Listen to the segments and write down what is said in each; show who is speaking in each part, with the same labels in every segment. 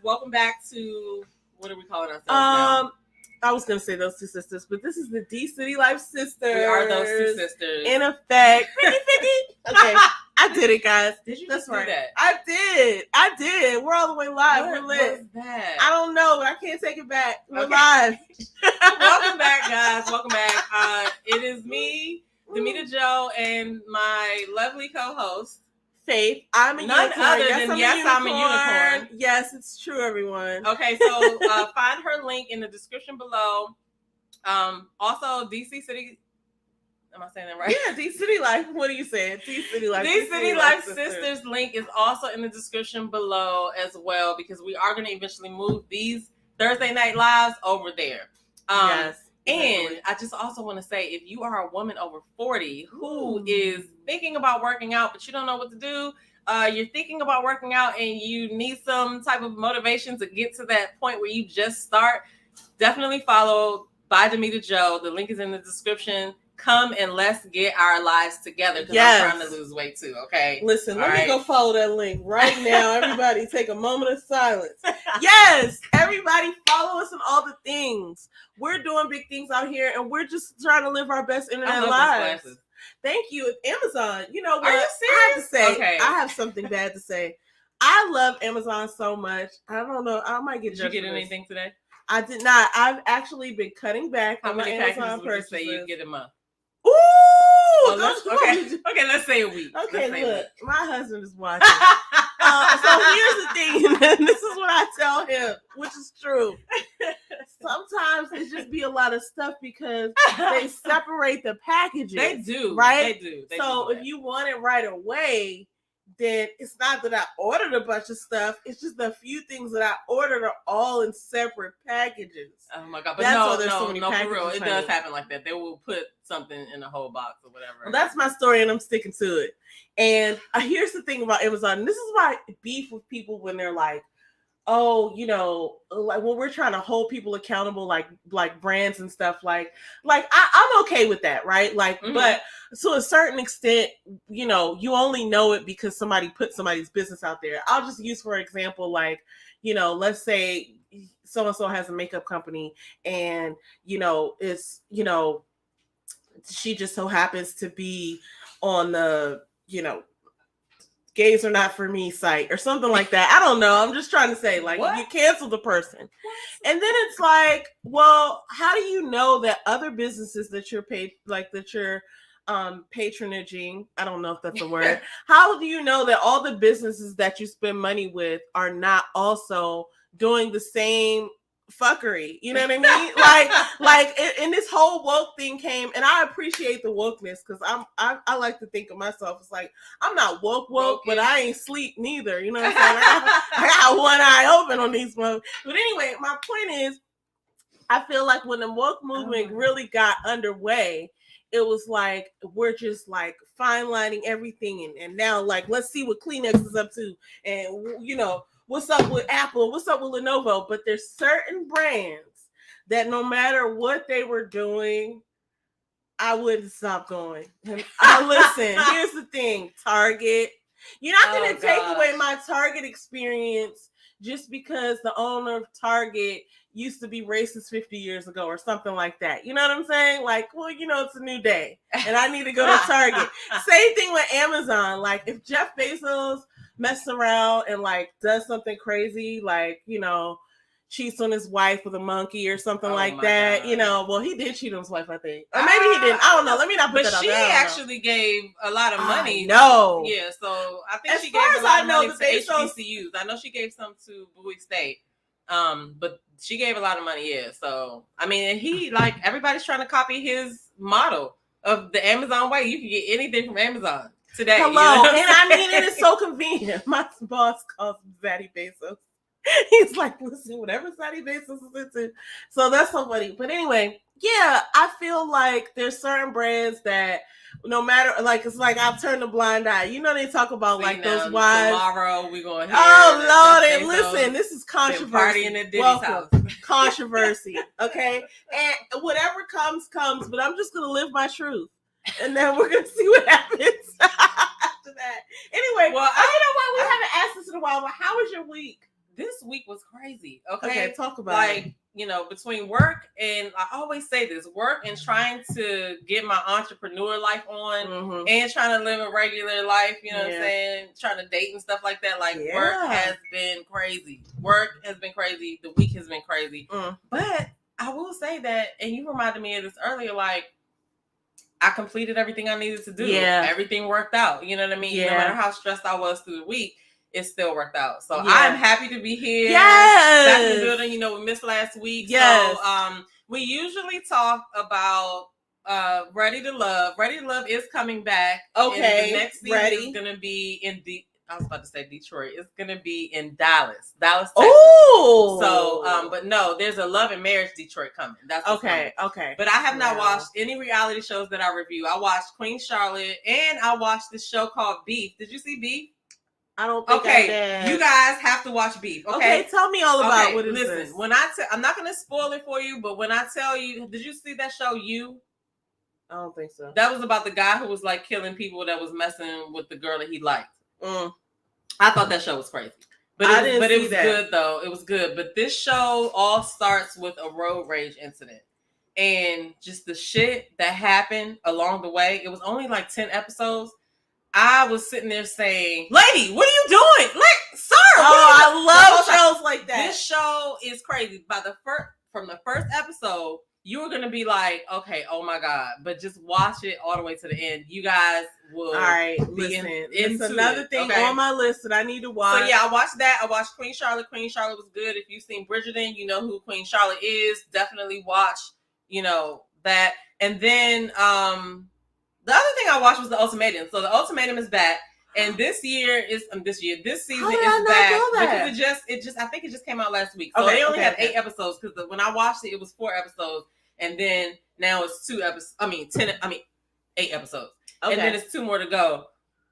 Speaker 1: Welcome back to, what are we calling ourselves now?
Speaker 2: I was going to say those two sisters, but this is the DCityLife sisters.
Speaker 1: We are those two sisters.
Speaker 2: In effect. 50-50. Okay, I did it, guys.
Speaker 1: Did you
Speaker 2: That's
Speaker 1: just do that?
Speaker 2: I did. We're all the way live. We're lit.
Speaker 1: What was that?
Speaker 2: I don't know, but I can't take it back. We're live.
Speaker 1: Welcome back, guys. Welcome back. It is me, Demita Joe, and my lovely co-host,
Speaker 2: Faith. I'm a
Speaker 1: none
Speaker 2: unicorn.
Speaker 1: other than I'm a unicorn.
Speaker 2: Yes, it's true, everyone.
Speaker 1: Okay, so find her link in the description below. Also, DC City. Am I saying that right?
Speaker 2: Yeah, DCityLife. What are you saying? DCityLife.
Speaker 1: DCityLife Sisters link is also in the description below as well, because we are going to eventually move these Thursday night lives over there.
Speaker 2: Yes.
Speaker 1: And I just also want to say, if you are a woman over 40 who is thinking about working out, but you don't know what to do, you're thinking about working out and you need some type of motivation to get to that point where you just start, definitely follow by Demita Joe. The link is in the description. Come and let's get our lives together, because I'm trying to lose weight too, okay?
Speaker 2: Listen, let me go follow that link right now. Everybody take a moment of silence. Yes, everybody follow us on all the things. We're doing big things out here, and we're just trying to live our best internet lives. Thank you. Amazon, you know what?
Speaker 1: Are you serious?
Speaker 2: I have to say,
Speaker 1: okay.
Speaker 2: I have something bad to say. I love Amazon so much. I don't know. I might get
Speaker 1: Did you get anything today?
Speaker 2: I did not. I've actually been cutting back
Speaker 1: on
Speaker 2: my Amazon purchases.
Speaker 1: Would you say you get a month?
Speaker 2: Ooh!
Speaker 1: Okay, let's say a week.
Speaker 2: Okay, look, my husband is watching. So here's the thing. This is what I tell him, which is true. Sometimes it just be a lot of stuff because they separate the packages.
Speaker 1: They do.
Speaker 2: Right?
Speaker 1: They do.
Speaker 2: So if you want it right away, then it's not that I ordered a bunch of stuff. It's just the few things that I ordered are all in separate packages.
Speaker 1: Oh my God. But
Speaker 2: so
Speaker 1: no, for real. It does happen like that. They will put something in a whole box or whatever.
Speaker 2: Well, that's my story, and I'm sticking to it. And here's the thing about Amazon. And this is why I beef with people when they're like, oh, you know, like when we're trying to hold people accountable, like brands and stuff, like I'm okay with that, right? Like, but to a certain extent, you know, you only know it because somebody put somebody's business out there. I'll just use, for example, like, you know, let's say so-and-so has a makeup company and, you know, it's, you know, she just so happens to be on the, you know, gays are not for me site or something like that. I don't know. I'm just trying to say, like, you cancel the person. And then it's like, well, how do you know that other businesses that you're paid, like that you're patronaging, I don't know if that's a word. How do you know that all the businesses that you spend money with are not also doing the same fuckery? You know what I mean? And this whole woke thing came, and I appreciate the wokeness because I like to think of myself as like, I'm not woke, but I ain't sleep neither. You know what I'm saying? I got one eye open on these ones. But anyway, my point is, I feel like when the woke movement really got underway, it was like, we're just like fine lining everything. And now, like, let's see what Kleenex is up to. And, you know, what's up with Apple? What's up with Lenovo? But there's certain brands that no matter what they were doing, I wouldn't stop going. And listen, here's the thing, Target. You're not going to take away my Target experience just because the owner of Target used to be racist 50 years ago or something like that. You know what I'm saying? Like, well, you know, it's a new day and I need to go to Target. Same thing with Amazon. Like, if Jeff Bezos messes around and like does something crazy, like, you know, cheats on his wife with a monkey or something like that,
Speaker 1: God.
Speaker 2: You know, well, he did cheat on his wife, I think. Or maybe he didn't. I don't know. Let me not put that out there.
Speaker 1: But she actually gave a lot of money.
Speaker 2: No.
Speaker 1: Yeah, so I think
Speaker 2: as
Speaker 1: she gave a lot of money to
Speaker 2: Bezos...
Speaker 1: HBCUs. I know she gave some to Bowie State. But she gave a lot of money, yeah. So, I mean, and he, like, everybody's trying to copy his model of the Amazon way. You can get anything from Amazon today.
Speaker 2: Hello.
Speaker 1: You know,
Speaker 2: and I mean, it is so convenient. My boss calls him Zaddy Bezos. He's like, listen, whatever Zaddy Bezos is into. So that's so funny. But anyway, yeah, I feel like there's certain brands that no matter, like, it's like I'll turn a blind eye. You know, they talk about like those wives.
Speaker 1: Tomorrow we're going to hear.
Speaker 2: Oh, Lord. And listen, this is controversy.
Speaker 1: Partying at Diddy's house.
Speaker 2: Controversy. Okay. And whatever comes. But I'm just going to live my truth. And then we're going to see what happens after that. Anyway, well, you know what? We haven't asked this in a while, but how was your week?
Speaker 1: this week was crazy.
Speaker 2: Okay, talk about
Speaker 1: like,
Speaker 2: it.
Speaker 1: Between work and I always say this, work and trying to get my entrepreneur life on and trying to live a regular life, you know what I'm saying? Trying to date and stuff like that. Like work has been crazy. Work has been crazy. The week has been crazy. But I will say that, and you reminded me of this earlier, like I completed everything I needed to do. Yeah. Everything worked out. You know what I mean? Yeah. No matter how stressed I was through the week, it still worked out. So I'm happy to be here. Yes. Back in the building. We missed last week. Yes. So we usually talk about Ready to Love. Ready to Love is coming back. Okay. And the next season is going to be I was about to say Detroit. It's going to be in Dallas, Texas. Oh. So, but no, there's a Love and Marriage Detroit coming. That's okay. But I have not watched any reality shows that I review. I watched Queen Charlotte and I watched this show called Beef. Did you see Beef?
Speaker 2: I don't think I did.
Speaker 1: You guys have to watch Beef. Okay,
Speaker 2: tell me all about what it is.
Speaker 1: Listen, when I'm not going to spoil it for you, but when I tell you, did you see that show You?
Speaker 2: I don't think so.
Speaker 1: That was about the guy who was like killing people that was messing with the girl that he liked. I thought that show was crazy. But it was good though. It was good. But this show all starts with a road rage incident. And just the shit that happened along the way. It was only like 10 episodes. I was sitting there saying, "Lady, what are you doing? Sir."
Speaker 2: I love shows like that.
Speaker 1: This show is crazy. From the first episode, you were gonna be like, "Okay, oh my god!" But just watch it all the way to the end. You guys will. All right, listen. It's another thing on my list that I need to watch. So yeah, I watched that. I watched Queen Charlotte. Queen Charlotte was good. If you've seen Bridgerton, you know who Queen Charlotte is. Definitely watch. That. And then the other thing I watched was The Ultimatum. So The Ultimatum is back. And this season is back because I think it just came out last week. So they only have 8 episodes because when I watched it was 4 episodes, and then now it's 8 episodes, and then it's 2 more to go.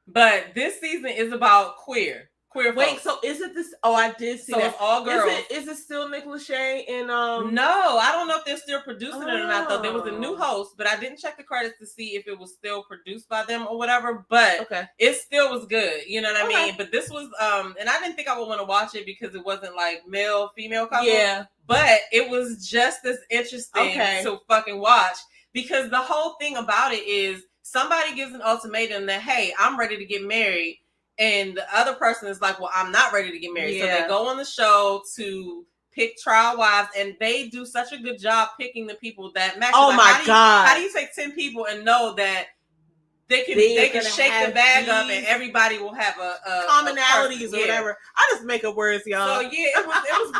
Speaker 1: But this season is about queer. Wait, folks. So is it this? Oh, I did see that. So it's all girls.
Speaker 2: Is it still Nick Lachey and
Speaker 1: No, I don't know if they're still producing it or not. Though there was a new host, but I didn't check the credits to see if it was still produced by them or whatever. But it still was good. You know what I mean? But this was and I didn't think I would want to watch it because it wasn't like male female couple. Yeah. But it was just as interesting to fucking watch because the whole thing about it is somebody gives an ultimatum that hey, I'm ready to get married. And the other person is like, well, I'm not ready to get married. Yeah. So they go on the show to pick trial wives, and they do such a good job picking the people that match.
Speaker 2: Oh my God.
Speaker 1: How do you take 10 people and know that they can shake the bag up and everybody will have a
Speaker 2: commonalities or whatever? I just make up words, y'all.
Speaker 1: So yeah, it was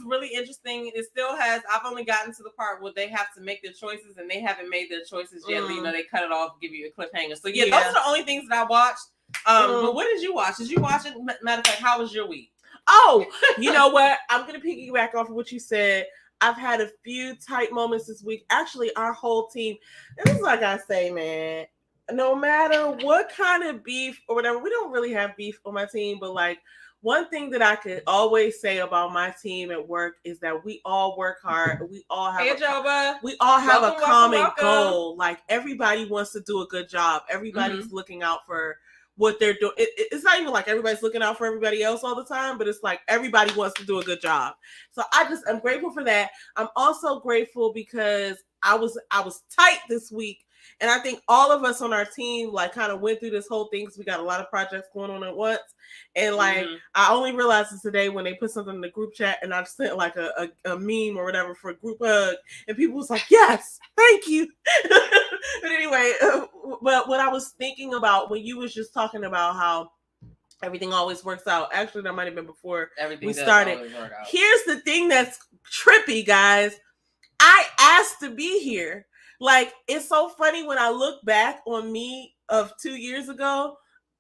Speaker 1: really interesting. It still has. I've only gotten to the part where they have to make their choices, and they haven't made their choices yet. They cut it off, give you a cliffhanger. So yeah, those are the only things that I watched. But what did you watch? Did you watch it? Matter of fact, how was your week?
Speaker 2: Oh, you know what? I'm going to piggyback off of what you said. I've had a few tight moments this week. Actually, our whole team, this is like I say, man, no matter what kind of beef or whatever, we don't really have beef on my team, but like one thing that I could always say about my team at work is that we all work hard. We all have a common goal. Like everybody wants to do a good job. Everybody's looking out for what they're doing. It's not even like everybody's looking out for everybody else all the time, but it's like everybody wants to do a good job. So I'm grateful for that. I'm also grateful because I was tight this week. And I think all of us on our team like kind of went through this whole thing because we got a lot of projects going on at once. And like I only realized this today when they put something in the group chat and I sent like a meme or whatever for a group hug, and people was like, "Yes, thank you." But anyway, but what I was thinking about when you was just talking about how everything always works out. Actually, that might have been before we started. Here's the thing that's trippy, guys. I asked to be here. Like, it's so funny when I look back on me of 2 years ago,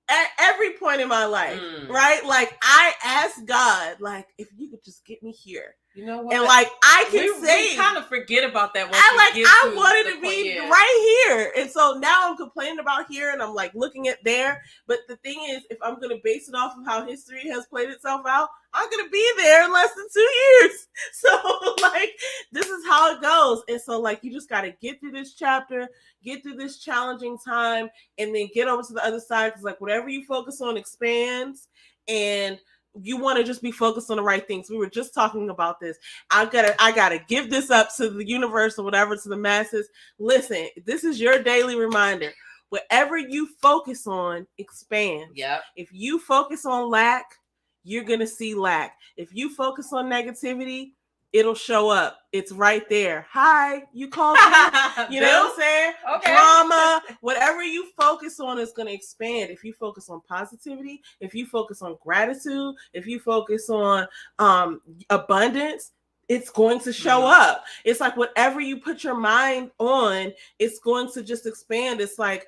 Speaker 2: at every point in my life, right? Like, I asked God, like, if you could just get me here.
Speaker 1: You know what?
Speaker 2: And like, I can
Speaker 1: we kind of forget about that.
Speaker 2: I wanted to be right here. And so now I'm complaining about here and I'm like looking at there. But the thing is, if I'm going to base it off of how history has played itself out, I'm going to be there in less than 2 years. So like, this is how it goes. And so like, you just got to get through this chapter, get through this challenging time, and then get over to the other side. Cause like whatever you focus on expands. And you want to just be focused on the right things. We were just talking about this. I gotta give this up to the universe or whatever, to the masses. Listen, this is your daily reminder. Whatever you focus on expands.
Speaker 1: Yep.
Speaker 2: If you focus on lack, you're gonna see lack. If you focus on negativity, it'll show up. It's right there. Hi, you called me. You know what I'm saying?
Speaker 1: Okay.
Speaker 2: Drama, whatever you focus on is going to expand. If you focus on positivity, if you focus on gratitude, if you focus on abundance, it's going to show up. It's like whatever you put your mind on, it's going to just expand. It's like,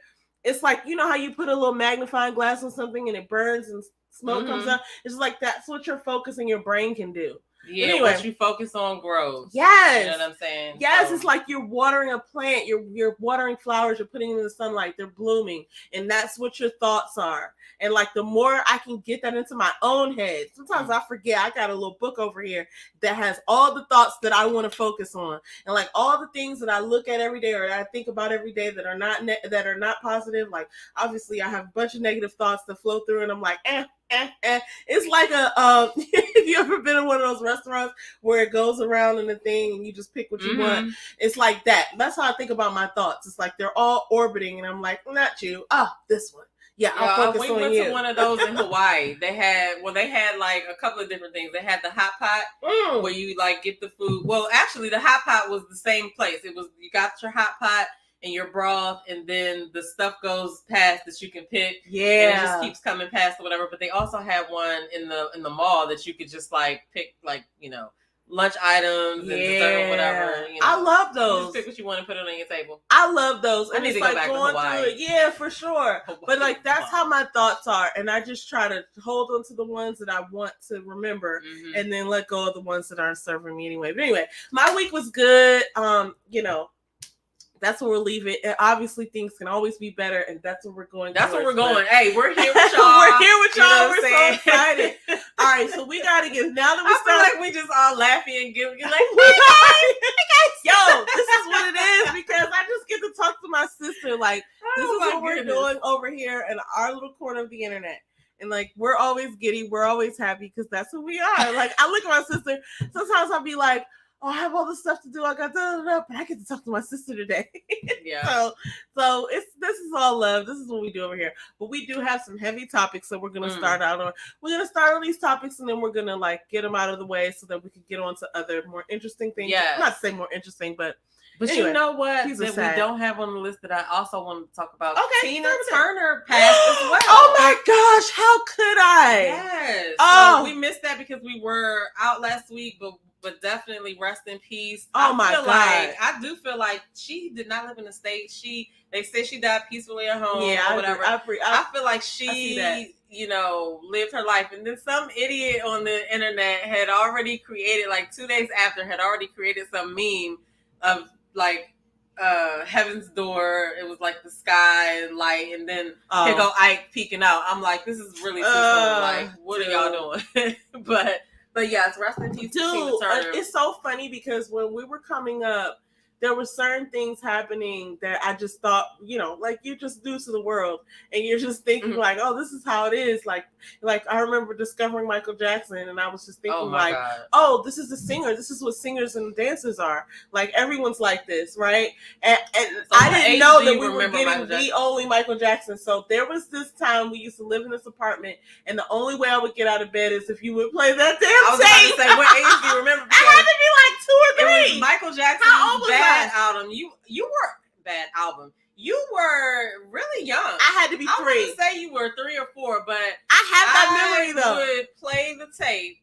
Speaker 2: you know how you put a little magnifying glass on something and it burns and smoke comes out? It's like that's what your focus in your brain can do.
Speaker 1: Yeah,
Speaker 2: anyway,
Speaker 1: what you focus on grows.
Speaker 2: Yes.
Speaker 1: You know what I'm saying?
Speaker 2: Yes, It's like you're watering a plant, you're watering flowers, you're putting them in the sunlight, they're blooming. And that's what your thoughts are. And like the more I can get that into my own head, sometimes I forget. I got a little book over here that has all the thoughts that I want to focus on. And like all the things that I look at every day or I think about every day that are not positive. Like obviously I have a bunch of negative thoughts that flow through and I'm like, It's like if you ever been in one of those restaurants where it goes around in the thing and you just pick what you want, it's like that. That's how I think about my thoughts. It's like they're all orbiting and I'm like, not you. This one. Yeah, I'll focus on you.
Speaker 1: We went to one of those in Hawaii. They had like a couple of different things. They had the hot pot where you like get the food. Well, actually the hot pot was the same place. It was, you got your hot pot and your broth, and then the stuff goes past that you can pick. Yeah, and it just keeps coming past or whatever. But they also had one in the mall that you could just like pick, like, you know, lunch items and dessert or whatever. You know.
Speaker 2: I love those.
Speaker 1: You just pick what you want and put it on your table.
Speaker 2: I love those.
Speaker 1: I need to go back to Hawaii.
Speaker 2: Yeah, for sure. But like that's how my thoughts are, and I just try to hold on to the ones that I want to remember, and then let go of the ones that aren't serving me anyway. But anyway, my week was good. You know. That's where we'll leave it. And obviously, things can always be better, and that's where we're going.
Speaker 1: That's where we're going. Hey, we're here with y'all.
Speaker 2: We're here with y'all. We're so excited. All right, so we gotta get now that we
Speaker 1: feel like we just all laughing and giving like,
Speaker 2: yo, this is what it is because I just get to talk to my sister. Like this is what we're doing over here in our little corner of the internet. And like we're always giddy, we're always happy because that's who we are. Like I look at my sister. Sometimes I'll be like, oh, I have all this stuff to do. I got but I get to talk to my sister today.
Speaker 1: Yeah.
Speaker 2: So this is all love. This is what we do over here. But we do have some heavy topics, so we're gonna start out on. We're gonna start on these topics, and then we're gonna like get them out of the way so that we can get on to other more interesting things. Yeah. Not to say more interesting, but anyway,
Speaker 1: you know what? That we don't have on the list that I also wanted to talk about. Okay, Tina Turner passed as well.
Speaker 2: Oh my gosh, how could I?
Speaker 1: Yes. Oh, so we missed that because we were out last week, but definitely rest in peace. I do feel like she did not live in the States. They said she died peacefully at home or whatever. I feel like she, you know, lived her life. And then some idiot on the internet had already created, like 2 days after, had already created some meme of like Heaven's Door. It was like the sky and light, and then here go Ike peeking out. I'm like, this is really too soon. Like, what are y'all doing? But yes, rest in peace.
Speaker 2: Dude, it's so funny because when we were coming up, there were certain things happening that I just thought, you know, like you're just new to the world and you're just thinking like, oh, this is how it is. Like I remember discovering Michael Jackson and I was just thinking oh, this is a singer. This is what singers and dancers are. Like everyone's like this, right? And so I didn't know that we were getting the only Michael Jackson. So there was this time we used to live in this apartment and the only way I would get out of bed is if you would play that damn tape.
Speaker 1: I was about to say, what age do you remember?
Speaker 2: I had to be like 2 or 3.
Speaker 1: It was Michael Jackson's bad album. You were bad album. You were really young.
Speaker 2: I had to be 3.
Speaker 1: I wouldn't say you were 3 or 4, but
Speaker 2: I have that memory though.
Speaker 1: I would play the tape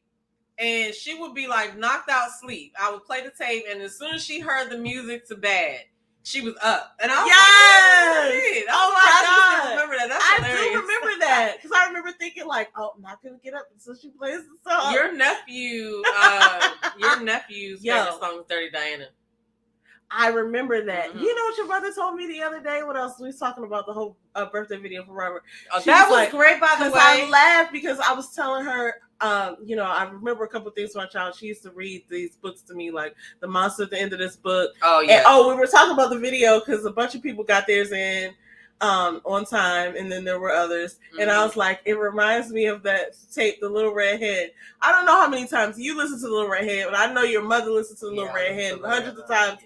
Speaker 1: and she would be like knocked out sleep. I would play the tape and as soon as she heard the music to Bad, she was up. And I was like, oh my God. I remember that. That's hilarious.
Speaker 2: I do remember that. Because I remember thinking like, oh, I'm not going to get up until she plays the song.
Speaker 1: Your nephew's favorite song is Dirty Diana.
Speaker 2: I remember that. You know what your brother told me the other day? What else? We was talking about the whole birthday video for Robert.
Speaker 1: That was great, by the way.
Speaker 2: I laughed because I was telling her, you know, I remember a couple of things from my child. She used to read these books to me, like The Monster at the End of This Book.
Speaker 1: Oh, yeah.
Speaker 2: And, we were talking about the video because a bunch of people got theirs in. on time, and then there were others. And I was like, it reminds me of that tape, The Little Red Head. I don't know how many times you listen to The Little Red Head, but I know your mother listened to The Little Red Head hundreds of times.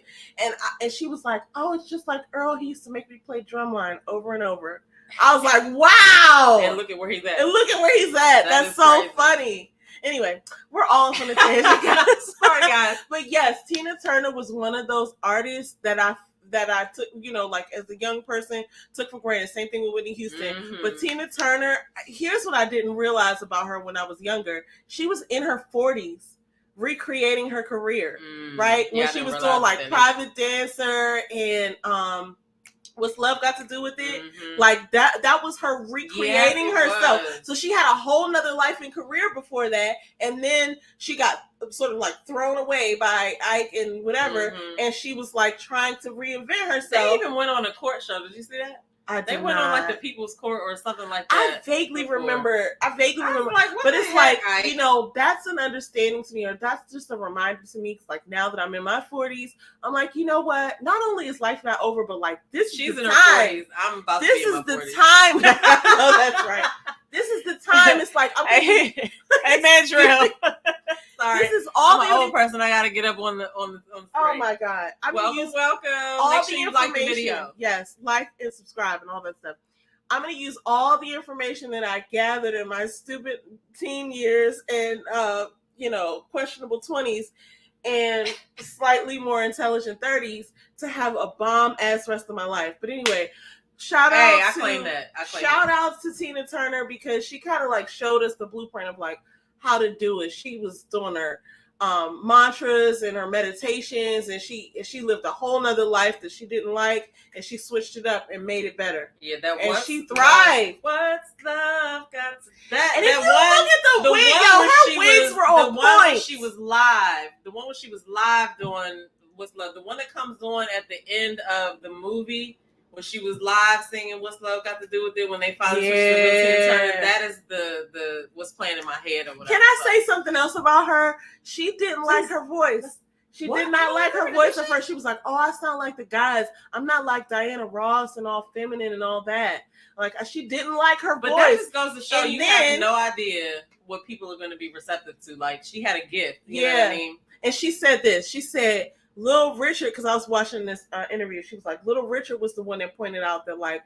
Speaker 2: And she was like, oh, it's just like Earl. He used to make me play drumline over and over. I was like, wow.
Speaker 1: And look at where he's at.
Speaker 2: That's so crazy. Funny. Anyway, we're all on the tangent, guys.
Speaker 1: Sorry, guys.
Speaker 2: But yes, Tina Turner was one of those artists that I took, like as a young person, took for granted. Same thing with Whitney Houston. Mm-hmm. But Tina Turner, here's what I didn't realize about her when I was younger. She was in her 40s recreating her career, right? When she was doing like Private Dancer and What's Love Got to Do with It? Mm-hmm. Like that was her recreating herself. So she had a whole nother life and career before that. And then she got sort of like thrown away by Ike and whatever. Mm-hmm. And she was like trying to reinvent herself.
Speaker 1: They even went on a court show. Did you see that? They went on like the People's Court or something like that.
Speaker 2: I vaguely remember. Like, but it's like, that's an understanding to me, or that's just a reminder to me. Cause like now that I'm in my 40s, I'm like, you know what? Not only is life not over, but like
Speaker 1: she's
Speaker 2: is the
Speaker 1: in
Speaker 2: time.
Speaker 1: Her 40s. I'm about to be in my 40s.
Speaker 2: This is the time. No, that's right. This is the time. It's like,
Speaker 1: hey, man, Drill. Sorry,
Speaker 2: this is all
Speaker 1: I'm an old person. I gotta get up on the screen.
Speaker 2: Oh my god!
Speaker 1: Welcome.
Speaker 2: All
Speaker 1: Make
Speaker 2: the
Speaker 1: sure you like the video.
Speaker 2: Yes, like and subscribe and all that stuff. I'm gonna use all the information that I gathered in my stupid teen years and questionable 20s and slightly more intelligent 30s to have a bomb ass rest of my life. But anyway. Shout out to Tina Turner because she kind of like showed us the blueprint of like how to do it. She was doing her mantras and her meditations, and she lived a whole nother life that she didn't like, and she switched it up and made it better.
Speaker 1: Yeah,
Speaker 2: she thrived.
Speaker 1: What's love got to that?
Speaker 2: And if you look at the wig, her wigs were on point. The one when
Speaker 1: she was live doing What's Love, the one that comes on at the end of the movie. When she was live singing "What's Love Got to Do with It," when they finally switched to Tina Turner, that is the what's playing in my head or whatever.
Speaker 2: Can I say something else about her? She didn't like her voice. She did not like her voice at first. She was like, "Oh, I sound like the guys. I'm not like Diana Ross and all feminine and all that." Like she didn't like her voice.
Speaker 1: But that just goes to show you have no idea what people are going to be receptive to. Like she had a gift. You know what I mean?
Speaker 2: And she said this. She said. Little Richard, because I was watching this interview, she was like, Little Richard was the one that pointed out that like,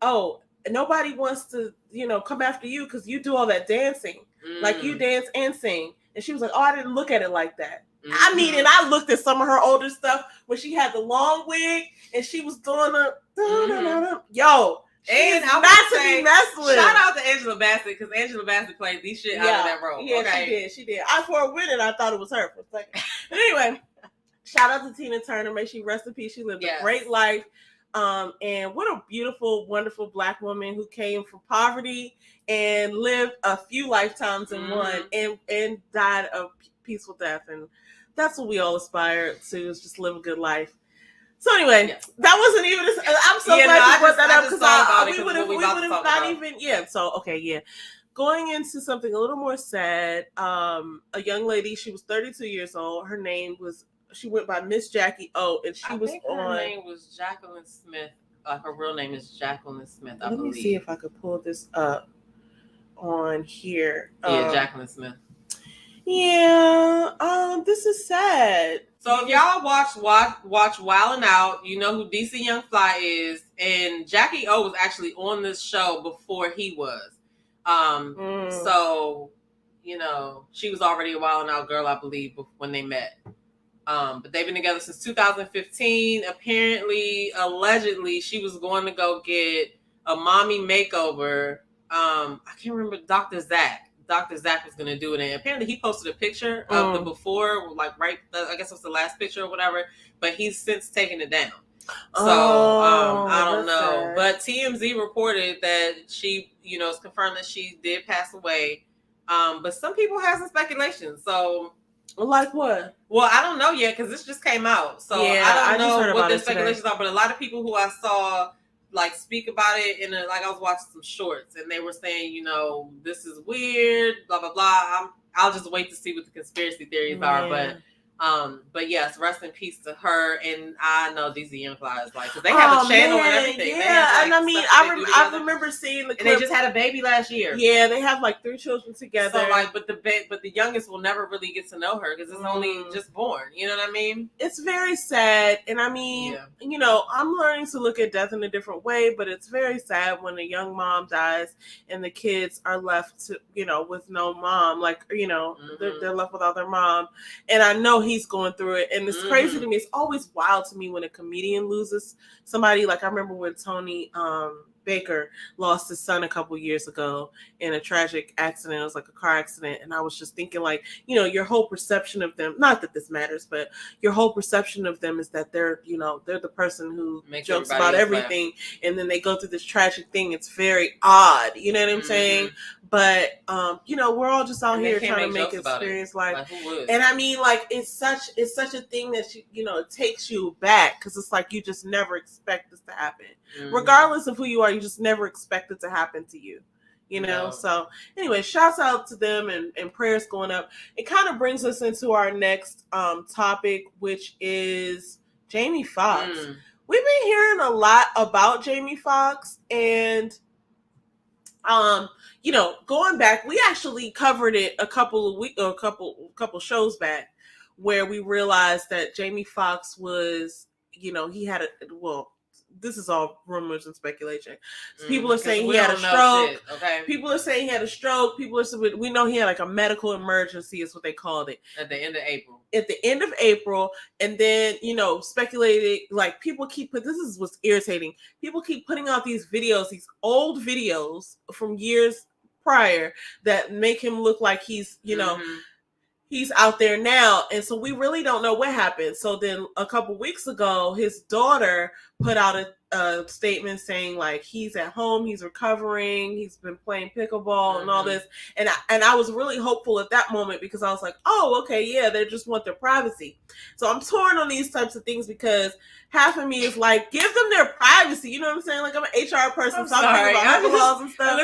Speaker 2: oh, nobody wants to, come after you because you do all that dancing. Like you dance and sing. And she was like, oh, I didn't look at it like that. I mean, and I looked at some of her older stuff when she had the long wig and she was doing yo. And I'm not to be messed with.
Speaker 1: Shout out to Angela Bassett because Angela Bassett played these shit out of that role.
Speaker 2: Yeah, she did. For a minute, I thought it was her for a second. But anyway. Shout out to Tina Turner. May she rest in peace. She lived a great life. And what a beautiful, wonderful Black woman who came from poverty and lived a few lifetimes in one and died a peaceful death. And that's what we all aspire to, is just live a good life. So anyway, that wasn't even, I'm so glad you brought that up because we would have not even, so, okay, Going into something a little more sad, a young lady, she was 32 years old. Her name was, she went by Miss Jackie O, and
Speaker 1: her name was Jacqueline Smith. Her real name is Jacqueline Smith, I believe.
Speaker 2: Let me see if I could pull this up on here.
Speaker 1: Jacqueline Smith.
Speaker 2: Yeah, this is sad.
Speaker 1: So if y'all watch Wildin' Out, you know who DC Young Fly is, and Jackie O was actually on this show before he was. So, she was already a Wildin' Out girl, I believe, when they met. But they've been together since 2015. Apparently, allegedly, she was going to go get a mommy makeover. I can't remember, Dr. Zach. Dr. Zach was going to do it. And apparently he posted a picture of the before, I guess it was the last picture or whatever, but he's since taken it down. So, I don't know. Sad. But TMZ reported that she, it's confirmed that she did pass away. But some people have some speculation. So,
Speaker 2: like what?
Speaker 1: Well, I don't know yet because this just came out. So I don't know what the speculations are. But a lot of people who I saw speak about it in I was watching some shorts and they were saying, this is weird, blah blah blah. I'll just wait to see what the conspiracy theories are. But But yes, rest in peace to her. And I know these Young Flies, like, because they have a channel and everything.
Speaker 2: Yeah,
Speaker 1: they have, like,
Speaker 2: and I mean, I remember seeing the clip.
Speaker 1: And they just had a baby last year.
Speaker 2: Yeah, they have like 3 children together.
Speaker 1: So like, but the youngest will never really get to know her because it's only just born. You know what I mean?
Speaker 2: It's very sad, and I mean, you know, I'm learning to look at death in a different way. But it's very sad when a young mom dies and the kids are left to, you know, with no mom. Like, you know, they're left without their mom, and I know he's going through it, and it's crazy to me. It's always wild to me when a comedian loses somebody. Like I remember when Tony Baker lost his son a couple years ago in a tragic accident. It was like a car accident, and I was just thinking, like, you know, your whole perception of them, not that this matters, but your whole perception of them is that they're, you know, they're the person who jokes about everything, and then they go through this tragic thing. It's very odd, you know what I'm saying? But you know, we're all just out here trying to make experience life. And I mean, like, it's such a thing that you know, it takes you back, because it's like you just never expect this to happen. Regardless of who you are, you just never expect it to happen to you. You know? So anyway, shouts out to them, and prayers going up. It kind of brings us into our next topic, which is Jamie Foxx. We've been hearing a lot about Jamie Foxx, and you know, going back, we actually covered it a couple shows back, where we realized that Jamie Foxx was, you know, he had this is all rumors and speculation. People are saying he had a stroke. People are saying he had a stroke. People are saying, we know he had like a medical emergency, is what they called it.
Speaker 1: At the end of April.
Speaker 2: And then, you know, speculated, like, people keep this is what's irritating. People keep putting out these videos, these old videos from years prior, that make him look like he's, you know, he's out there now. And so we really don't know what happened. So then a couple weeks ago, his daughter put out a statement saying, like, he's at home, he's recovering, he's been playing pickleball and all this. And I was really hopeful at that moment, because I was like, oh, okay, yeah, they just want their privacy. So I'm torn on these types of things, because half of me is like, give them their privacy. You know what I'm saying? Like, I'm an HR person, so I'm thinking about HIPAA laws and stuff.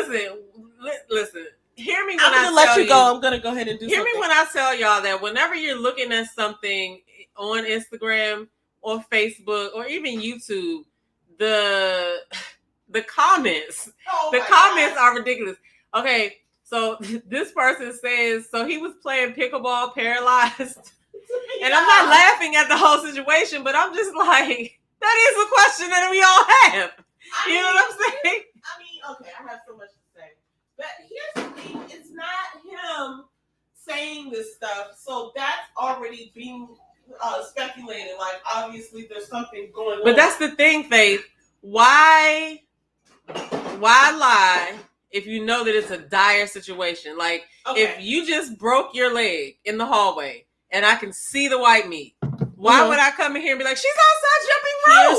Speaker 1: Listen. Hear me when
Speaker 2: I'm gonna let you go. I'm gonna go ahead and do something.
Speaker 1: Hear me when I tell y'all that whenever you're looking at something on Instagram or Facebook or even YouTube, the comments are ridiculous. Okay, so this person says, so he was playing pickleball paralyzed. And I'm not laughing at the whole situation, but I'm just like, that is a question that we all have. You know what I'm saying?
Speaker 2: I mean, okay, I have so much to say. But here's the thing, it's not him saying this stuff, so that's already being speculated. Like, obviously there's something going on.
Speaker 1: But that's the thing, Faith. Why lie if you know that it's a dire situation? Like, if you just broke your leg in the hallway and I can see the white meat, why would I come in here and be like, she's outside jumping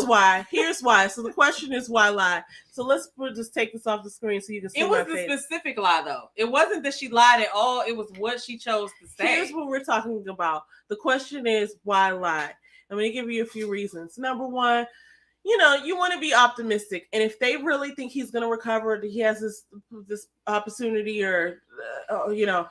Speaker 1: rope?
Speaker 2: Here's why. So the question is, why lie? So we'll just take this off the screen so you can see my face.
Speaker 1: It was the specific lie, though. It wasn't that she lied at all. It was what she chose to say.
Speaker 2: Here's what we're talking about. The question is, why lie? I'm going to give you a few reasons. Number one, you know, you want to be optimistic. And if they really think he's going to recover, that he has this opportunity, or, you know,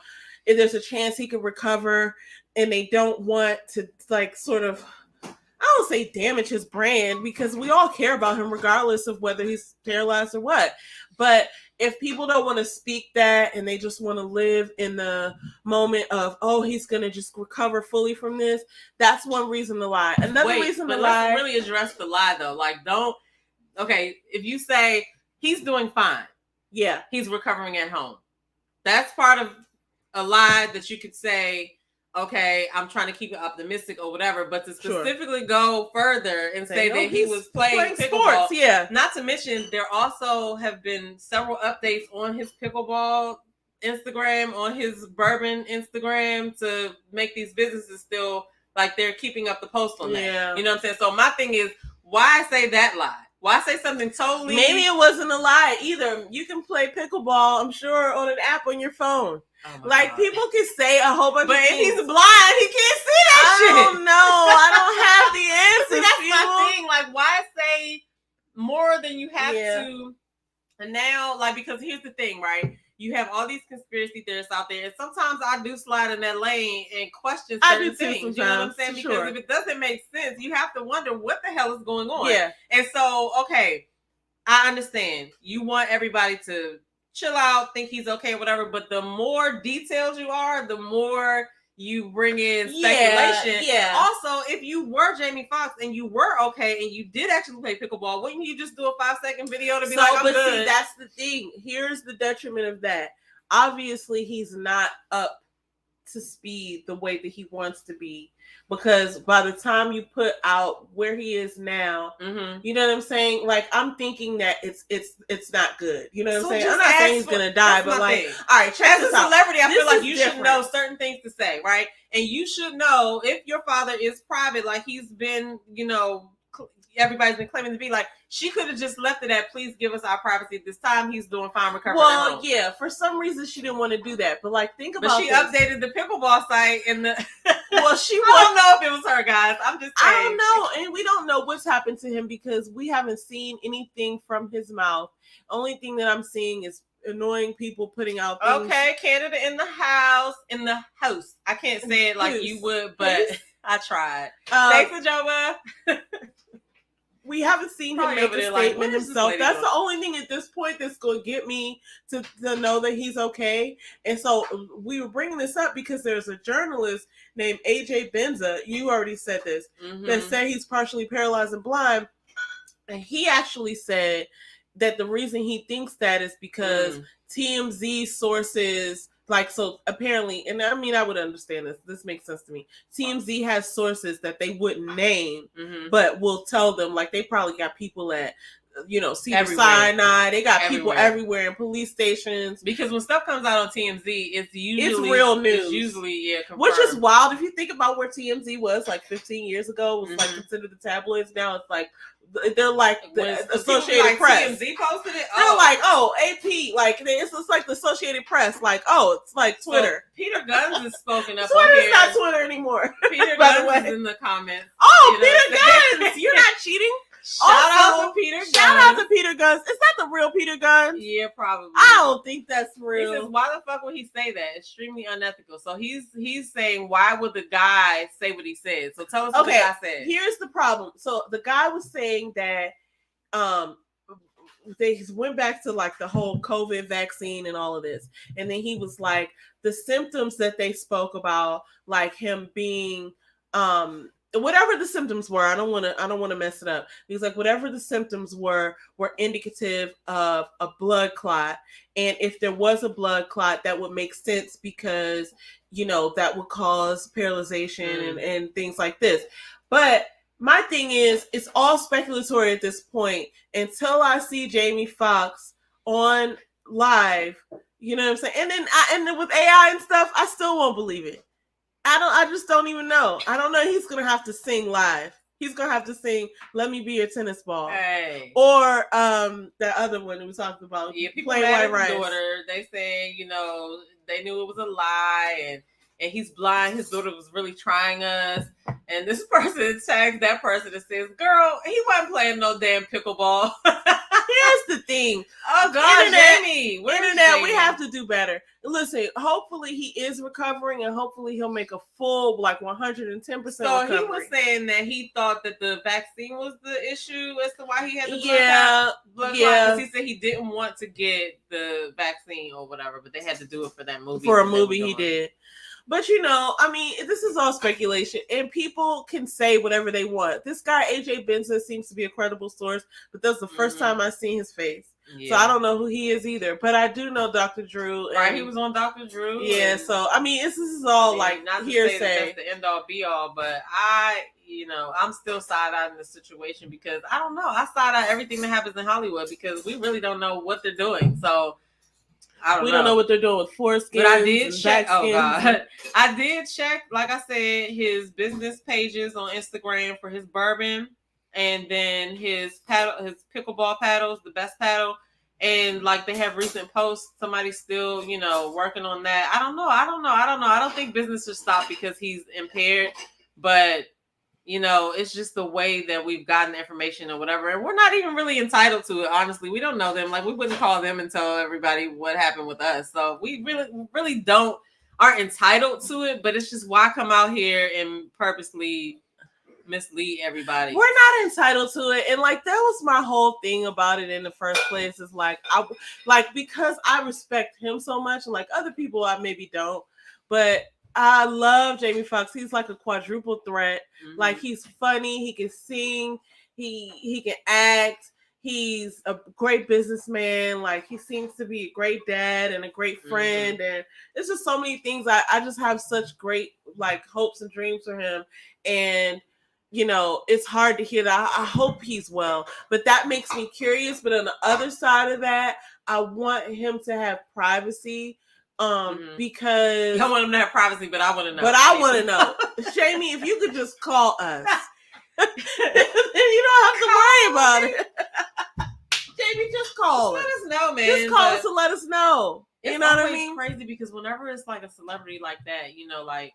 Speaker 2: if there's a chance he could recover, and they don't want to, like, sort of, I don't say damage his brand, because we all care about him regardless of whether he's paralyzed or what. But if people don't want to speak that, and they just want to live in the moment of, oh, he's going to just recover fully from this, that's one reason to lie. Another reason to lie.
Speaker 1: Let's really address the lie, though. Like, if you say he's doing fine. Yeah. He's recovering at home. That's part of a lie that you could say, okay, I'm trying to keep it optimistic or whatever, but to specifically go further and say that he was playing pickleball.
Speaker 2: Sports, yeah.
Speaker 1: Not to mention, there also have been several updates on his pickleball Instagram, on his bourbon Instagram, to make these businesses still, like, they're keeping up the post on that. Yeah. You know what I'm saying? So my thing is, why say that lie? Why say something totally...
Speaker 2: Maybe it wasn't a lie either. You can play pickleball, I'm sure, on an app on your phone. Oh, like, God. People can say a whole bunch of things. But if he's blind, he can't see that shit. I don't know. I don't have the answers.
Speaker 1: See, that's my thing. Like, why say more than you have to? And now, like, because here's the thing, right? you have all these conspiracy theorists out there, and sometimes I do slide in that lane and question
Speaker 2: I
Speaker 1: certain
Speaker 2: do too
Speaker 1: things.
Speaker 2: sometimes,
Speaker 1: You know what I'm saying? Because
Speaker 2: sure.
Speaker 1: if it doesn't make sense, you have to wonder what the hell is going on.
Speaker 2: Yeah.
Speaker 1: And so, okay, I understand. You want everybody to chill out, think he's okay, whatever. But the more detailed you are, the more you bring in speculation.
Speaker 2: Yeah.
Speaker 1: Also, if you were Jamie Foxx and you were okay and you did actually play pickleball, wouldn't you just do a 5-second video to be like, I'm good?
Speaker 2: See, that's the thing. Here's the detriment of that. Obviously, he's not up to speed the way that he wants to be, because by the time you put out where he is now, you know what I'm saying? Like, I'm thinking that it's not good. You know what I'm saying? I'm not saying he's gonna die, but like, all right, check this out. As a celebrity, I feel like you should know certain things to say, right? And you should know if your father is private, like he's been, you know, everybody's been claiming to be, like, she could have just left it at, please give us our privacy at this time. He's doing fine recovering. Well, yeah, for some reason she didn't want to do that. But like, think about
Speaker 1: she updated the pickleball site in the
Speaker 2: well, she
Speaker 1: I don't know if it was her, guys. I'm just saying.
Speaker 2: I don't know. And we don't know what's happened to him because we haven't seen anything from his mouth. Only thing that I'm seeing is annoying people putting out things.
Speaker 1: Okay, Canada in the house. I can't say it like you would, but I tried. Thanks, Joba.
Speaker 2: We haven't seen him make a statement himself. That's the only thing at this point that's going to get me to know that he's okay. And so we were bringing this up because there's a journalist named AJ Benza. You already said this. That said he's partially paralyzed and blind. And he actually said that the reason he thinks that is because TMZ sources, like, so apparently, and I mean, I would understand this. This makes sense to me. TMZ has sources that they wouldn't name, but will tell them, like, they probably got people at, you know, Sinai. They got people everywhere in police stations. Because when stuff comes out on TMZ, it's real news. It's usually, confirmed. Which is wild if you think about where TMZ was like 15 years ago. It was like considered the tabloids. Now it's like, they're like the Associated Press. TMZ posted it. They're like, AP, like it's like the Associated Press. Like, it's like Twitter. So Peter Guns is spoken up. Twitter's not Twitter anymore. Peter Guns is in the comments. Peter Guns, you're not cheating. Shout out to Peter Guns. Is that the real Peter Guns? Yeah, probably. I don't think that's real. He says, why the fuck would he say that? Extremely unethical. So he's saying, why would the guy say what he said? So tell us what the guy said. Here's the problem. So the guy was saying that they went back to like the whole COVID vaccine and all of this. And then he was like, the symptoms that they spoke about, like him being whatever the symptoms were, I don't want to mess it up. He's like, whatever the symptoms were indicative of a blood clot. And if there was a blood clot, that would make sense because, you know, that would cause paralyzation and things like this. But my thing is, it's all speculatory at this point until I see Jamie Foxx on live. You know what I'm saying? And then with AI and stuff, I still won't believe it. I just don't even know. I don't know. He's going to have to sing live. He's going to have to sing "Let Me Be Your Tennis Ball." Hey. Or that other one that we talked about. Yeah, people Plain White Rice. Daughter, they say, you know, they knew it was a lie and he's blind. His daughter was really trying us. And this person tags that person and says, girl, he wasn't playing no damn pickleball. Here's the thing. Oh, God, Jamie. Internet, we have to do better. Listen, hopefully he is recovering and hopefully he'll make a full, like 110% recovery. So he was saying that he thought that the vaccine was the issue as to why he had the blood clot. Because he said he didn't want to get the vaccine or whatever, but they had to do it for that movie. For a movie he did. But, you know, I mean, this is all speculation, and people can say whatever they want. This guy, AJ Benson, seems to be a credible source, but that's the first time I've seen his face. Yeah. So I don't know who he is either. But I do know Dr. Drew. Right, he was on Dr. Drew. Yeah, so, I mean, this is all, like, not hearsay. That's the end-all, be-all, but I'm still side-eyeing the situation because, I don't know, I side-eye everything that happens in Hollywood because we really don't know what they're doing, so... We don't know what they're doing with foreskins. But I did check. Oh God, I did check. Like I said, his business pages on Instagram for his bourbon, and then his pickleball paddles, the best paddle, and like they have recent posts. Somebody's still, working on that. I don't know. I don't think business should stop because he's impaired. But
Speaker 1: you know, it's just the way that we've gotten information or whatever. And we're not even really entitled to it. Honestly, we don't know them. Like, we wouldn't call them and tell everybody what happened with us. So we really aren't entitled to it, but it's just why come out here and purposely mislead everybody.
Speaker 2: We're not entitled to it. And like, that was my whole thing about it in the first place, is like, because I respect him so much, and like other people I maybe don't, but I love Jamie Foxx. He's like a quadruple threat. Mm-hmm. Like, he's funny, he can sing, he can act, he's a great businessman. Like, he seems to be a great dad and a great friend. Mm-hmm. And it's just so many things. I just have such great like hopes and dreams for him. And you know, it's hard to hear that. I hope he's well, but that makes me curious. But on the other side of that, I want him to have privacy. Because
Speaker 1: I want him to have privacy, but I want to know.
Speaker 2: But I want to know, Shamie, if you could just call us, you don't have to worry about it. Jamie, just call us.
Speaker 1: Let us know, man.
Speaker 2: Just call us and let us know. You know what I mean?
Speaker 1: It's crazy because whenever it's like a celebrity like that, you know, like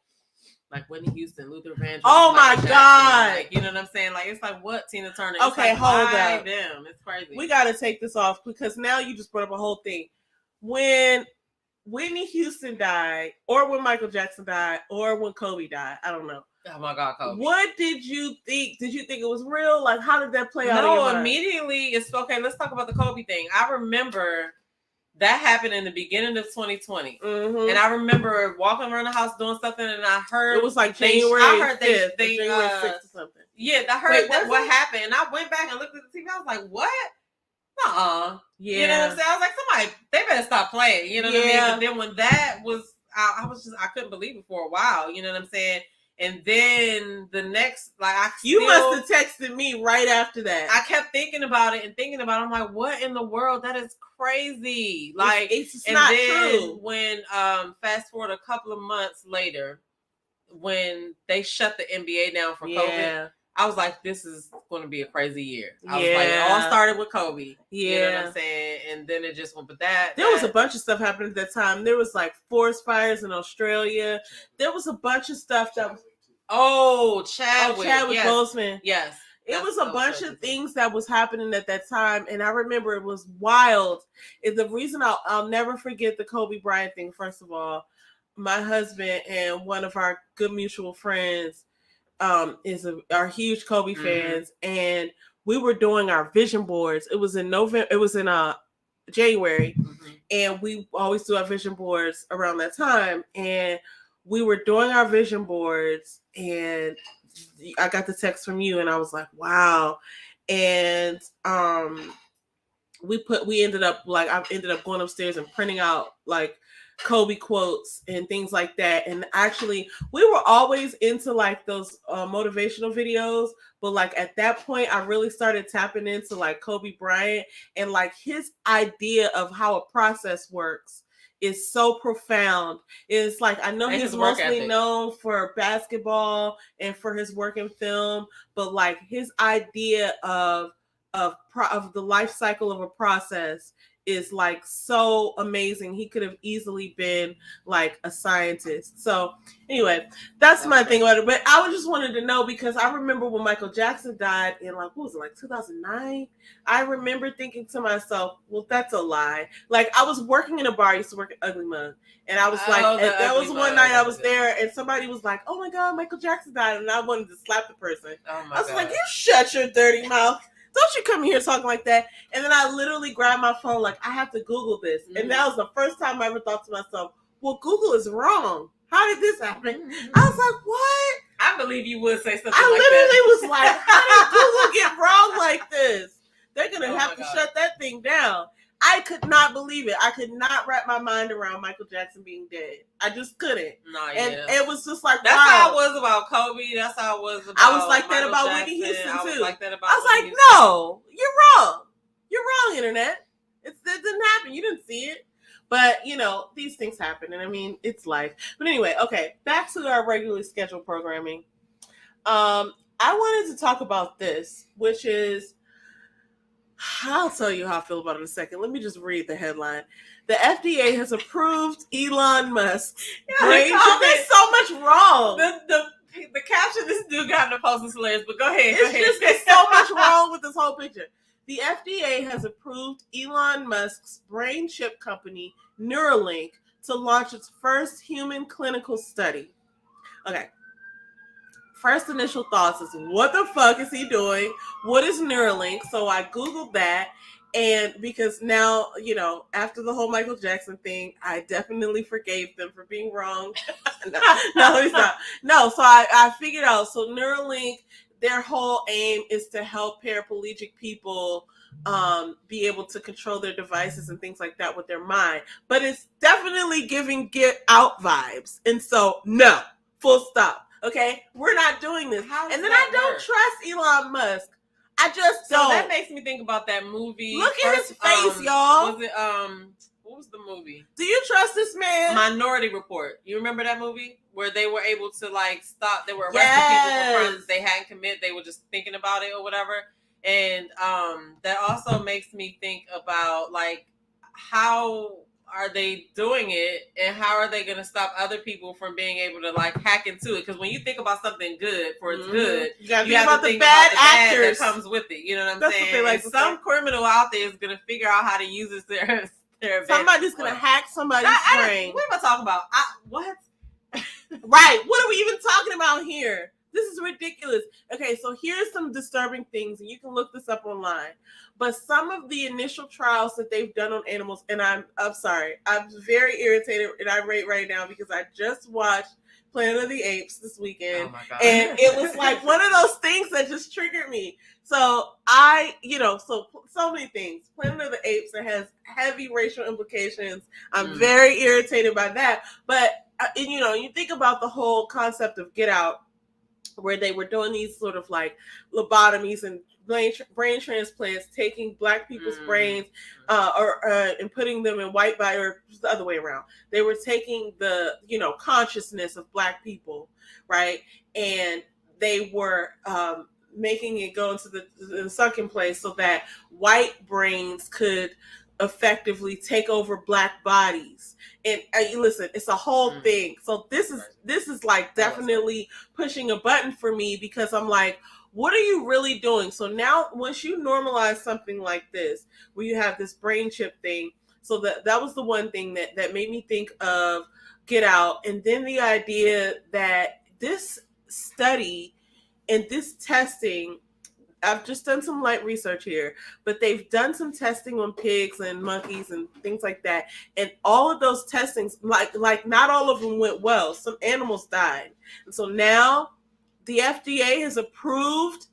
Speaker 1: Whitney Houston, Luther Vandross.
Speaker 2: Oh my God!
Speaker 1: Like, you know what I'm saying? Like, it's like, what, Tina Turner?
Speaker 2: Okay,
Speaker 1: like,
Speaker 2: hold up.
Speaker 1: Them. It's crazy.
Speaker 2: We got to take this off because now you just brought up a whole thing. When Whitney Houston died, or when Michael Jackson died, or when Kobe died, I don't know.
Speaker 1: Oh my God, Kobe.
Speaker 2: What did you think? Did you think it was real? Like, how did that play out?
Speaker 1: No, immediately it's okay. Let's talk about the Kobe thing. I remember that happened in the beginning of 2020. Mm-hmm. And I remember walking around the house doing something, and I heard
Speaker 2: it was like January 5th,
Speaker 1: January 6th or something. Yeah, I heard what happened, and I went back and looked at the TV. I was like, "What? Yeah, you know what I'm saying?" I was like, "Somebody, they better stop playing." You know what I mean? But then when that was, I couldn't believe it for a while. You know what I'm saying? And then the next,
Speaker 2: you must have texted me right after that.
Speaker 1: I kept thinking about it. I'm like, what in the world? That is crazy. Like,
Speaker 2: it's not true.
Speaker 1: When fast forward a couple of months later, when they shut the NBA down for COVID, I was like, this is going to be a crazy year. I was like, it all started with Kobe. Yeah. You know what I'm saying? And then it just went, but there
Speaker 2: was a bunch of stuff happening at that time. There was like forest fires in Australia. There was a bunch of stuff that was.
Speaker 1: Chadwick
Speaker 2: Boseman.
Speaker 1: Yes.
Speaker 2: It was a bunch of things that was happening at that time. And I remember it was wild. And the reason I'll never forget the Kobe Bryant thing, first of all, my husband and one of our good mutual friends are huge Kobe fans, and we were doing our vision boards. It was in November. It was in January, and we always do our vision boards around that time. And we were doing our vision boards, and I got the text from you, and I was like, "Wow!" And we ended up I ended up going upstairs and printing out like Kobe quotes and things like that. And actually, we were always into like those motivational videos, but like at that point, I really started tapping into like Kobe Bryant, and like his idea of how a process works is so profound. It's like, I know he's mostly known for basketball and for his work in film, but like his idea of the life cycle of a process is like so amazing. He could have easily been like a scientist. So anyway, that's my thing about it. But I just wanted to know, because I remember when Michael Jackson died in like, what was it, like 2009? I remember thinking to myself, well, that's a lie. Like, I was working in a bar. I used to work at Ugly Mug. And I was that was one night I was there, and somebody was like, oh my God, Michael Jackson died. And I wanted to slap the person. I was like, you shut your dirty mouth. Don't you come here talking like that. And then I literally grabbed my phone like, I have to Google this. Mm-hmm. And that was the first time I ever thought to myself, well, Google is wrong. How did this happen? Mm-hmm. I was like, what?
Speaker 1: I believe you would say something
Speaker 2: I
Speaker 1: like
Speaker 2: literally was like, how did Google get wrong like this? They're going to have to shut that thing down. I could not believe it. I could not wrap my mind around Michael Jackson being dead. I just couldn't. And it was just like,
Speaker 1: that's how I was about Kobe. That's how I was about
Speaker 2: I was like
Speaker 1: Michael
Speaker 2: that about
Speaker 1: Jackson.
Speaker 2: Whitney Houston, too.
Speaker 1: I was like that about
Speaker 2: I was like,
Speaker 1: Houston.
Speaker 2: no, you're wrong. You're wrong, Internet. It didn't happen. You didn't see it. But, you know, these things happen. And I mean, it's life. But anyway, okay, back to our regularly scheduled programming. I wanted to talk about this, which is, I'll tell you how I feel about it in a second. Let me just read the headline. The FDA has approved Elon Musk's brain. There's so much wrong.
Speaker 1: The caption this dude got time to post this hilarious, but go ahead.
Speaker 2: There's so much wrong with this whole picture. The FDA has approved Elon Musk's brain chip company, Neuralink, to launch its first human clinical study. Okay. First initial thoughts is, what the fuck is he doing? What is Neuralink? So I Googled that. And because now, after the whole Michael Jackson thing, I definitely forgave them for being wrong. no, it's not. No, so I figured out. So Neuralink, their whole aim is to help paraplegic people be able to control their devices and things like that with their mind. But it's definitely giving Get Out vibes. And so, no, full stop. Okay? We're not doing this. And then I don't trust Elon Musk. I just don't.
Speaker 1: So that makes me think about that movie.
Speaker 2: Look at his face, y'all.
Speaker 1: Was it what was the movie?
Speaker 2: Do you trust this man?
Speaker 1: Minority Report. You remember that movie where they were able to stop? They were arresting people for crimes they hadn't committed. They were just thinking about it or whatever. And that also makes me think about how are they doing it, and how are they going to stop other people from being able to hack into it? Because when you think about something good for its good, you have to think about the bad that comes with it. You know what I'm saying? What they some criminal out there is going to figure out how to use it their advantage.
Speaker 2: Somebody's going to hack somebody's brain.
Speaker 1: What am I talking about? What?
Speaker 2: Right. What are we even talking about here? This is ridiculous. Okay, so here's some disturbing things, and you can look this up online. But some of the initial trials that they've done on animals, and I'm sorry, I'm very irritated and irate right now because I just watched Planet of the Apes this weekend.
Speaker 1: Oh my God.
Speaker 2: And it was one of those things that just triggered me. So so many things. Planet of the Apes, that has heavy racial implications. I'm very irritated by that. But, you think about the whole concept of Get Out, where they were doing these sort of lobotomies and brain transplants, taking Black people's brains and putting them in white body, or the other way around. They were taking the consciousness of Black people, right, and they were making it go into the sunken place so that white brains could effectively take over Black bodies. And listen, it's a whole thing. So this is definitely pushing a button for me, because I'm like, what are you really doing? So now, once you normalize something like this, where you have this brain chip thing, so that was the one thing that made me think of Get Out. And then the idea that this study and this testing, I've just done some light research here, but they've done some testing on pigs and monkeys and things like that. And all of those testings, not all of them went well. Some animals died. And so now the FDA has approved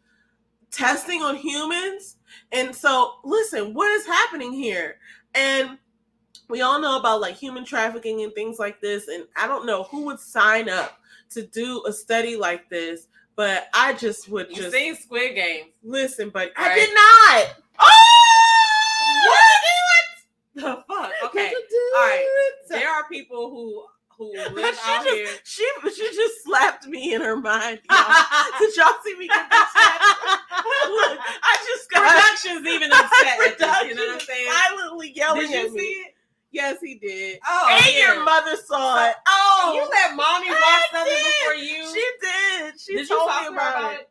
Speaker 2: testing on humans. And so, listen, what is happening here? And we all know about human trafficking and things like this. And I don't know who would sign up to do a study like this. But I just would
Speaker 1: You seen Squid Game.
Speaker 2: Listen, but
Speaker 1: right?
Speaker 2: I did not. Oh!
Speaker 1: What? The fuck? Okay. All right. There are people who live out here.
Speaker 2: She just slapped me in her mind. Y'all. Did y'all see me get that? Look, I just got
Speaker 1: Production's even upset at this. You know what I'm saying?
Speaker 2: Violently yelling at me.
Speaker 1: Did you see it?
Speaker 2: Yes, he did.
Speaker 1: Oh,
Speaker 2: and
Speaker 1: yeah.
Speaker 2: Your mother saw it. Oh,
Speaker 1: you let mommy watch something before you.
Speaker 2: She did. She
Speaker 1: did
Speaker 2: told
Speaker 1: you
Speaker 2: me about it.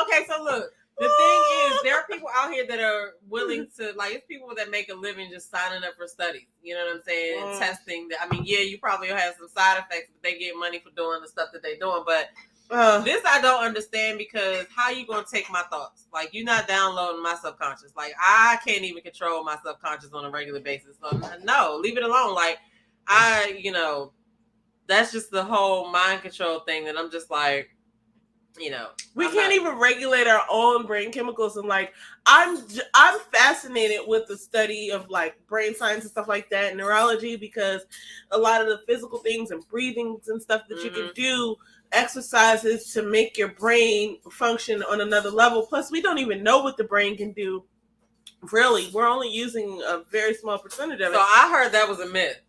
Speaker 1: Okay, so look. The thing is, there are people out here that are willing to, it's people that make a living just signing up for studies. You know what I'm saying? And testing. You probably will have some side effects, but they get money for doing the stuff that they're doing. But this I don't understand, because how you going to take my thoughts? You're not downloading my subconscious. I can't even control my subconscious on a regular basis. So, no, leave it alone. That's just the whole mind control thing that I'm just we
Speaker 2: can't even regulate our own brain chemicals. And I'm fascinated with the study of brain science and stuff like that, neurology, because a lot of the physical things and breathings and stuff that you can do, exercises to make your brain function on another level. Plus, we don't even know what the brain can do. Really, we're only using a very small percentage of it.
Speaker 1: So I heard that was a myth.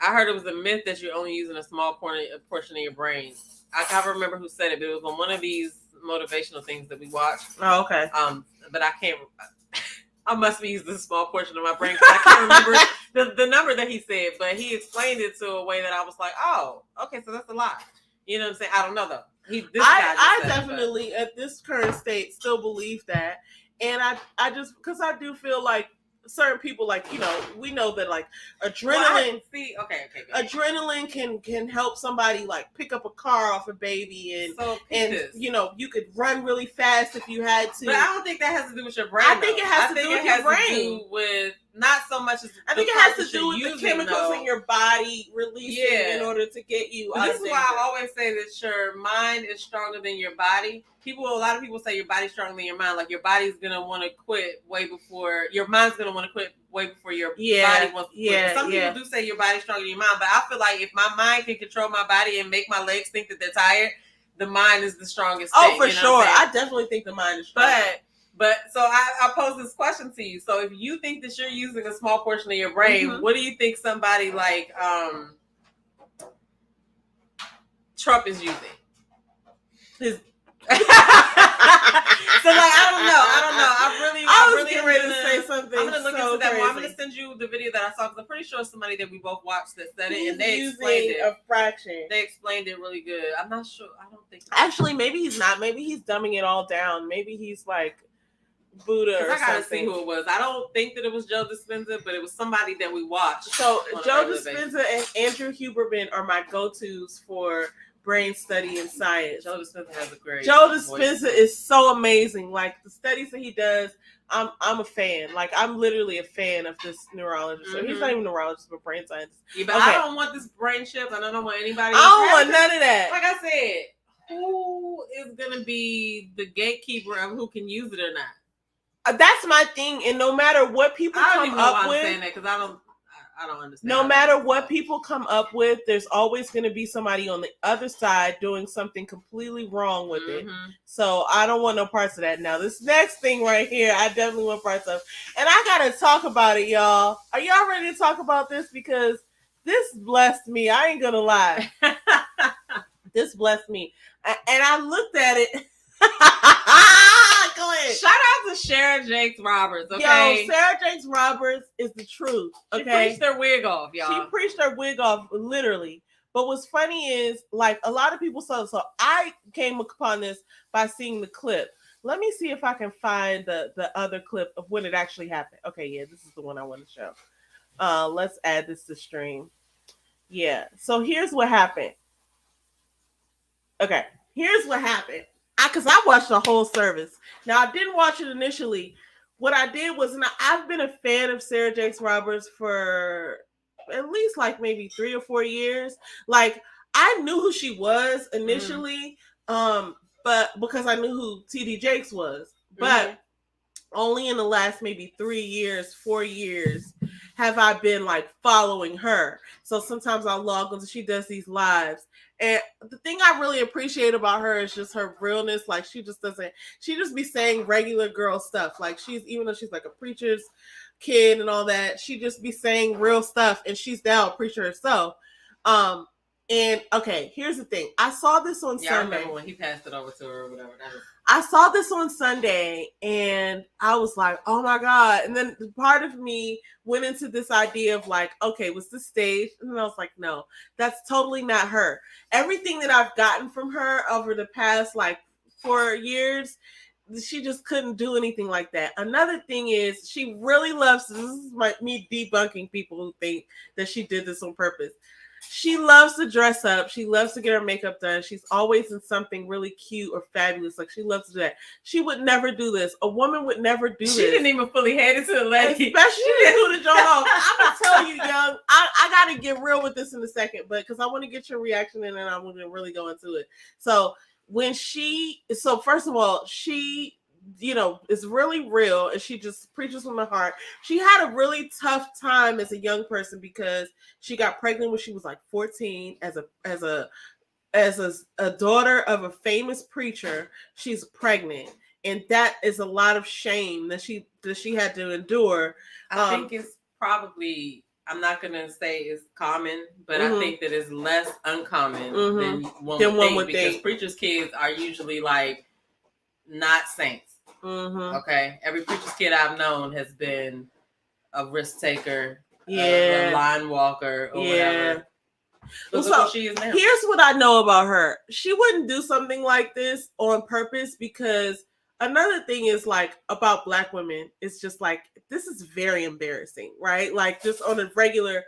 Speaker 1: I heard it was a myth that you're only using a small portion of your brain. I can't remember who said it, but it was on one of these motivational things that we watched.
Speaker 2: Oh, okay.
Speaker 1: But I can't. I must be using a small portion of my brain because I can't remember the number that he said, but he explained it to a way that I was like, oh, okay, so that's a lot. You know what I'm saying? I don't know though.
Speaker 2: I definitely at this current state still believe that, and I just because I do feel like certain people, like, you know, we know that like adrenaline. Adrenaline can help somebody like pick up a car off a baby, and you know, you could run really fast if you had to.
Speaker 1: But I don't think that has to do with your brain.
Speaker 2: I think it has to do with your brain.
Speaker 1: With not so much as
Speaker 2: I think it has to do with the chemicals in your body releasing in order to get you out of danger.
Speaker 1: This is why I always say that your mind is stronger than your body. A lot of people say your body's stronger than your mind. Like your body's gonna want to quit way before your mind's gonna want to quit way before your body wants to quit. Some people do say your body's stronger than your mind, but I feel like if my mind can control my body and make my legs think that they're tired, the mind is the strongest thing.
Speaker 2: Oh, for sure. I definitely think the mind is stronger.
Speaker 1: But so I pose this question to you. So if you think that you're using a small portion of your brain, what do you think somebody like Trump is using? So like I was getting ready to say something. I'm gonna look into that more. I'm gonna send you the video that I saw because I'm pretty sure somebody that we both watched that said it, and they explained it.
Speaker 2: A fraction.
Speaker 1: They explained it really good. I'm not sure. I don't think.
Speaker 2: Actually, maybe he's not. Maybe he's dumbing it all down. Maybe he's like Buddha or
Speaker 1: I gotta
Speaker 2: something.
Speaker 1: see who it was. I don't think that it was Joe Dispenza, but it was somebody that we watched.
Speaker 2: So Joe Dispenza and Andrew Huberman are my go-tos for brain study and science.
Speaker 1: Joe Dispenza has a great
Speaker 2: Joe Dispenza is so amazing. Like the studies that he does, I'm a fan. Like I'm literally a fan of this neurologist. So he's not even a neurologist, but brain scientist.
Speaker 1: Yeah, but I don't want this brain shift, and I don't want anybody.
Speaker 2: I don't want none of that.
Speaker 1: Like I said, who is gonna be the gatekeeper of who can use it or not?
Speaker 2: That's my thing, and no matter what people come up with,
Speaker 1: I'm saying that because I don't understand.
Speaker 2: No matter what people come up with, there's always going to be somebody on the other side doing something completely wrong with it. So I don't want no parts of that. Now, this next thing right here, I definitely want parts of. And I got to talk about it, y'all. Are y'all ready to talk about this? Because this blessed me. I ain't going to lie. This blessed me. And I looked at it. Go ahead.
Speaker 1: Shout out to Sarah Jakes Roberts, okay?
Speaker 2: Yo, Sarah Jakes Roberts is the truth, okay?
Speaker 1: She preached her wig off, y'all.
Speaker 2: She preached her wig off, literally. But what's funny is, like, a lot of people saw, so I came upon this by seeing the clip. Let me see if I can find the other clip of when it actually happened. Okay, yeah, this is the one I want to show. Let's add this to stream. Yeah, so here's what happened. Okay, here's what happened. Because I watched the whole service. Now, I didn't watch it initially. What I did was, I've been a fan of Sarah Jakes Roberts for at least like maybe 3 or 4 years. Like, I knew who she was initially, but because I knew who TD Jakes was. But only in the last maybe 3 years, 4 years, have I been like following her. So sometimes I'll log on, she does these lives. And the thing I really appreciate about her is just her realness. Like she just be saying regular girl stuff. Like even though she's like a preacher's kid and all that, she just be saying real stuff, and she's now a preacher herself. And okay, here's the thing. I saw this on Sunday.
Speaker 1: I remember when he passed it over to her or whatever.
Speaker 2: I saw this on Sunday and I was like, oh my God. And then part of me went into this idea of like, okay, was this staged? And then I was like, no, that's totally not her. Everything that I've gotten from her over the past like 4 years, she just couldn't do anything like that. Another thing is she really loves, this is me debunking people who think that she did this on purpose. She loves to dress up. She loves to get her makeup done. She's always in something really cute or fabulous. Like she loves to do that. She would never do this. A woman would never do this.
Speaker 1: She didn't even fully hand it to the lady.
Speaker 2: Especially who the joint off. I'm gonna tell you, young. I gotta get real with this in a second, but because I want to get your reaction and then I'm gonna really go into it. So first of all, she, is really real and she just preaches from the heart. She had a really tough time as a young person because she got pregnant when she was like 14 as a daughter of a famous preacher. She's pregnant, and that is a lot of shame that she had to endure.
Speaker 1: I think it's probably, I'm not gonna say it's common, but I think that it's less uncommon than one would think, because preachers' kids are usually like not saints.
Speaker 2: Mm-hmm.
Speaker 1: Okay, every preacher's kid I've known has been a risk taker,
Speaker 2: yeah,
Speaker 1: a line walker, or whatever.
Speaker 2: Well,
Speaker 1: look what she is now.
Speaker 2: Here's what I know about her. She wouldn't do something like this on purpose, because another thing is like about Black women, it's just like, this is very embarrassing, right? Like just on a regular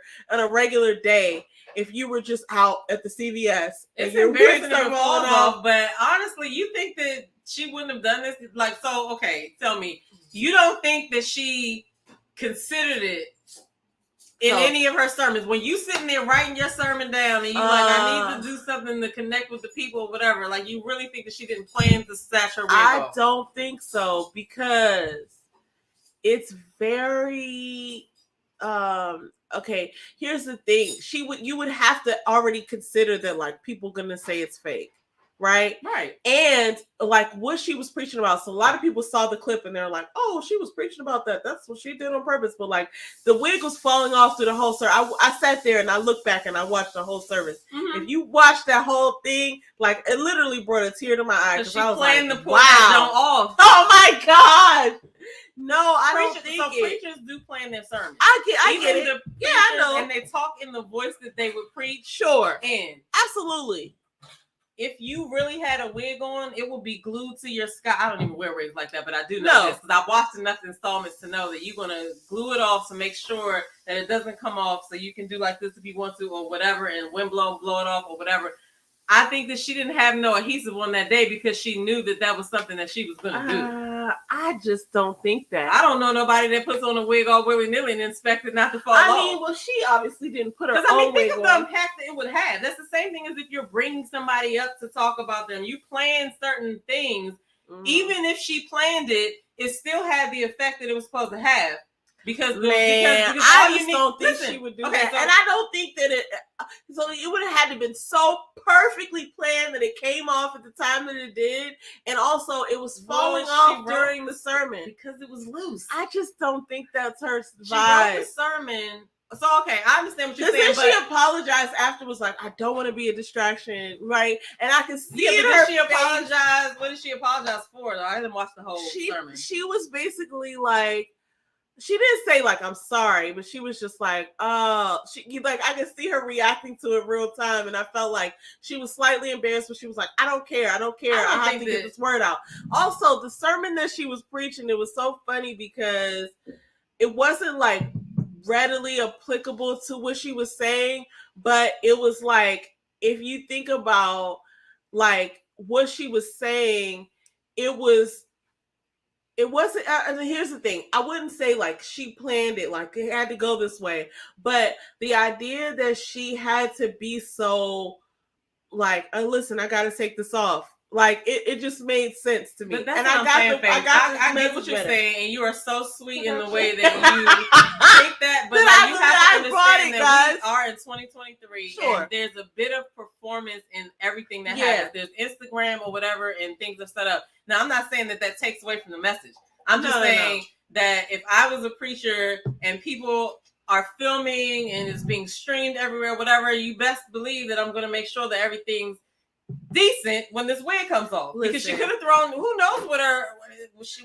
Speaker 2: day, if you were just out at the CVS,
Speaker 1: it's embarrassing if it falls off. But honestly, you think that she wouldn't have done this? Like, so okay, tell me, you don't think that she considered it in any of her sermons? When you sitting there writing your sermon down and you like, I need to do something to connect with the people or whatever, like, you really think that she didn't plan to snatch her wig off?
Speaker 2: I don't think so, because it's very okay, here's the thing. You would have to already consider that, like, people gonna say it's fake. Right. And like what she was preaching about. So a lot of people saw the clip and they're like, oh, she was preaching about that. That's what she did on purpose. But like the wig was falling off through the whole service. I sat there and I looked back and I watched the whole service. Mm-hmm. If you watch that whole thing, like it literally brought a tear to my eye.
Speaker 1: She was playing
Speaker 2: like,
Speaker 1: the wow. Off.
Speaker 2: Oh my God. No, I don't think
Speaker 1: so preachers do plan their sermons.
Speaker 2: I get it.
Speaker 1: Yeah, I know. And they talk in the voice that they would preach.
Speaker 2: Sure.
Speaker 1: And
Speaker 2: absolutely.
Speaker 1: If you really had a wig on, it would be glued to your scalp. I don't even wear wigs like that, but I do know this because I've watched enough installments to know that you're going to glue it off to make sure that it doesn't come off, so you can do like this if you want to or whatever, and wind blow it off or whatever. I think that she didn't have no adhesive on that day because she knew that was something that she was going to do.
Speaker 2: I just don't think that.
Speaker 1: I don't know nobody that puts on a wig all willy-nilly and expects it not to fall off.
Speaker 2: I mean, well, she obviously didn't put her own wig on.
Speaker 1: Think of the impact that it would have. That's the same thing as if you're bringing somebody up to talk about them. You plan certain things. Mm. Even if she planned it, it still had the effect that it was supposed to have. Because
Speaker 2: I just don't think she would do that. And I don't think that so it would have had to been so perfectly planned that it came off at the time that it did. And also it was falling off during the sermon.
Speaker 1: Because it was loose.
Speaker 2: I just don't think that's her vibe.
Speaker 1: She wrote the sermon. So, okay, I understand what you're saying.
Speaker 2: Then she apologized afterwards, like, I don't want to be a distraction, right? And I can see it.
Speaker 1: Did she apologize? What did she apologize for, though? I didn't watch the whole sermon.
Speaker 2: She was basically like, she didn't say like I'm sorry, but she was just like, I could see her reacting to it real time, and I felt like she was slightly embarrassed, but she was like, I don't care. I have to get this word out. Also, the sermon that she was preaching, it was so funny because it wasn't like readily applicable to what she was saying, but it was like, if you think about like what she was saying, it wasn't, and here's the thing, I wouldn't say like she planned it, like it had to go this way, but the idea that she had to be so like, listen, I gotta take this off. Like it just made sense to me.
Speaker 1: But that's I get what you're saying, and you are so sweet in the way that you think that. But like, you have to understand that we are in 2023, and there's a bit of performance in everything that happens. There's Instagram or whatever, and things are set up. Now, I'm not saying that takes away from the message. I'm just saying that if I was a preacher and people are filming and it's being streamed everywhere, whatever, you best believe that I'm going to make sure that everything's decent when this wig comes off. Because she could have thrown, who knows what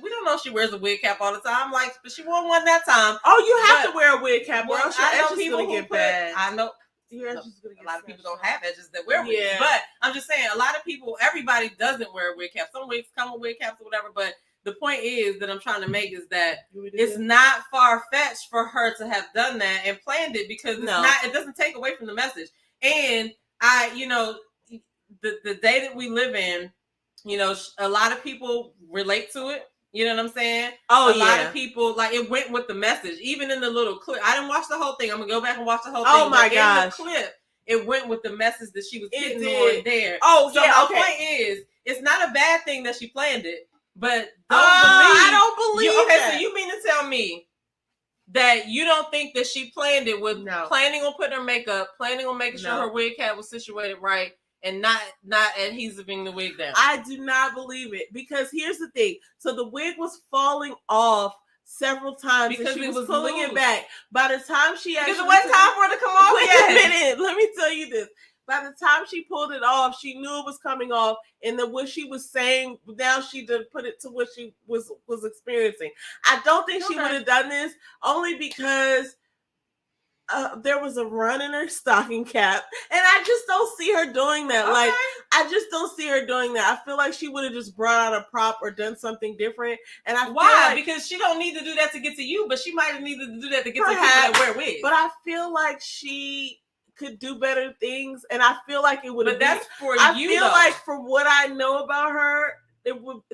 Speaker 1: we don't know if she wears a wig cap all the time, like, but she wore one that time.
Speaker 2: Oh, you have to wear a wig cap, or else your edges is going to get bad.
Speaker 1: I know. A lot of people don't have edges that wear wigs, but I'm just saying, a lot of people, everybody doesn't wear a wig cap. Some wigs come with wig caps or whatever, but the point is that I'm trying to make is that it's not far-fetched for her to have done that and planned it, because it doesn't take away from the message. And the day that we live in, a lot of people relate to it. You know what I'm saying? A lot of people, like, it went with the message. Even in the little clip, I didn't watch the whole thing. I'm gonna go back and watch the whole thing.
Speaker 2: Oh my gosh!
Speaker 1: In the clip, it went with the message that she was getting on there.
Speaker 2: Oh,
Speaker 1: so my point is, it's not a bad thing that she planned it, but
Speaker 2: I don't believe
Speaker 1: that. So you mean to tell me that you don't think that she planned it with planning on putting her makeup, planning on making sure her wig cap was situated right, and not adhesiving the wig down?
Speaker 2: I do not believe it, because here's the thing. So the wig was falling off several times because she was pulling it back. By the time she actually,
Speaker 1: because it wasn't time for it to come off.
Speaker 2: Wait a minute, let me tell you this. By the time she pulled it off, she knew it was coming off, and then what she was saying, now she did put it to what she was experiencing. I don't think she would have done this, only because there was a run in her stocking cap, and I just don't see her doing that.
Speaker 1: Okay.
Speaker 2: Like, I just don't see her doing that. I feel like she would have just brought out a prop or done something different. And I
Speaker 1: Why?
Speaker 2: feel like,
Speaker 1: because she don't need to do that to get to you, but she might have needed to do that to get to people that wear wigs.
Speaker 2: But I feel like she could do better things, and I feel like it would.
Speaker 1: But that's for
Speaker 2: I
Speaker 1: you.
Speaker 2: I feel
Speaker 1: though.
Speaker 2: like from what I know about her,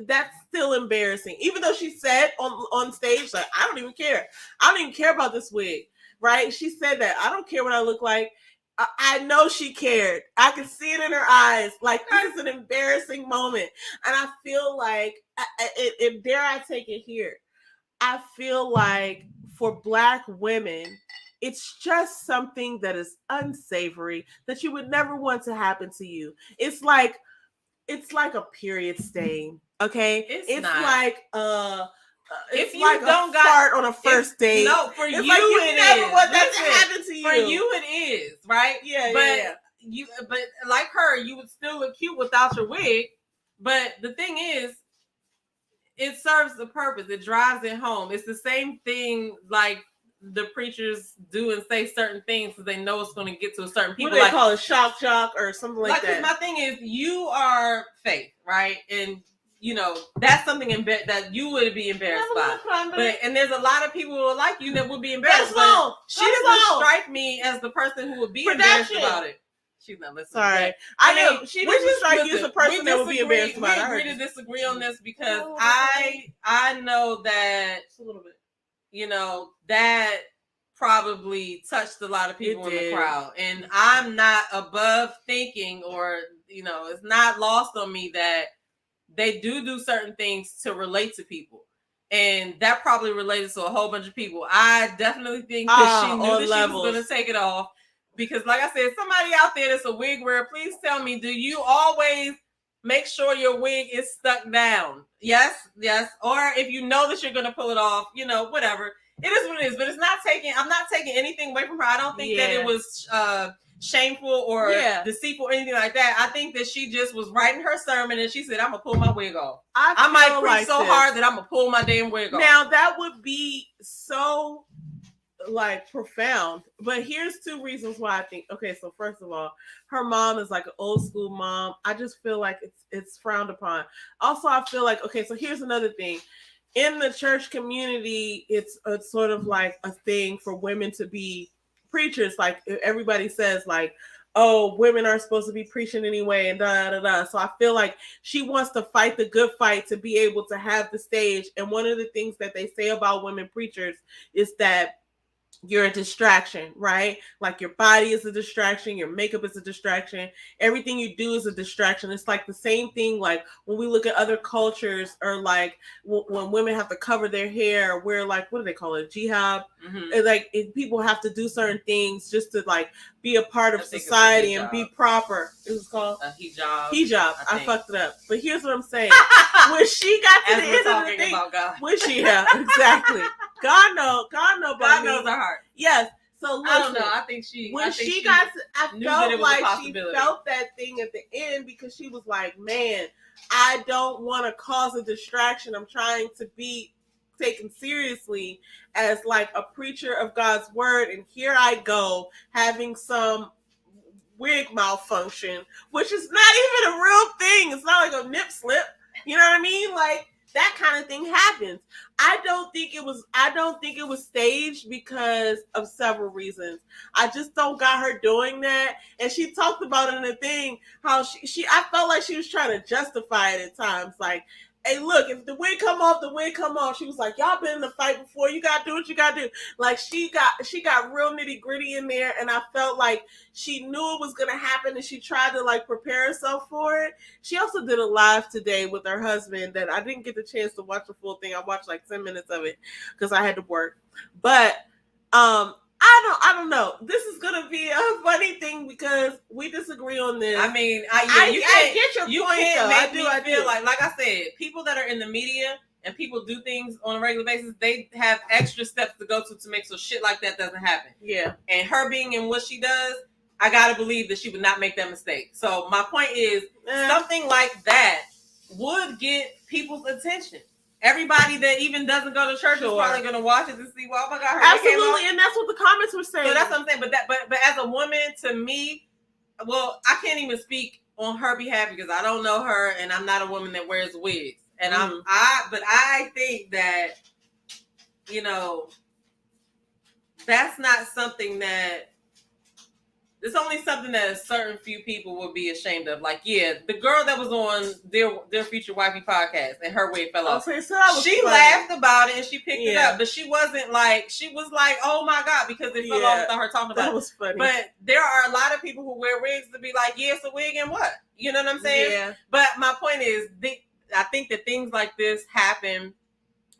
Speaker 2: that's still embarrassing. Even though she said on stage, like, I don't even care. I don't even care about this wig. Right? She said that. I don't care what I look like. I know she cared. I could see it in her eyes. Like, this is an embarrassing moment. And I feel like, if dare I take it here, I feel like for Black women, it's just something that is unsavory that you would never want to happen to you. It's like a period stain. Okay? It's
Speaker 1: not.
Speaker 2: like
Speaker 1: if you
Speaker 2: like
Speaker 1: don't
Speaker 2: fart on a first date.
Speaker 1: No, for
Speaker 2: it's
Speaker 1: you
Speaker 2: like you
Speaker 1: it
Speaker 2: never
Speaker 1: is.
Speaker 2: want that to happen to you.
Speaker 1: For you it is, right?
Speaker 2: Yeah,
Speaker 1: but
Speaker 2: yeah.
Speaker 1: But like her, you would still look cute without your wig. But the thing is, it serves the purpose. It drives it home. It's the same thing like the preachers do and say certain things because they know it's going to get to a certain people.
Speaker 2: What do they call it? Shock jock or something like that?
Speaker 1: My thing is, you are faith, right? And you know, that's something that you would be embarrassed by. But and there's a lot of people like you that would be embarrassed. But she doesn't strike me as the person who would be embarrassed about it. She's not listening.
Speaker 2: Sorry. I know she doesn't strike you as a person that would be embarrassed about it.
Speaker 1: We agree to disagree on this because I know that
Speaker 2: a little bit.
Speaker 1: You know, that probably touched a lot of people in the crowd. And I'm not above thinking, or, you know, it's not lost on me that they do certain things to relate to people. And that probably related to a whole bunch of people. I definitely think that she knew that she was going to take it off. Because like I said, somebody out there that's a wig wearer, please tell me, do you always make sure your wig is stuck down? Yes. Or if you know that you're going to pull it off, you know, whatever. It is what it is. But I'm not taking anything away from her. I don't think that it was shameful or deceitful or anything like that. I think that she just was writing her sermon and she said, I'm going to pull my wig off. I might preach so hard that I'm going to pull my damn wig off.
Speaker 2: Now, that would be so like profound, but here's two reasons why I think. Okay, so first of all, her mom is like an old school mom. I just feel like it's frowned upon. Also, I feel like, okay, so here's another thing. In the church community, it's sort of like a thing for women to be preachers. Like everybody says, like, oh, women aren't supposed to be preaching anyway, and da da da. So I feel like she wants to fight the good fight to be able to have the stage. And one of the things that they say about women preachers is that you're a distraction, right? Like your body is a distraction, your makeup is a distraction, everything you do is a distraction. It's like the same thing like when we look at other cultures, or like when women have to cover their hair, or wear like, what do they call it, jihad? And like if people have to do certain things just to like be a part of society and be proper. It was called
Speaker 1: a hijab.
Speaker 2: I fucked it up. But here's what I'm saying. When she got to the end of the thing, exactly. God knows her heart. Yes. So listen,
Speaker 1: I don't know. I think she
Speaker 2: felt like she felt that thing at the end, because she was like, man, I don't want to cause a distraction. I'm trying to be taken seriously as like a preacher of God's word, and here I go having some wig malfunction, which is not even a real thing. It's not like a nip slip. You know what I mean? Like, that kind of thing happens. I don't think it was staged because of several reasons. I just don't got her doing that. And she talked about it in the thing, how I felt like she was trying to justify it at times. Like, hey, look, if the wig come off, the wig come off. She was like, y'all been in the fight before. You got to do what you got to do. Like, she got real nitty gritty in there. And I felt like she knew it was going to happen, and she tried to like prepare herself for it. She also did a live today with her husband that I didn't get the chance to watch the full thing. I watched like 10 minutes of it because I had to work. But I don't know. This is gonna be a funny thing because we disagree on this.
Speaker 1: I mean, I get your point. I feel like I said, people that are in the media and people do things on a regular basis, they have extra steps to go to make sure shit like that doesn't happen.
Speaker 2: Yeah.
Speaker 1: And her being in what she does, I gotta believe that she would not make that mistake. So my point is, something like that would get people's attention. Everybody that even doesn't go to church is probably gonna watch it to see, well, oh my God, her
Speaker 2: absolutely, and that's what the comments were saying.
Speaker 1: So that's what I'm saying. But as a woman, to me, well, I can't even speak on her behalf because I don't know her, and I'm not a woman that wears wigs. And but I think that, you know, that's not something that. It's only something that a certain few people would be ashamed of. Like, yeah, the girl that was on their Future Wifey podcast and her wig fell off. She laughed about it and she picked it up, but she wasn't like, she was like, oh my God, because it fell off without her talking about it. That was funny. But there are a lot of people who wear wigs to be like, yeah, it's a wig and what? You know what I'm saying? Yeah. But my point is, I think that things like this happen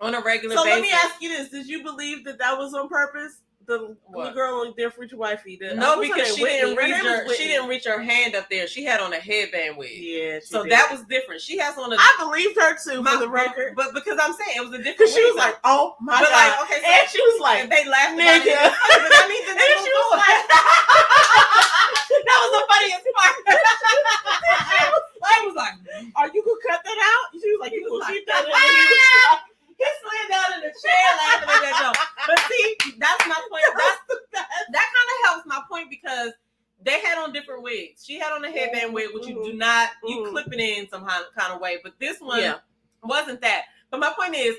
Speaker 1: on a regular basis. So let me ask you this. Did you believe that was on purpose? The girl on their Future Wifey. No, because she didn't reach her hand up there. She had on a headband wig. Yeah, so that was different. She has on a. I believed her too, for the record. But because I'm saying it was a different. Because she was like, "Oh my God!" Like, okay, so, and she was like, and they laughed about it. But I mean, and she was like, that was the funniest part. I was like, "Are you gonna cut that out?" She was like, "You gonna keep that in?" He slid down in the chair laughing at that joke. But see, that's my point. That kind of helps my point because they had on different wigs. She had on a headband wig, which you do not, you clip it in some kind of way. But this one wasn't that. But my point is,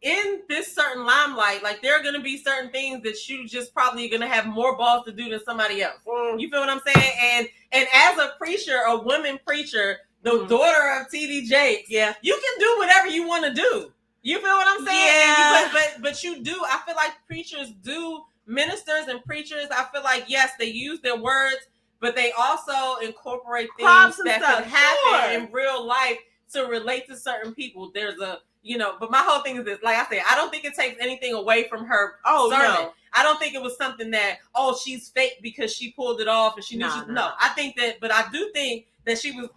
Speaker 1: in this certain limelight, like there are going to be certain things that you just probably going to have more balls to do than somebody else. You feel what I'm saying? And as a preacher, a woman preacher, the daughter of T.D. Jakes, you can do whatever you want to do. You feel what I'm saying? Yeah. But you do. I feel like preachers do, ministers and preachers, I feel like, yes, they use their words, but they also incorporate things that can happen in real life to relate to certain people. There's a, you know, but my whole thing is this, like I said, I don't think it takes anything away from her sermon. No. I don't think it was something that, oh, she's fake because she pulled it off and she knew no. I think that, but I do think that she was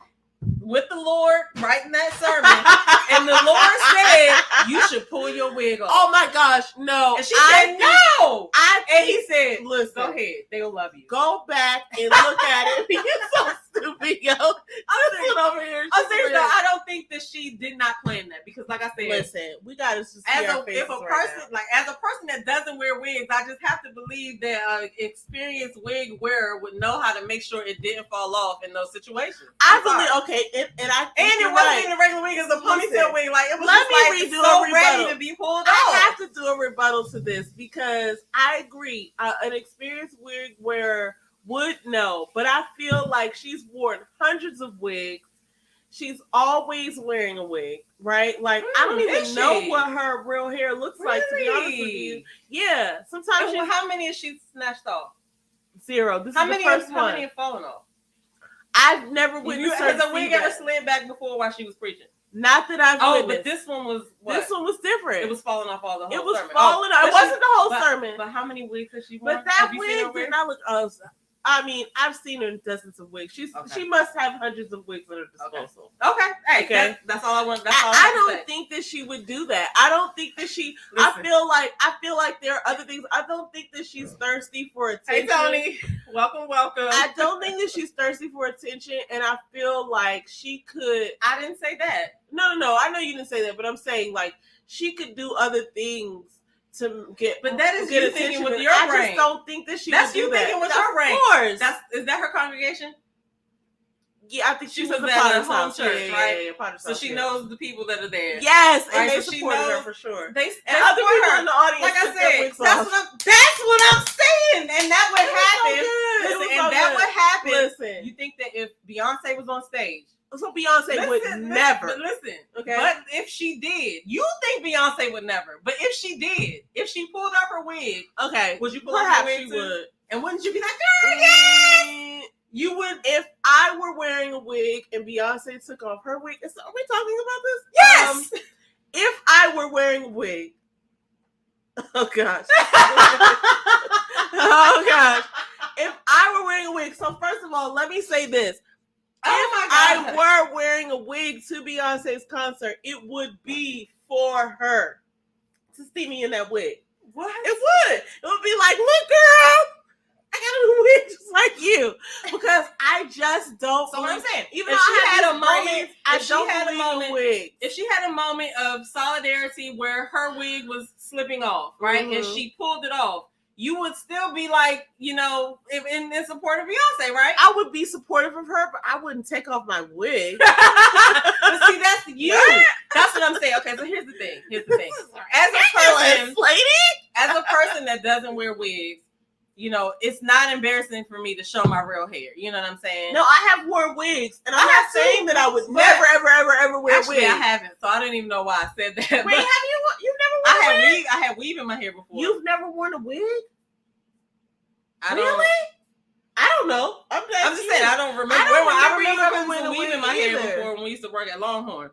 Speaker 1: with the Lord writing that sermon, and the Lord said, you should pull your wig off. Oh my gosh, no. And she said, no. And he said, listen, go ahead, they'll love you. Go back and look at it. You're so stupid, yo. I'm over here. Seriously, I don't think that she did not plan that because, like I said, listen, we gotta just as a person that doesn't wear wigs, I just have to believe that an experienced wig wearer would know how to make sure it didn't fall off in those situations. I believe, okay, and it wasn't even a regular wig; it was a ponytail wig. Like it was so ready to be pulled off. I have to do a rebuttal to this because I agree. An experienced wig wearer would know, but I feel like she's worn hundreds of wigs. She's always wearing a wig, right? Like I don't even know what her real hair looks like, to be honest with you. Yeah, sometimes. How many has she snatched off? 0. This is the first one. How many have fallen off? I've never witnessed her. Has a wig ever slid back before while she was preaching? Not that I've witnessed. But this one was what? This one was different. It was falling off all the whole sermon. It was falling off. It wasn't the whole sermon. But how many wigs has she worn? But that wig did not look. I mean, I've seen her in dozens of wigs. She must have hundreds of wigs at her disposal. Okay. Hey, that's all I want. That's all I don't think that she would do that. I don't think that she. Listen. I feel like there are other things. I don't think that she's thirsty for attention. Hey, Tony. Welcome. I don't think that she's thirsty for attention, and I feel like she could. I didn't say that. No. I know you didn't say that, but I'm saying like she could do other things to get. But that is you thinking with your brain. I just don't think that she would do that. That's you thinking with your brain. Of course. Is that her congregation? Yeah, I think she was at a home church, right? Yeah, so she knows the people that are there. Yes, and they supported her for sure. They other people her in the audience. Like I said, that's what I'm saying, and that would happen. Listen, and that would happen. Listen, you think that if Beyonce was on stage? So Beyonce would never. But listen, okay. But if she did, you think Beyonce would never. But if she did, if she pulled off her wig, okay, would you pull off her wig too? Would. And wouldn't you be like, girl, yes? You would, if I were wearing a wig and Beyonce took off her wig. Are we talking about this? Yes. If I were wearing a wig, oh gosh, oh gosh, if I were wearing a wig. So first of all, let me say this. If I were wearing a wig to Beyonce's concert, it would be for her to see me in that wig. What? It would. It would be like, look, girl, I got a wig just like you.
Speaker 2: you because I just don't.
Speaker 1: So what I'm saying,
Speaker 2: even
Speaker 1: if
Speaker 2: though
Speaker 1: she
Speaker 2: I
Speaker 1: had
Speaker 2: have
Speaker 1: a moment,
Speaker 2: braids, I
Speaker 1: if she
Speaker 2: don't
Speaker 1: had a
Speaker 2: believe in
Speaker 1: moment,
Speaker 2: wigs.
Speaker 1: if she had a moment of solidarity where her wig was slipping off, right, and she pulled it off, you would still be like, you know, in support of Beyonce, right?
Speaker 2: I would be supportive of her, but I wouldn't take off my wig.
Speaker 1: But see, that's you. That's what I'm saying. Okay, so here's the thing. As a person that doesn't wear wigs, you know, it's not embarrassing for me to show my real hair. You know what I'm saying?
Speaker 2: No, I have worn wigs, and I'm not saying that I would never, ever wear wigs.
Speaker 1: Actually, I haven't, so I don't even know why I said that.
Speaker 2: Wait, have you? You've never worn a wig?
Speaker 1: I had weave in my hair before.
Speaker 2: You've never worn a wig?
Speaker 1: Really?
Speaker 2: I don't know. I'm
Speaker 1: just saying I don't remember. I remember putting some weave in my hair before when we used to work at Longhorn.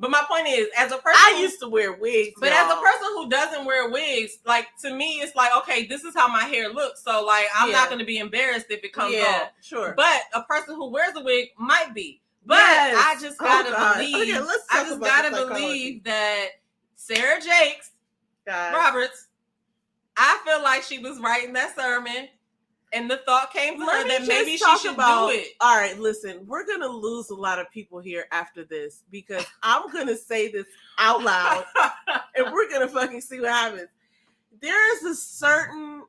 Speaker 1: But my point is, as a person,
Speaker 2: I used to wear wigs.
Speaker 1: But as a person who doesn't wear wigs, like to me, it's like, okay, this is how my hair looks. So like, I'm not going to be embarrassed if it comes off.
Speaker 2: Sure.
Speaker 1: But a person who wears a wig might be. But I just gotta believe. Okay, I just gotta believe that Sarah Jakes Roberts. I feel like she was writing that sermon. And the thought came to her that maybe she should do it.
Speaker 2: All right, listen, we're going to lose a lot of people here after this because I'm going to say this out loud and we're going to fucking see what happens. There is a certain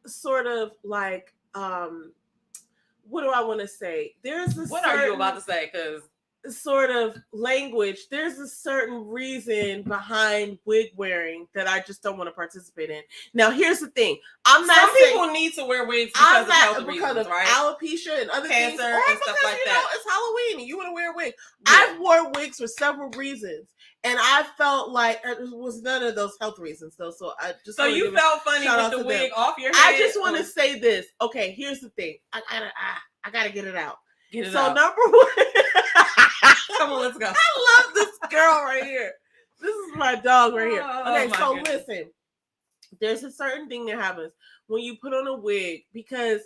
Speaker 2: sort of like, what do I want to say?
Speaker 1: What are you about to say? Because
Speaker 2: sort of language, there's a certain reason behind wig wearing that I just don't want to participate in. Now, here's the thing. Some
Speaker 1: people need to wear wigs because of health reasons, right?
Speaker 2: Alopecia and other
Speaker 1: cancer
Speaker 2: things,
Speaker 1: and stuff like that.
Speaker 2: It's Halloween and you want to wear a wig. Yeah. I've worn wigs for several reasons, and I felt like it was none of those health reasons, though. So I just
Speaker 1: you felt funny with the wig off your head.
Speaker 2: I just want to say this. Okay, here's the thing. I gotta get it out.
Speaker 1: Get it out.
Speaker 2: So number one.
Speaker 1: Come on, let's go.
Speaker 2: I love this girl right here. This is my dog right here. Okay, so listen. There's a certain thing that happens when you put on a wig, because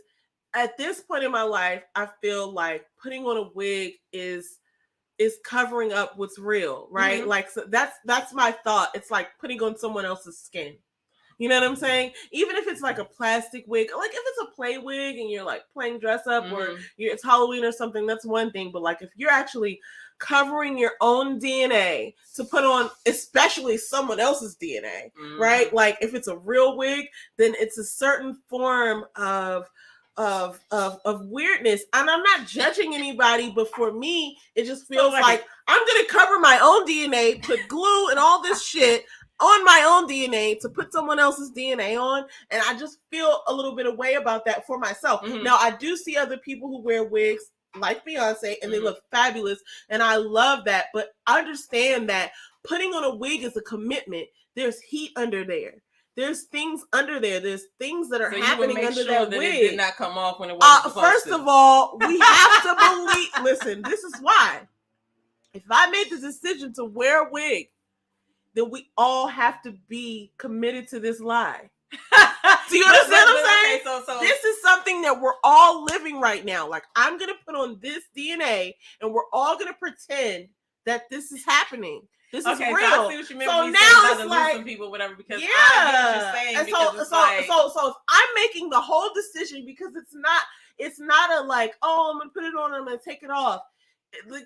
Speaker 2: at this point in my life, I feel like putting on a wig is covering up what's real, right? Mm-hmm. Like, so that's my thought. It's like putting on someone else's skin. You know what I'm saying? Even if it's like a plastic wig, like if it's a play wig and you're like playing dress up or it's Halloween or something, that's one thing. But like if you're actually covering your own DNA to put on, especially someone else's DNA, right? Like if it's a real wig, then it's a certain form of weirdness. And I'm not judging anybody, but for me, it just feels like I'm gonna cover my own DNA, put glue and all this shit on my own DNA to put someone else's DNA on, and I just feel a little bit of way about that for myself. Mm-hmm. Now, I do see other people who wear wigs like Beyonce, and they look fabulous, and I love that, but understand that putting on a wig is a commitment. There's heat under there. There's things under there. There's things that are happening under that wig.
Speaker 1: It did not come off when it was
Speaker 2: First of all, we have to believe, listen, this is why. If I made the decision to wear a wig, then we all have to be committed to this lie. Do you understand what I'm saying? Okay, so this is something that we're all living right now. Like, I'm going to put on this DNA and we're all going to pretend that this is happening. This is real.
Speaker 1: So I see what you meant
Speaker 2: so
Speaker 1: when you
Speaker 2: now
Speaker 1: said
Speaker 2: it's like
Speaker 1: some people, whatever, because I get what you're saying.
Speaker 2: And so if I'm making the whole decision, because it's not a like, oh, I'm going to put it on, I'm going to take it off.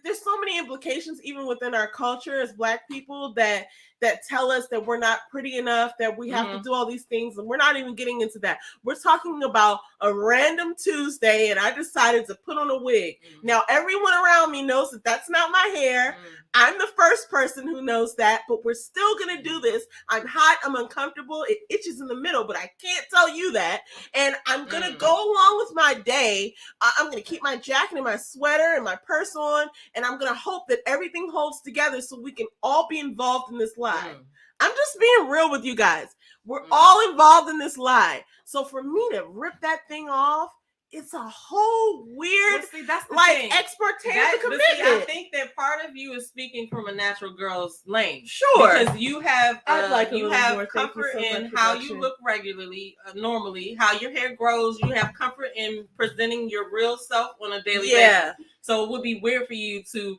Speaker 2: There's so many implications even within our culture as Black people that tell us that we're not pretty enough, that we have to do all these things, and we're not even getting into that. We're talking about a random Tuesday, and I decided to put on a wig. Now, everyone around me knows that that's not my hair. I'm the first person who knows that, but we're still going to do this. I'm hot. I'm uncomfortable. It itches in the middle, but I can't tell you that. And I'm going to go along with my day. I'm going to keep my jacket and my sweater and my purse on, and I'm going to hope that everything holds together so we can all be involved in this lie. I'm just being real with you guys. We're all involved in this lie. So for me to rip that thing off, it's a whole weird,
Speaker 1: that's
Speaker 2: like, exportation commitment.
Speaker 1: I think that part of you is speaking from a natural girl's lane.
Speaker 2: Sure.
Speaker 1: Because you have comfort in how you look regularly, normally, how your hair grows. You have comfort in presenting your real self on a daily basis. So it would be weird for you to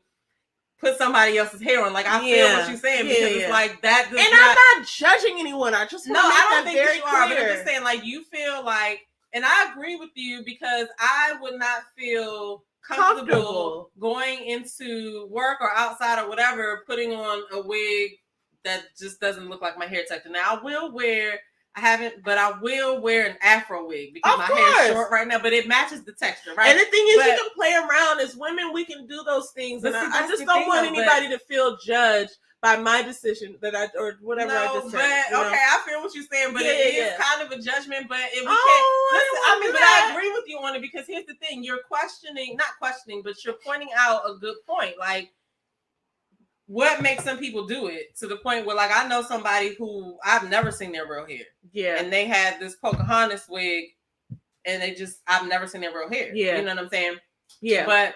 Speaker 1: put somebody else's hair on. Like, I feel what you're saying, because it's like that.
Speaker 2: I'm not judging anyone. I just want to make that very clear.
Speaker 1: But I'm just saying, like, you feel like And I agree with you because I would not feel comfortable going into work or outside or whatever, putting on a wig that just doesn't look like my hair texture. Now I will wear an afro wig because my hair is short right now, but it matches the texture, right?
Speaker 2: And the thing is, you can play around. As women, we can do those things. And I just don't want anybody to feel judged by my decision or whatever I just said.
Speaker 1: Okay, I feel what you're saying, but it is kind of a judgment. But if we can't, but I agree with you on it because here's the thing: you're not questioning, but you're pointing out a good point. Like, what makes some people do it to the point where, like, I know somebody who I've never seen their real hair.
Speaker 2: Yeah,
Speaker 1: and they had this Pocahontas wig, and I've never seen their real hair.
Speaker 2: Yeah,
Speaker 1: you know what I'm saying?
Speaker 2: Yeah,
Speaker 1: but.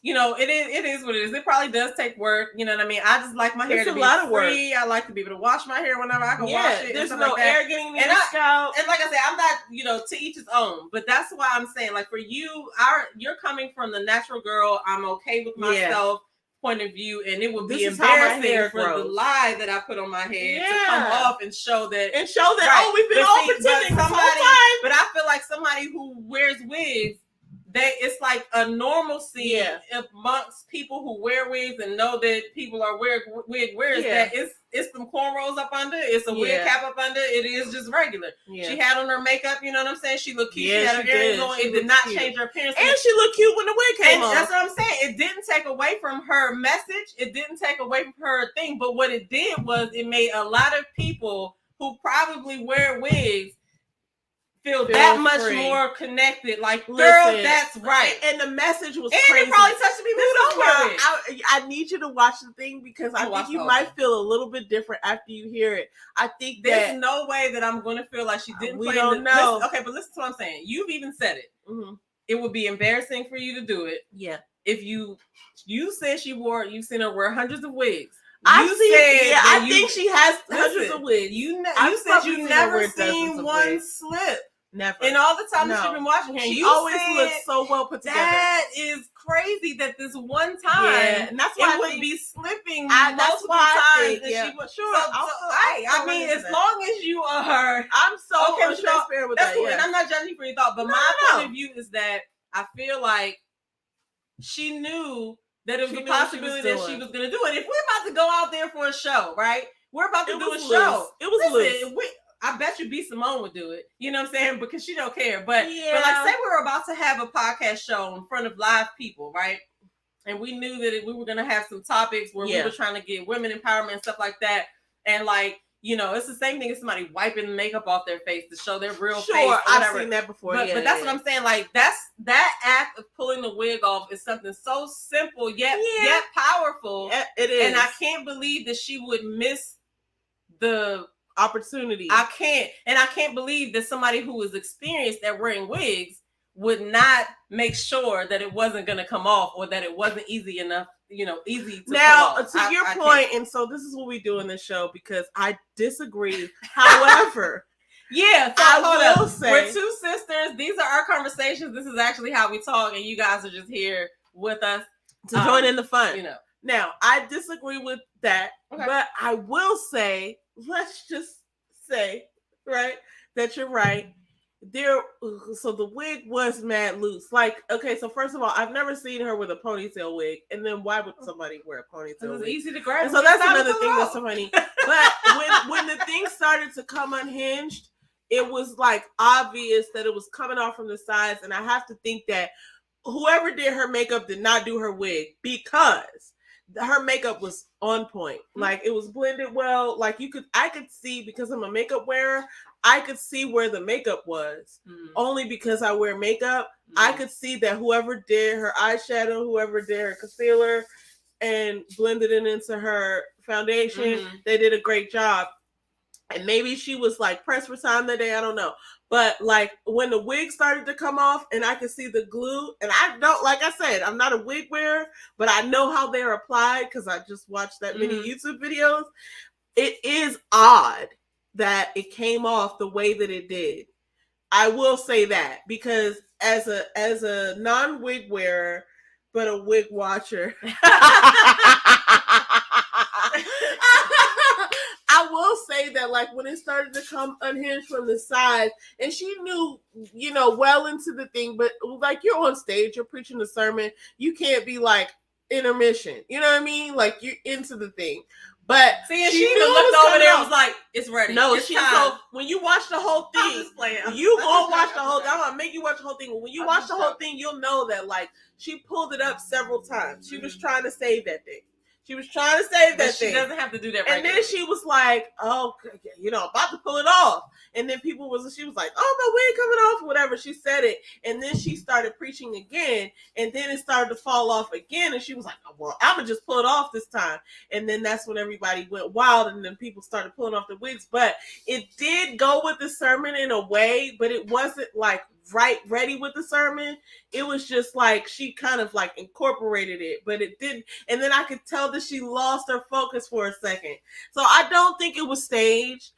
Speaker 1: It is what it is. It probably does take work. You know what I mean? I just like my hair to be free. I like to be able to wash my hair whenever I can wash it.
Speaker 2: There's no air getting in the scalp.
Speaker 1: And like I said, I'm not, to each his own. But that's why I'm saying, like, for you, you're coming from the natural girl. I'm okay with myself point of view, and it would be embarrassing for the lie that I put on my head to come off and show that
Speaker 2: we've been all pretending this whole time.
Speaker 1: But I feel like somebody who wears wigs, it's like a normalcy amongst people who wear wigs and know that people are wig wearers. That it's some cornrows up under, it's a wig cap up under. It is just regular. Yeah. She had on her makeup. You know what I'm saying? She looked cute. She had her earrings on. It did not change her appearance.
Speaker 2: And she looked cute when the wig came on.
Speaker 1: That's what I'm saying. It didn't take away from her message. It didn't take away from her thing. But what it did was it made a lot of people who probably wear wigs feel that much more connected. Like, girl, that's right.
Speaker 2: And the message was
Speaker 1: crazy. And it probably touched me.
Speaker 2: I need you to watch the thing because I think you might feel a little bit different after you hear it. I think
Speaker 1: there's no way that I'm going to feel like she didn't play.
Speaker 2: We don't know.
Speaker 1: Okay, but listen to what I'm saying. You've even said it. Mm-hmm. It would be embarrassing for you to do it.
Speaker 2: Yeah.
Speaker 1: If you said you've seen her wear hundreds of wigs.
Speaker 2: I think she has hundreds of wigs.
Speaker 1: You said you never seen one slip.
Speaker 2: Never.
Speaker 1: And all the time that you've been watching her,
Speaker 2: she always looks so well put together.
Speaker 1: That is crazy that this one time,
Speaker 2: and that's why
Speaker 1: it would be slipping
Speaker 2: multiple times.
Speaker 1: She would, I mean, as long as you are,
Speaker 2: I'm so transparent with that.
Speaker 1: Cool. And I'm not judging you for your thought, but my point of view is that I feel like she knew that it was a possibility that she was going to do it. If we're about to go out there for a show, right? We're about to do a show.
Speaker 2: It was loose.
Speaker 1: I bet you B. Simone would do it. You know what I'm saying? Because she don't care. But like, say we're about to have a podcast show in front of live people, right? And we knew that we were going to have some topics where we were trying to get women empowerment and stuff like that. And like, it's the same thing as somebody wiping makeup off their face to show their real face. Sure,
Speaker 2: I've seen that before.
Speaker 1: But that's what I'm saying. Like, that act of pulling the wig off is something so simple yet powerful.
Speaker 2: It is.
Speaker 1: And I can't believe that she would miss the
Speaker 2: opportunity.
Speaker 1: I can't believe that somebody who is experienced at wearing wigs would not make sure that it wasn't going to come off or that it wasn't easy enough, easy to
Speaker 2: now to your point. And so this is what we do in this show because I disagree. However,
Speaker 1: I will say we're two sisters. These are our conversations. This is actually how we talk, and you guys are just here with us
Speaker 2: to join in the fun. Now I disagree with that, but I will say, let's just say, right, that you're right. So the wig was mad loose. Like, okay, so first of all, I've never seen her with a ponytail wig, and then why would somebody wear a ponytail wig?
Speaker 1: It's easy to grab.
Speaker 2: And so that's another thing that's so funny. But when the thing started to come unhinged, it was like obvious that it was coming off from the sides, and I have to think that whoever did her makeup did not do her wig because her makeup was on point. Like, it was blended well. Like, I could see, because I'm a makeup wearer, I could see where the makeup was. Only because I wear makeup, I could see that whoever did her eyeshadow, whoever did her concealer and blended it into her foundation, they did a great job. And maybe she was like pressed for time that day, I don't know. But like when the wig started to come off and I could see the glue, and I don't, like I said, I'm not a wig wearer, but I know how they're applied because I just watched that many YouTube videos. It is odd that it came off the way that it did. I will say that because as a non-wig wearer, but a wig watcher, I will say that, like, when it started to come unhinged from the side, and she knew, you know, well into the thing, but like, you're on stage, you're preaching the sermon, you can't be like intermission. You know what I mean? Like, you're into the thing. But
Speaker 1: see, and she even looked over there and was like, "It's ready."
Speaker 2: No,
Speaker 1: it's
Speaker 2: she
Speaker 1: time.
Speaker 2: So when you watch the whole thing, you gonna watch the whole thing. I'm gonna make you watch the whole thing. When you watch the whole thing, you'll know that, like, she pulled it up several times. She was trying to save that thing. She was trying to save that thing.
Speaker 1: She doesn't have to do that.
Speaker 2: And then she was like, "Oh, you know, about to pull it off." And then she was like, "Oh, my wig coming off," whatever. She said it, and then she started preaching again, and then it started to fall off again. And she was like, "Oh, well, I'm gonna just pull it off this time." And then that's when everybody went wild, and then people started pulling off the wigs. But it did go with the sermon in a way, but it wasn't like ready with the sermon. It was just like she kind of like incorporated it, but it didn't. And then I could tell that she lost her focus for a second. So I don't think it was staged.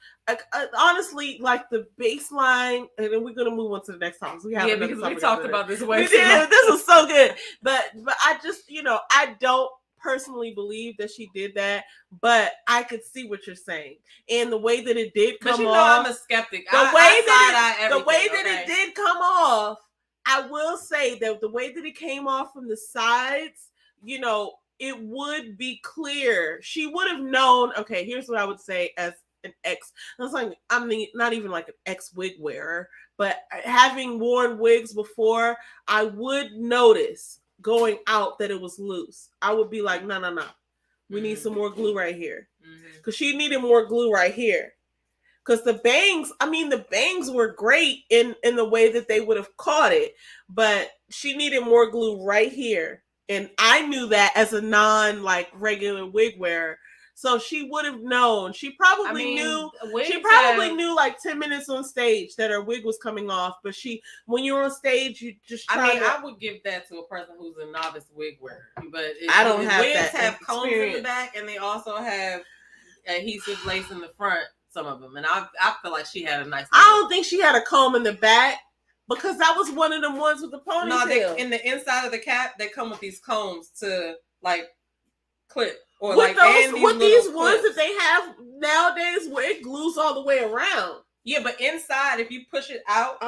Speaker 2: Honestly, like, the baseline, and then we're gonna move on to the next topic.
Speaker 1: Because we talked about this way.
Speaker 2: We did. This was so good, but I just, you know, I don't personally believe that she did that, but I could see what you're saying, and the way that it did come off.
Speaker 1: But you know, I'm a skeptic.
Speaker 2: The way that it did come off, I will say that the way that it came off from the sides, you know, it would be clear. She would have known. Okay, here's what I would say as an ex. I'm not even like an ex wig wearer, but having worn wigs before, I would notice going out that it was loose. I would be like, no. We need some more glue right here. Because she needed more glue right here. Because the bangs were great in the way that they would have caught it. But she needed more glue right here. And I knew that as a regular wig wearer. So she would have known. She probably knew like 10 minutes on stage that her wig was coming off. But when you're on stage, you just
Speaker 1: I would give that to a person who's a novice wig wearer. But
Speaker 2: I don't have
Speaker 1: wigs
Speaker 2: that
Speaker 1: have
Speaker 2: experience.
Speaker 1: combs in the back, and they also have adhesive lace in the front, some of them. And I feel like she had a nice.
Speaker 2: I don't think she had a comb in the back, because that was one of them ones with the ponytail.
Speaker 1: No, in the inside of the cap, they come with these combs to like clip. Or
Speaker 2: with these ones
Speaker 1: clips
Speaker 2: that they have nowadays where it glues all the way around.
Speaker 1: Yeah, but inside, if you push it out,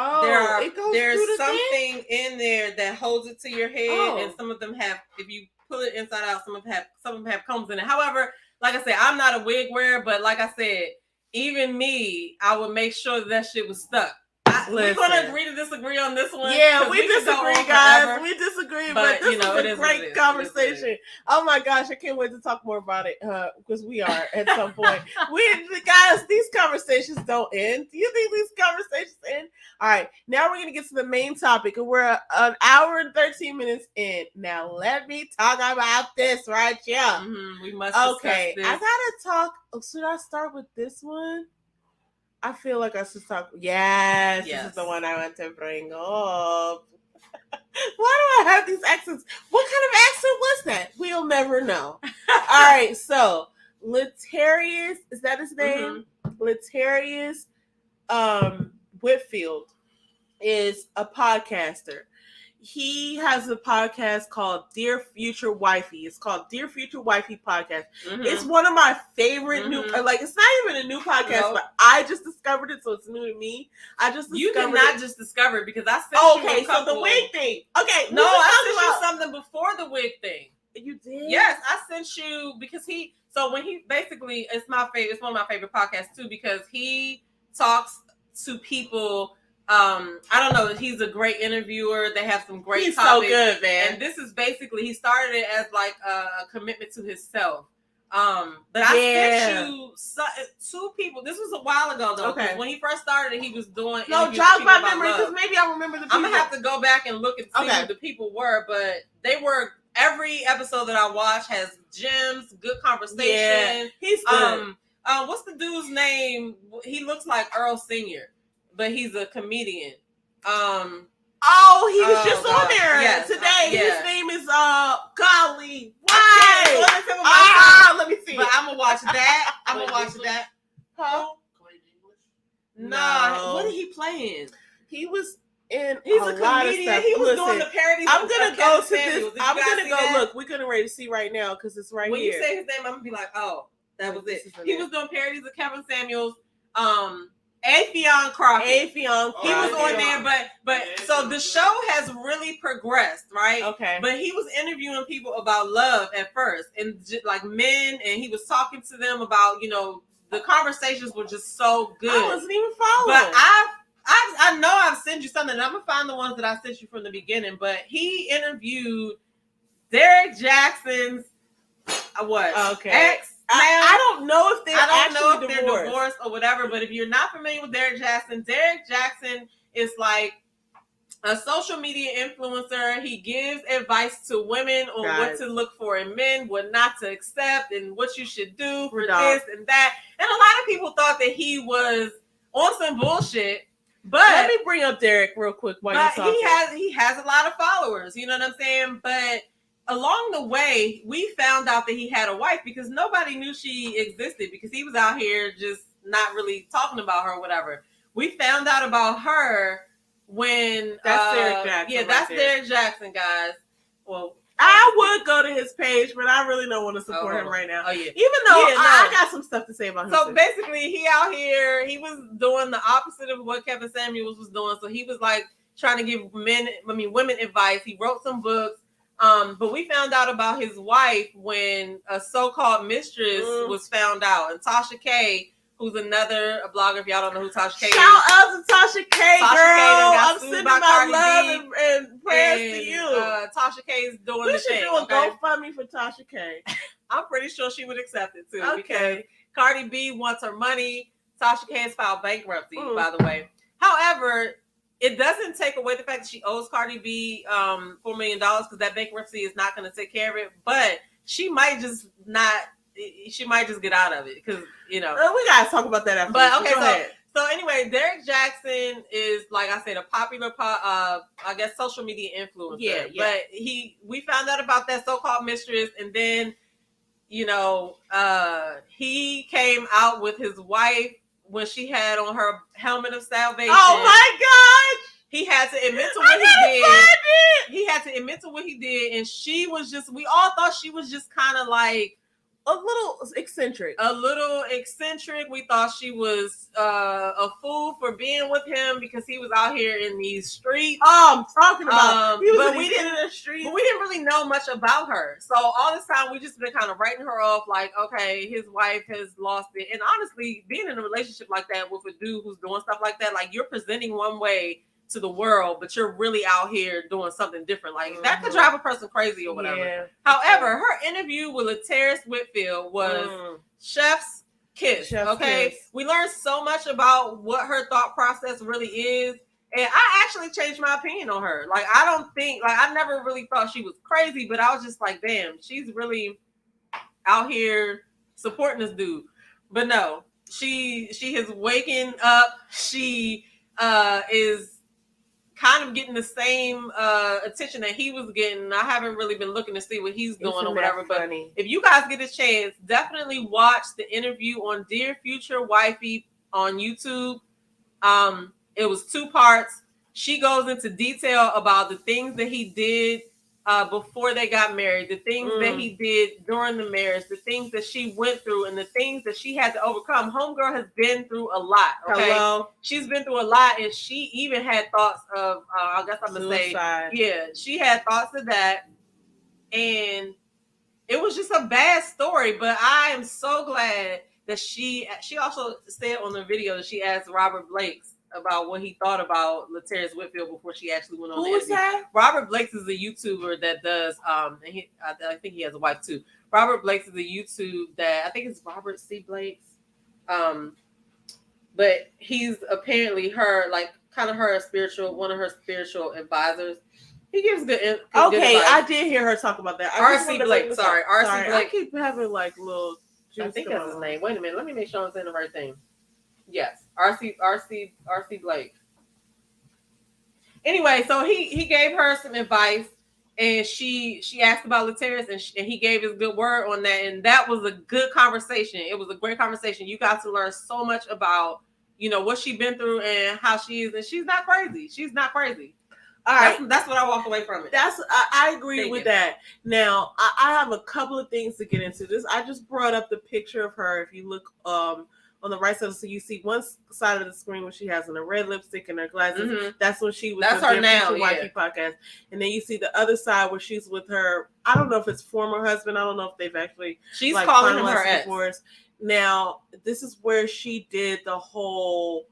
Speaker 2: there's
Speaker 1: something in there that holds it to your head, and some of them have. If you pull it inside out, some of them have combs in it. However, like I said, I'm not a wig wearer, but like I said, even me, I would make sure that shit was stuck. We're going to agree to disagree on this one.
Speaker 2: Yeah, we disagree, guys. We disagree, but this is a great conversation. Oh my gosh, I can't wait to talk more about it because we are at some point. Guys, these conversations don't end. Do you think these conversations end? All right, now we're going to get to the main topic, and we're an hour and 13 minutes in. Now, let me talk about this right here.
Speaker 1: Mm-hmm. We must discuss this.
Speaker 2: I got to talk. Should I start with this one? I feel like I should talk. Yes, this is the one I want to bring up. Why do I have these accents? What kind of accent was that? We'll never know. All right, so Letarius, is that his name? Mm-hmm. Letarius Whitfield is a podcaster. He has a podcast called Dear Future Wifey. It's called Dear Future Wifey Podcast. Mm-hmm. It's one of my favorite new, like, it's not even a new podcast, but I just discovered it, so it's new to me.
Speaker 1: You did not just discover it because I sent you a couple.
Speaker 2: So the wig thing. Okay.
Speaker 1: No, I sent you something before the wig thing.
Speaker 2: You did?
Speaker 1: Yes, I sent you because it's my favorite, it's one of my favorite podcasts too, because he talks to people. I don't know. He's a great interviewer. They have some great topics.
Speaker 2: He's so good, man.
Speaker 1: And this is basically, he started it as like a commitment to himself. But I sent you two people. This was a while ago though. Okay. When he first started it, he was doing.
Speaker 2: No, jog my memory because maybe I remember the people.
Speaker 1: I'm gonna have to go back and look and see who the people were, but they were. Every episode that I watch has gems, good conversation.
Speaker 2: Yeah, he's good.
Speaker 1: What's the dude's name? He looks like Earl Sr., but he's a comedian.
Speaker 2: He was just on there today. His name is golly. Why? Let me see.
Speaker 1: But I'm gonna watch that. Huh? Nah. What did he play in?
Speaker 2: He was in.
Speaker 1: He's a comedian. He was doing the parodies.
Speaker 2: I'm gonna go to this. I'm gonna go look. We're gonna ready to see right now because it's right
Speaker 1: when
Speaker 2: here.
Speaker 1: When you say his name, I'm gonna be like, oh. That was it.
Speaker 2: isn't
Speaker 1: He
Speaker 2: it.
Speaker 1: was doing parodies of Kevin Samuels. Afion Crockett.
Speaker 2: Afion.
Speaker 1: He was on there, but so the show has really progressed, right?
Speaker 2: Okay.
Speaker 1: But he was interviewing people about love at first, and like men, and he was talking to them about, the conversations were just so good.
Speaker 2: I wasn't even following.
Speaker 1: But I know I've sent you something, and I'm gonna find the ones that I sent you from the beginning. But he interviewed Derek Jackson's ex.
Speaker 2: I don't know if they're
Speaker 1: divorced or whatever, but if you're not familiar with Derek Jackson is like a social media influencer. He gives advice to women on what to look for in men, what not to accept, and what you should do for this and that. And a lot of people thought that he was on some bullshit. But
Speaker 2: let me bring up Derek real quick while you're talking.
Speaker 1: He has a lot of followers, you know what I'm saying? But along the way, we found out that he had a wife because nobody knew she existed because he was out here just not really talking about her or whatever. We found out about her when
Speaker 2: that's Derek Jackson.
Speaker 1: Yeah, that's Derek Jackson, guys. Well,
Speaker 2: I would go to his page, but I really don't want to support him right now.
Speaker 1: Oh yeah.
Speaker 2: Even though I got some stuff to say about him.
Speaker 1: So basically, he out here, he was doing the opposite of what Kevin Samuels was doing. So he was like trying to give women advice. He wrote some books. But we found out about his wife when a so-called mistress was found out. And Tasha K, who's a blogger, if y'all don't know who Tasha K is.
Speaker 2: Shout out to Tasha K, girl. I'm sending my love and prayers to you.
Speaker 1: Tasha K is doing
Speaker 2: we
Speaker 1: the
Speaker 2: should
Speaker 1: thing.
Speaker 2: do a GoFundMe for Tasha K.
Speaker 1: I'm pretty sure she would accept it too. Okay. Because Cardi B wants her money. Tasha K has filed bankruptcy, by the way. However, it doesn't take away the fact that she owes Cardi B $4 million because that bankruptcy is not going to take care of it. But she might just get out of it because, we
Speaker 2: got to talk about that after.
Speaker 1: But okay, so anyway, Derek Jackson is, like I said, a popular, I guess, social media influencer. Yeah. But we found out about that so-called mistress, and then, he came out with his wife when she had on her helmet of salvation.
Speaker 2: Oh my God!
Speaker 1: He had to admit to what he did. He had to admit to what he did, and we all thought she was just kind of like
Speaker 2: a little eccentric.
Speaker 1: We thought she was a fool for being with him because he was out here in these streets.
Speaker 2: Oh, I'm talking about.
Speaker 1: We didn't really know much about her. So all this time we just been kind of writing her off like, okay, his wife has lost it. And honestly, being in a relationship like that with a dude who's doing stuff like that, like you're presenting one way to the world, but you're really out here doing something different. Like that could drive a person crazy or whatever. Yeah. However, her interview with Laterris Whitfield was chef's kiss. We learned so much about what her thought process really is. And I actually changed my opinion on her. Like, I never really thought she was crazy, but I was just like, damn, she's really out here supporting this dude. But no, she is waking up. She is kind of getting the same attention that he was getting. I haven't really been looking to see what he's doing or whatever. But if you guys get a chance, definitely watch the interview on Dear Future Wifey on YouTube. It was 2 parts. She goes into detail about the things that he did before they got married, the things that he did during the marriage, the things that she went through, and the things that she had to overcome. Homegirl has been through a lot. Okay, she's been through a lot, and she even had thoughts of, I guess I'm gonna say, she had thoughts of that, and it was just a bad story. But I am so glad that she also said on the video that she asked Robert Blakes about what he thought about Laterris Whitfield before she actually went on. Who is that? Robert Blakes is a YouTuber that does I think he has a wife too. Robert Blakes is a YouTube that I think it's Robert C. Blakes. But he's apparently her one of her spiritual advisors. He gives good advice.
Speaker 2: I did hear her talk about that.
Speaker 1: R.C. Blake. Sorry, R.C. Blake.
Speaker 2: I keep having little.
Speaker 1: I think that's his name. Wait a minute. Let me make sure I'm saying the right thing. Yes, R.C. Blake. Anyway, so he gave her some advice, and she asked about Laterris, and he gave his good word on that, and that was a good conversation. It was a great conversation. You got to learn so much about what she's been through and how she is, and she's not crazy.
Speaker 2: All right.
Speaker 1: That's what I walked away from it.
Speaker 2: I agree with that. Now, I have a couple of things to get into this. I just brought up the picture of her. If you look on the right side, so you see one side of the screen where she has on a red lipstick and her glasses. Mm-hmm. That's when she was.
Speaker 1: That's her now.
Speaker 2: YP podcast. And then you see the other side where she's with her. I don't know if it's former husband. I don't know if they've actually.
Speaker 1: She's calling him her ex.
Speaker 2: Divorce. Now, this is where she did the whole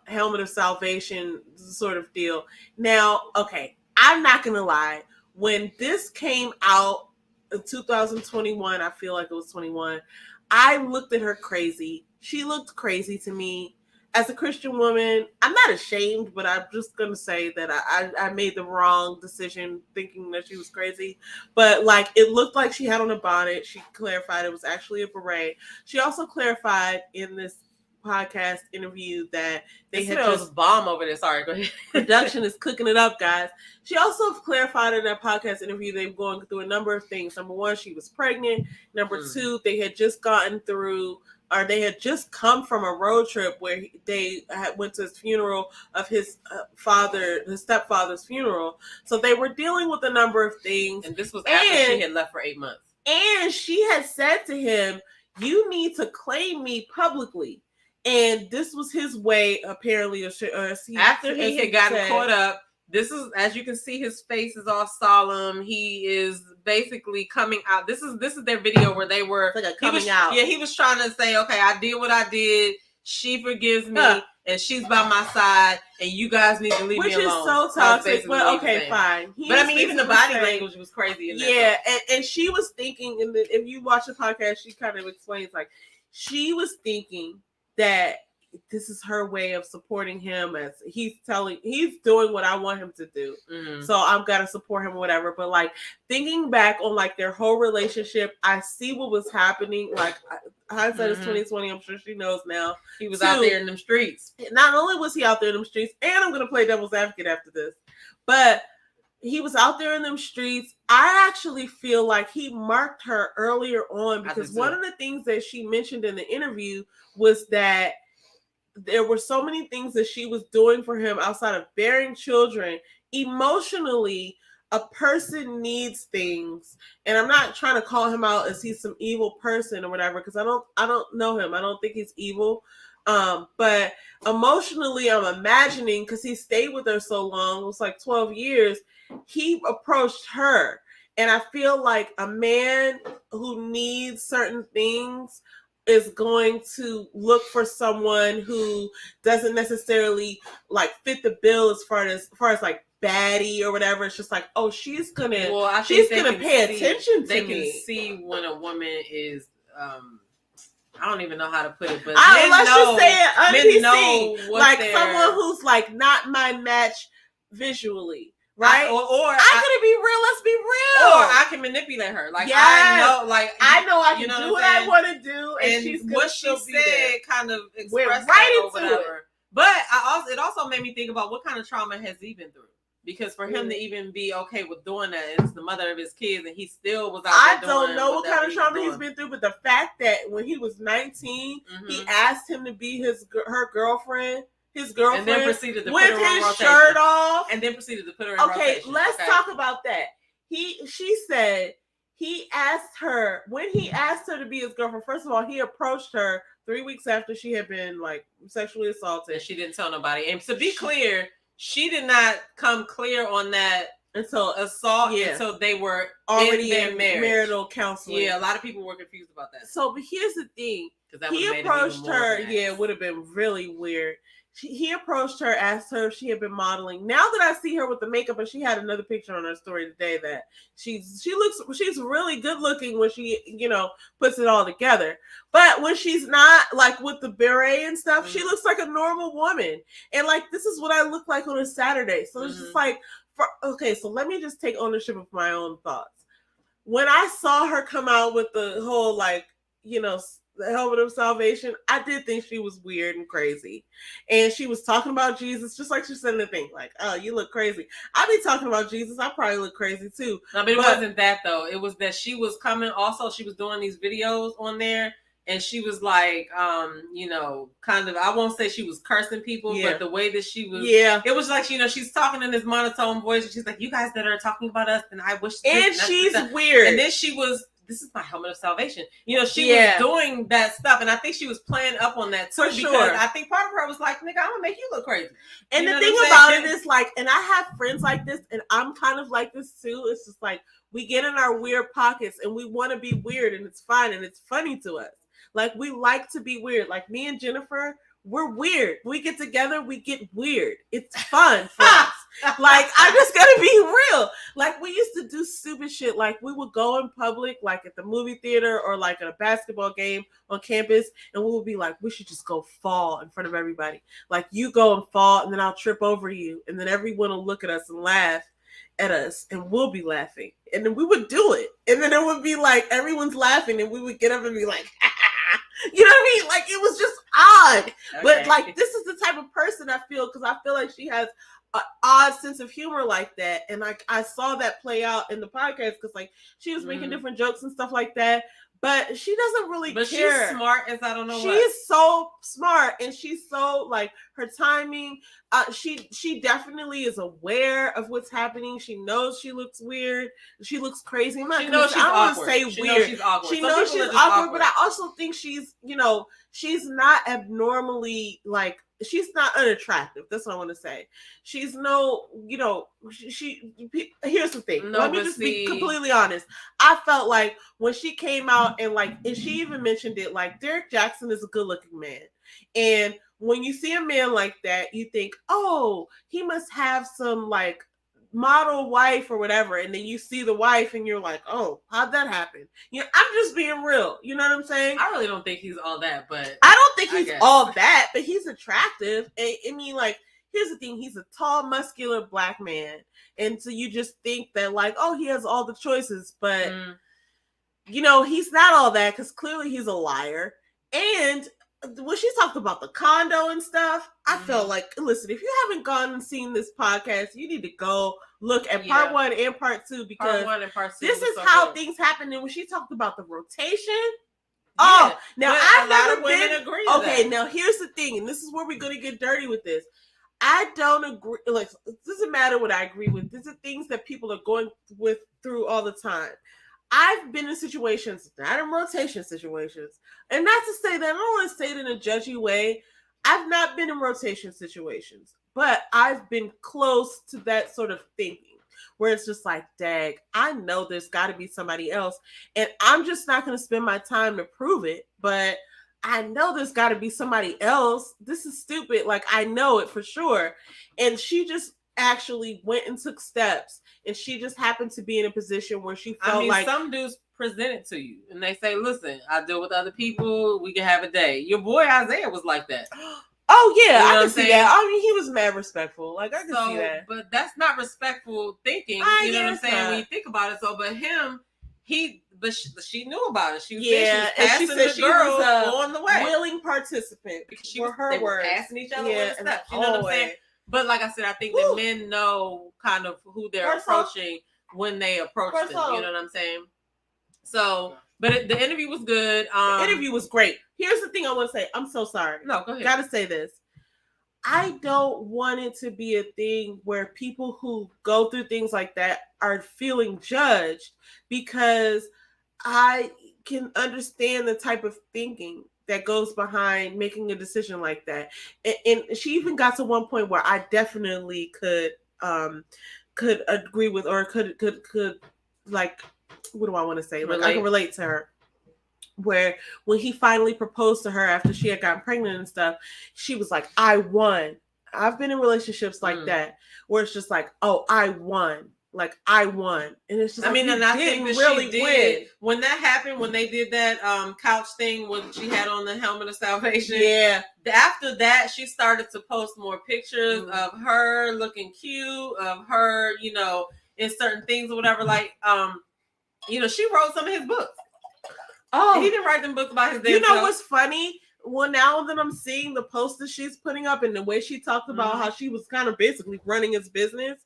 Speaker 2: helmet of salvation sort of deal. Now, okay, I'm not gonna lie. When this came out in 2021, I feel like it was 21. I looked at her crazy. She looked crazy to me. As a Christian woman, I'm not ashamed, but I'm just gonna say that I made the wrong decision thinking that she was crazy. But like, it looked like she had on a bonnet. She clarified it was actually a beret. She also clarified in this podcast interview that they had just
Speaker 1: bomb over there. Sorry, go ahead.
Speaker 2: Production is cooking it up, guys. She also clarified in that podcast interview they were going through a number of things. Number one, she was pregnant. Number two, they had just gotten through, or they had just come from a road trip where they went to his funeral of his his stepfather's funeral. So they were dealing with a number of things.
Speaker 1: And this was after she had left for 8 months.
Speaker 2: And she had said to him, "You need to claim me publicly." And this was his way, apparently,
Speaker 1: after he had gotten caught up. This is, as you can see, his face is all solemn. He is basically coming out. This is their video where they were
Speaker 2: like a coming out.
Speaker 1: Yeah, he was trying to say, okay, I did what I did. She forgives me, and she's by my side, and you guys need to leave me alone.
Speaker 2: Which is so toxic. But okay, fine.
Speaker 1: But I mean, even the body language was crazy. In
Speaker 2: yeah, and she was thinking, and if you watch the podcast, she kind of explains, like, she was thinking that this is her way of supporting him, as he's doing what I want him to do. Mm-hmm. So I've got to support him or whatever. But like, thinking back on like their whole relationship, I see what was happening. Like, hindsight is 2020. I'm sure she knows now.
Speaker 1: He was out there in them streets.
Speaker 2: Not only was he out there in them streets, and I'm going to play devil's advocate after this, but he was out there in them streets. I actually feel like he marked her earlier on, because one of the things that she mentioned in the interview was that there were so many things that she was doing for him outside of bearing children. Emotionally, a person needs things, and I'm not trying to call him out as he's some evil person or whatever, because I don't know him. I don't think he's evil. But emotionally, I'm imagining, because he stayed with her so long, it was like 12 years, he approached her. And I feel like a man who needs certain things is going to look for someone who doesn't necessarily like fit the bill as far as like baddie or whatever. It's just like, oh, she's gonna pay attention to me.
Speaker 1: They can see when a woman is I don't even know how to put it, but
Speaker 2: let's just say it NPC, like someone who's like not my match visually. Right?
Speaker 1: Or
Speaker 2: I'm gonna be real. Let's be real.
Speaker 1: Or I can manipulate her. Like, yes. I know
Speaker 2: I can do what I want to do,
Speaker 1: and
Speaker 2: she's
Speaker 1: what she said kind of expressed
Speaker 2: right
Speaker 1: or whatever. It. But it also made me think about what kind of trauma has he been through. Because for him to even be okay with doing that, it's the mother of his kids, and he still was out there. I
Speaker 2: don't know what kind of trauma he's been through, but the fact that when he was 19, he asked him to be her girlfriend. His girlfriend,
Speaker 1: and then proceeded to
Speaker 2: with
Speaker 1: put her
Speaker 2: his shirt off,
Speaker 1: and then proceeded to put her in rotation.
Speaker 2: Let's talk about that. She said he asked her, when he asked her to be his girlfriend. First of all, he approached her 3 weeks after she had been like sexually assaulted,
Speaker 1: and she didn't tell nobody. And to be clear, she did not come clear on that until assault. Until they were already in marital counseling. Yeah, a lot of people were confused about that.
Speaker 2: So, but here's the thing: he approached her. Yeah, it would have been really weird. He approached her, asked her if she had been modeling. Now that I see her with the makeup, and she had another picture on her story today that she's really good looking when she, puts it all together. But when she's not, like with the beret and stuff, she looks like a normal woman. And like, this is what I look like on a Saturday. So it's just like, so let me just take ownership of my own thoughts. When I saw her come out with the whole, the helmet of salvation, I did think she was weird and crazy. And she was talking about Jesus, just like she said in the thing, like, oh, you look crazy. I be talking about Jesus, I probably look crazy too.
Speaker 1: No, but it wasn't that though. It was that she was coming, also she was doing these videos on there, and she was like, kind of, I won't say she was cursing people, but the way that she was, it was like, she's talking in this monotone voice, and she's like, you guys that are talking about us, and I wish
Speaker 2: and she's weird.
Speaker 1: And then she was, this is my helmet of salvation. She was doing that stuff, and I think she was playing up on that too. For sure. Because I think part of her was like, nigga, I'm gonna make you look crazy.
Speaker 2: And the thing about it is, like, and I have friends like this, and I'm kind of like this too. It's just like, we get in our weird pockets, and we want to be weird, and it's fine, and it's funny to us. Like, we like to be weird. Like, me and Jennifer, we're weird. We get together, we get weird. It's fun for us. Like, I'm just gonna be real. Like, we used to do stupid shit. Like, we would go in public, like at the movie theater or like at a basketball game on campus, and we would be like, we should just go fall in front of everybody. Like, you go and fall, and then I'll trip over you, and then everyone will look at us and laugh at us, and we'll be laughing. And then we would do it. And then it would be like, everyone's laughing, and we would get up and be like, you know what I mean? Like, it was just odd. Okay. But like, this is the type of person I feel, because I feel like she has an odd sense of humor like that. And like, I saw that play out in the podcast, because like, she was making different jokes and stuff like that. But she doesn't really care.
Speaker 1: She's smart as I don't know what.
Speaker 2: She's so smart, and she's so, like, her timing. She definitely is aware of what's happening. She knows she looks weird. She looks crazy.
Speaker 1: She knows she's awkward.
Speaker 2: She knows she's awkward. She knows she's awkward, but I also think she's, she's not abnormally, like, she's not unattractive. That's what I want to say. She's no, here's the thing. Let me just be completely honest. I felt like when she came out and she even mentioned it, like, Derek Jackson is a good looking man. And when you see a man like that, you think, oh, he must have some like model wife or whatever. And then you see the wife and you're like, oh, how'd that happen? I'm just being real. You know what I'm saying?
Speaker 1: I really don't think he's all that, but
Speaker 2: I don't think he's all that, but he's attractive. I mean, like, here's the thing. He's a tall, muscular black man. And so you just think that, like, oh, he has all the choices, but he's not all that, because clearly he's a liar. And when she talked about the condo and stuff, I felt like, listen, if you haven't gone and seen this podcast, you need to go look at part 1 and part 2, because
Speaker 1: part 1 and part 2
Speaker 2: this is how things happen. And when she talked about the rotation, now I've never been. Agree okay, now here's the thing, and this is where we're going to get dirty with this. I don't agree. Like, it doesn't matter what I agree with. These are things that people are going through all the time. I've been in situations, not in rotation situations, and not to say that, I don't want to say it in a judgy way. I've not been in rotation situations, but I've been close to that sort of thinking, where it's just like, dag, I know there's got to be somebody else, and I'm just not going to spend my time to prove it, but I know there's got to be somebody else. This is stupid. Like, I know it for sure. And she just actually went and took steps, and she just happened to be in a position where she felt like
Speaker 1: some dudes present it to you and they say, listen, I deal with other people, we can have a day. Your boy Isaiah was like that.
Speaker 2: Oh yeah, I can see that. I mean, he was mad respectful. Like, I can see that.
Speaker 1: But that's not respectful thinking. You know what I'm saying? When you think about it. So, but him, she knew about it. She was passing the girl on the way.
Speaker 2: Willing participant.
Speaker 1: They were passing each other with stuff. You know what I'm saying? But like I said, I think that men know kind of who they're approaching when they approach them. You know what I'm saying? So, but the interview was good.
Speaker 2: The interview was great. Here's the thing I want to say. I'm so sorry.
Speaker 1: No, go ahead.
Speaker 2: Gotta say this. I don't want it to be a thing where people who go through things like that are feeling judged, because I can understand the type of thinking that goes behind making a decision like that. And she even got to one point where I definitely could agree with, or could like, what do I want to say? Like, I can relate to her. Where when he finally proposed to her after she had gotten pregnant and stuff, she was like, I won. I've been in relationships like that, where it's just like, oh, I won. Like, I won. And it's just,
Speaker 1: I mean, and I think that really she did. Win. When that happened, when they did that couch thing when she had on the helmet of salvation.
Speaker 2: Yeah.
Speaker 1: After that, she started to post more pictures of her looking cute, of her, in certain things or whatever. Like, she wrote some of his books. Oh, he didn't write them books about his damn self.
Speaker 2: What's funny? Well, now that I'm seeing the posters she's putting up and the way she talked about how she was kind of basically running his business,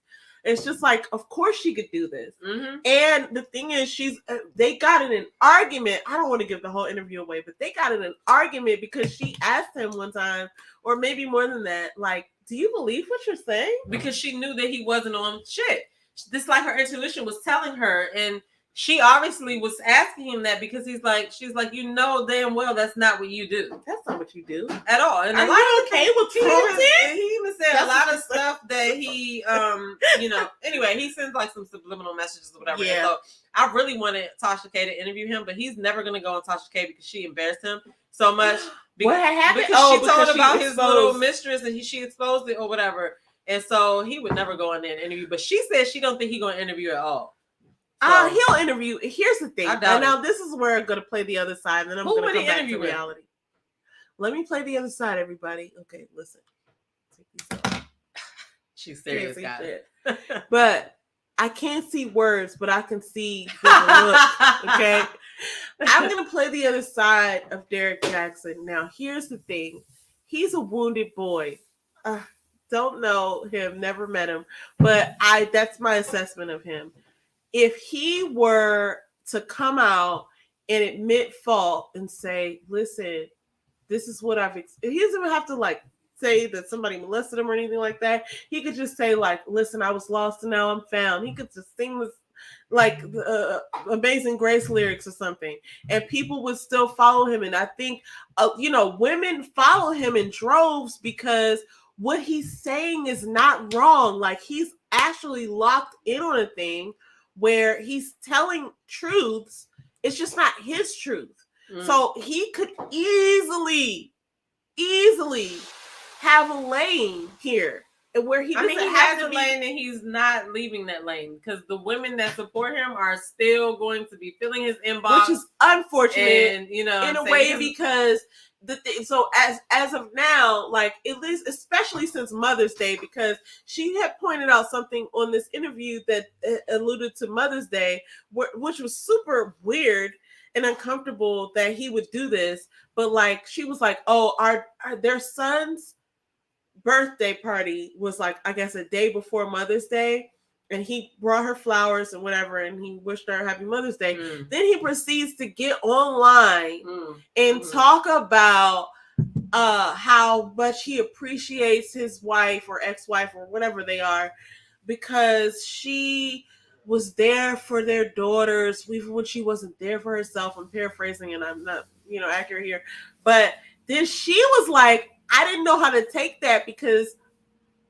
Speaker 2: It's just like, of course she could do this.
Speaker 1: Mm-hmm.
Speaker 2: And the thing is, they got in an argument. I don't want to give the whole interview away, but they got in an argument because she asked him one time, or maybe more than that, like, do you believe what you're saying?
Speaker 1: Because she knew that he wasn't on shit. This, like, her intuition was telling her, and she obviously was asking him that because she's like, you know damn well that's not what you do.
Speaker 2: That's not what you do
Speaker 1: at all. And
Speaker 2: are you okay with cruelty?
Speaker 1: He even said a lot of stuff that he, anyway, he sends like some subliminal messages or whatever.
Speaker 2: Yeah.
Speaker 1: So I really wanted Tasha K to interview him, but he's never going to go on Tasha K because she embarrassed him so much.
Speaker 2: What happened?
Speaker 1: Because she told about his little mistress and she exposed it or whatever. And so he would never go in there and interview. But she said she don't think he's going to interview at all. So,
Speaker 2: he'll interview. Here's the thing. And now this is where I'm going to play the other side, and then I'm going to come back to reality. Let me play the other side, everybody. Okay, listen. Take these off.
Speaker 1: She's serious, guys.
Speaker 2: But I can't see words, but I can see the look. Okay, I'm going to play the other side of Derek Jackson. Now, here's the thing. He's a wounded boy. Don't know him, never met him, but that's my assessment of him. If he were to come out and admit fault and say, listen, this is what he doesn't even have to like say that somebody molested him or anything like that. He could just say like, listen, I was lost and now I'm found. He could just sing this like Amazing Grace lyrics or something, and people would still follow him. And I think, women follow him in droves because what he's saying is not wrong. Like, he's actually locked in on a thing where he's telling truths. It's just not his truth. So he could easily have a lane here where he doesn't
Speaker 1: has a lane, and he's not leaving that lane because the women that support him are still going to be filling his inbox,
Speaker 2: which is unfortunate,
Speaker 1: and
Speaker 2: in a way, because so as of now, like, at least especially since Mother's Day, because she had pointed out something on this interview that alluded to Mother's Day, which was super weird and uncomfortable that he would do this. But like, she was like, oh, their son's birthday party was like, I guess, a day before Mother's Day, and he brought her flowers and whatever, and he wished her happy Mother's Day. Then he proceeds to get online and talk about how much he appreciates his wife or ex-wife or whatever they are, because she was there for their daughters even when she wasn't there for herself. I'm paraphrasing and I'm not, accurate here. But then she was like, I didn't know how to take that because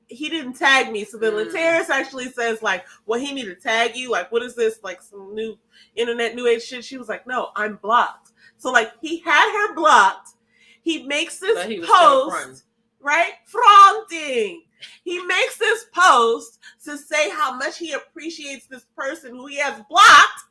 Speaker 2: he didn't tag me. So then Lateris actually says like, well, he need to tag you. Like, what is this? Like some new internet, new age shit. She was like, no, I'm blocked. So like, he had her blocked. He makes this post, right? Fronting. He makes this post to say how much he appreciates this person who he has blocked.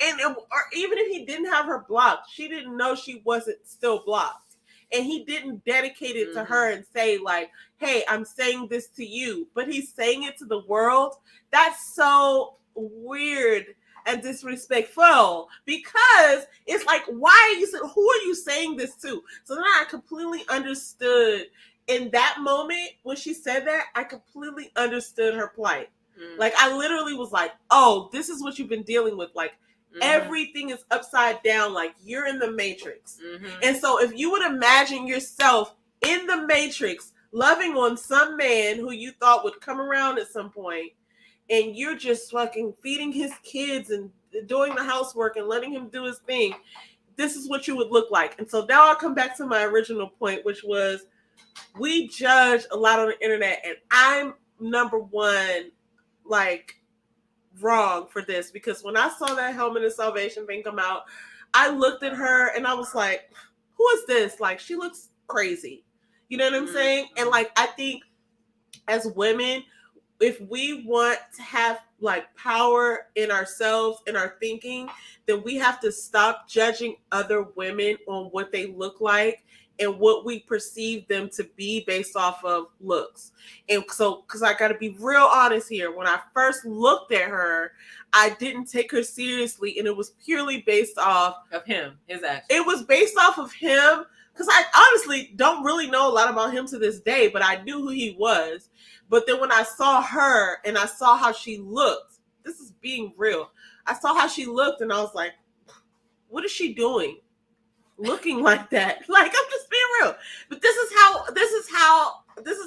Speaker 2: Or even if he didn't have her blocked, she didn't know she wasn't still blocked. And he didn't dedicate it to her and say like, hey, I'm saying this to you, but he's saying it to the world. That's so weird and disrespectful, because it's like, who are you saying this to? So then I completely understood in that moment when she said that, I completely understood her plight. Like, I literally was like, oh, this is what you've been dealing with. Like, everything is upside down. Like, you're in the Matrix. And so if you would imagine yourself in the Matrix, loving on some man who you thought would come around at some point, and you're just fucking feeding his kids and doing the housework and letting him do his thing, this is what you would look like. And so now I'll come back to my original point, which was, we judge a lot on the internet, and I'm number one, like, wrong for this, because when I saw that Helmet of Salvation thing come out, I looked at her and I was like, who is this? Like, she looks crazy. You know what I'm saying? And like, I think as women, if we want to have like power in ourselves and our thinking, then we have to stop judging other women on what they look like and what we perceive them to be based off of looks. And so, because I got to be real honest here, when I first looked at her, I didn't take her seriously, and it was purely based off
Speaker 1: of him, his actions.
Speaker 2: It was based off of him, because I honestly don't really know a lot about him to this day, but I knew who he was. But then when I saw her and I saw how she looked, this is being real. I saw how she looked and I was like, what is she doing? Looking like that. Like, I'm just being real. But this is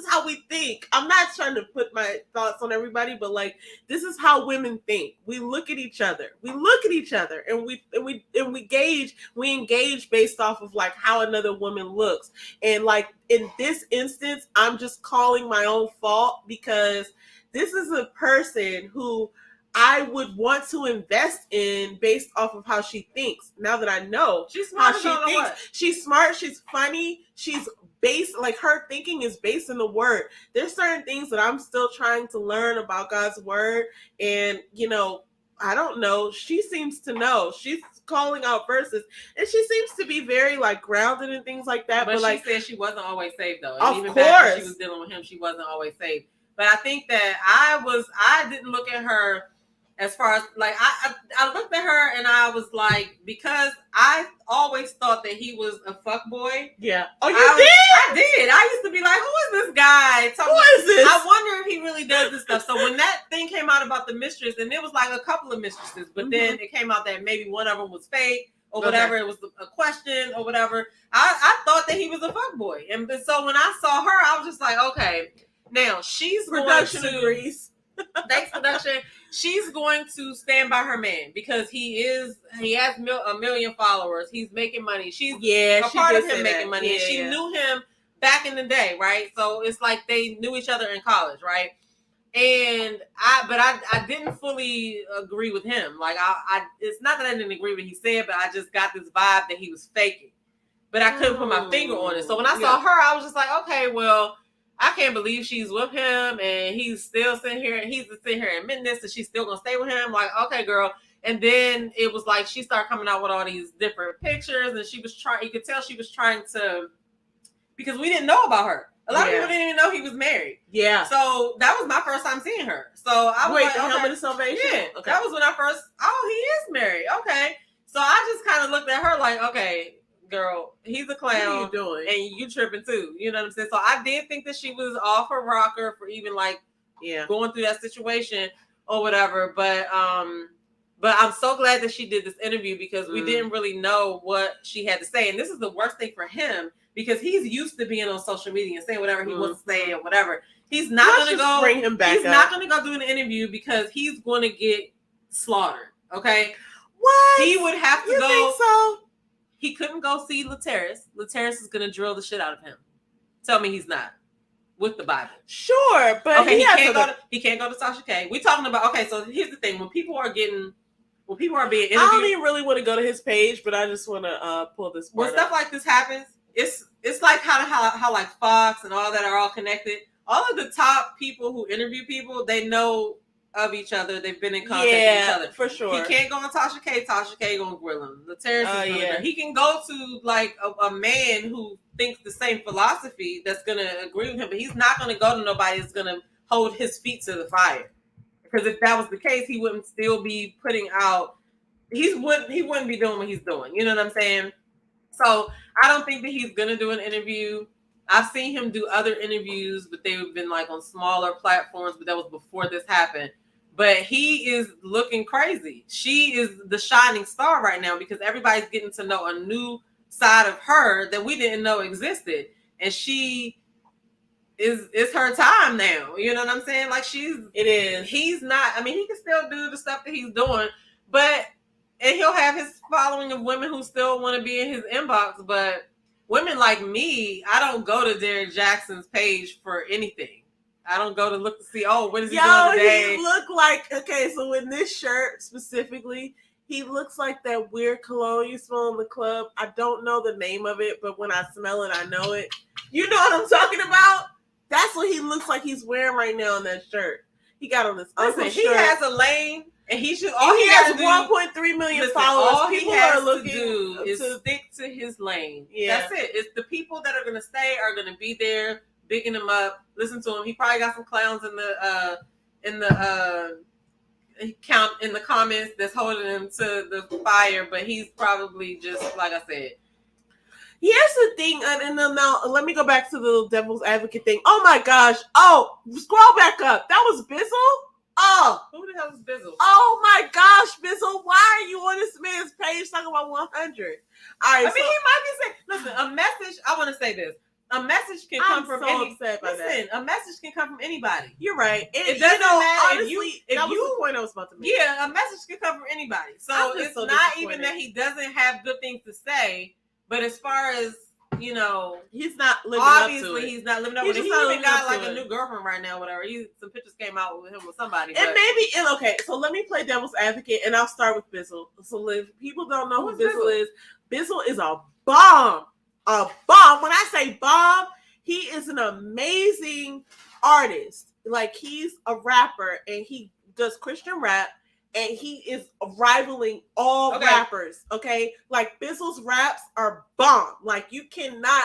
Speaker 2: how we think. I'm not trying to put my thoughts on everybody, but like, this is how women think. We look at each other. And we engage based off of like how another woman looks. And like in this instance, I'm just calling my own fault because this is a person who I would want to invest in based off of how she thinks. Now that I know
Speaker 1: she's
Speaker 2: how she thinks, she's smart, she's funny, she's based, like her thinking is based in the word. There's certain things that I'm still trying to learn about God's word. And, you know, I don't know. She seems to know. She's calling out verses. And she seems to be very like grounded and things like that.
Speaker 1: But she
Speaker 2: like
Speaker 1: said she wasn't always saved though.
Speaker 2: And
Speaker 1: of even course. Back when she was dealing with him, she wasn't always saved. But I think that I didn't look at her as far as like I looked at her and I was like, because I always thought that he was a fuckboy.
Speaker 2: Yeah. Oh, you
Speaker 1: did?
Speaker 2: I
Speaker 1: did. I used to be like, who is this guy?
Speaker 2: Who is this?
Speaker 1: I wonder if he really does this stuff. So when that thing came out about the mistress, and it was like a couple of mistresses, but then it came out that maybe one of them was fake or whatever. It was a question or whatever. I thought that he was a fuckboy. And so when I saw her, I was just like, okay, now she's
Speaker 2: production
Speaker 1: going to
Speaker 2: agrees.
Speaker 1: Thanks, production. She's going to stand by her man because he has a million followers. He's making money. She's a part of him making money. And she knew him back in the day, right? So it's like they knew each other in college, right? And I didn't fully agree with him. Like I it's not that I didn't agree with what he said, but I just got this vibe that he was faking. But I couldn't put my finger on it. So when I saw her, I was just like, okay, well, I can't believe she's with him and he's still sitting here and he's sitting here admitting this and she's still gonna stay with him. Like, okay, girl. And then it was like she started coming out with all these different pictures and she was trying, you could tell she was trying to, because we didn't know about her. A lot of people didn't even know he was married. Yeah. So that was my first time seeing her. So I was like,
Speaker 2: the helmet of salvation?
Speaker 1: Yeah. Okay. That was when I first, he is married. Okay. So I just kind of looked at her like, okay, girl, he's a clown.
Speaker 2: What are you doing?
Speaker 1: And you tripping too. You know what I'm saying? So I did think that she was off her rocker for even like going through that situation or whatever. But I'm so glad that she did this interview because we didn't really know what she had to say. And this is the worst thing for him because he's used to being on social media and saying whatever he wants to say or whatever. He's not going to go bring him back. He's not going to go do an interview because he's going to get slaughtered. Okay.
Speaker 2: What?
Speaker 1: He would have to
Speaker 2: you
Speaker 1: go.
Speaker 2: Think so?
Speaker 1: He couldn't go see Laterris. Laterris is going to drill the shit out of him. Tell me he's not with the Bible.
Speaker 2: Sure, but
Speaker 1: okay, he can't go to Sasha K. We're talking about, okay, so here's the thing. When people are being interviewed.
Speaker 2: I don't even really want to go to his page, but I just want to pull this part
Speaker 1: when stuff like this happens, it's like how like Fox and all that are all connected. All of the top people who interview people, they know of each other. They've been in contact with each other.
Speaker 2: For sure.
Speaker 1: He can't go on Tasha K. Tasha K gonna grill him. The He can go to like a man who thinks the same philosophy that's gonna agree with him, but he's not gonna go to nobody that's gonna hold his feet to the fire. Because if that was the case, he wouldn't still be putting out. He wouldn't be doing what he's doing. You know what I'm saying? So I don't think that he's gonna do an interview. I've seen him do other interviews, but they've been like on smaller platforms, but that was before this happened. But he is looking crazy. She is the shining star right now because everybody's getting to know a new side of her that we didn't know existed. And it's her time now. You know what I'm saying? Like it is. He's not, I mean, he can still do the stuff that he's doing, and he'll have his following of women who still want to be in his inbox, but women like me, I don't go to Derek Jackson's page for anything. I don't go to look to see, what is he doing today?
Speaker 2: He look like, okay, so in this shirt specifically, he looks like that weird cologne you smell in the club. I don't know the name of it, but when I smell it, I know it. You know what I'm talking about? That's what he looks like he's wearing right now in that shirt. He got on this
Speaker 1: Listen,
Speaker 2: shirt.
Speaker 1: He has a lane. And he should.
Speaker 2: He has 1.3 million followers.
Speaker 1: All
Speaker 2: people
Speaker 1: he has
Speaker 2: are looking
Speaker 1: to do is stick to his lane. Yeah. That's it. It's the people that are going to stay are going to be there, bigging him up. Listen to him. He probably got some clowns in the comments that's holding him to the fire. But he's probably just like I said.
Speaker 2: Here's the thing, and then now let me go back to the devil's advocate thing. Oh my gosh! Oh, scroll back up. That was Bizzle. Oh,
Speaker 1: who the hell is Bizzle?
Speaker 2: Oh my gosh, Bizzle! Why are you on this man's page talking about 100? All right,
Speaker 1: I mean, he might be saying, "Listen, a message." I want to say this: a message can come from any. Listen, a message can come from anybody.
Speaker 2: You're right.
Speaker 1: It doesn't matter
Speaker 2: honestly, that was the point I was about to make.
Speaker 1: Yeah, a message can come from anybody. So it's not even that he doesn't have good things to say, but as far as
Speaker 2: he's not living up to it.
Speaker 1: Obviously, he's not living up to it. He even got like a new girlfriend right now, whatever. Some pictures came out with him with somebody.
Speaker 2: And okay, so let me play devil's advocate, and I'll start with Bizzle. So if people don't know who Bizzle is, Bizzle is a bomb. A bomb. When I say bomb, he is an amazing artist. Like, he's a rapper, and he does Christian rap. And he is rivaling all rappers, okay? Like, Bizzle's raps are bomb. Like, you cannot,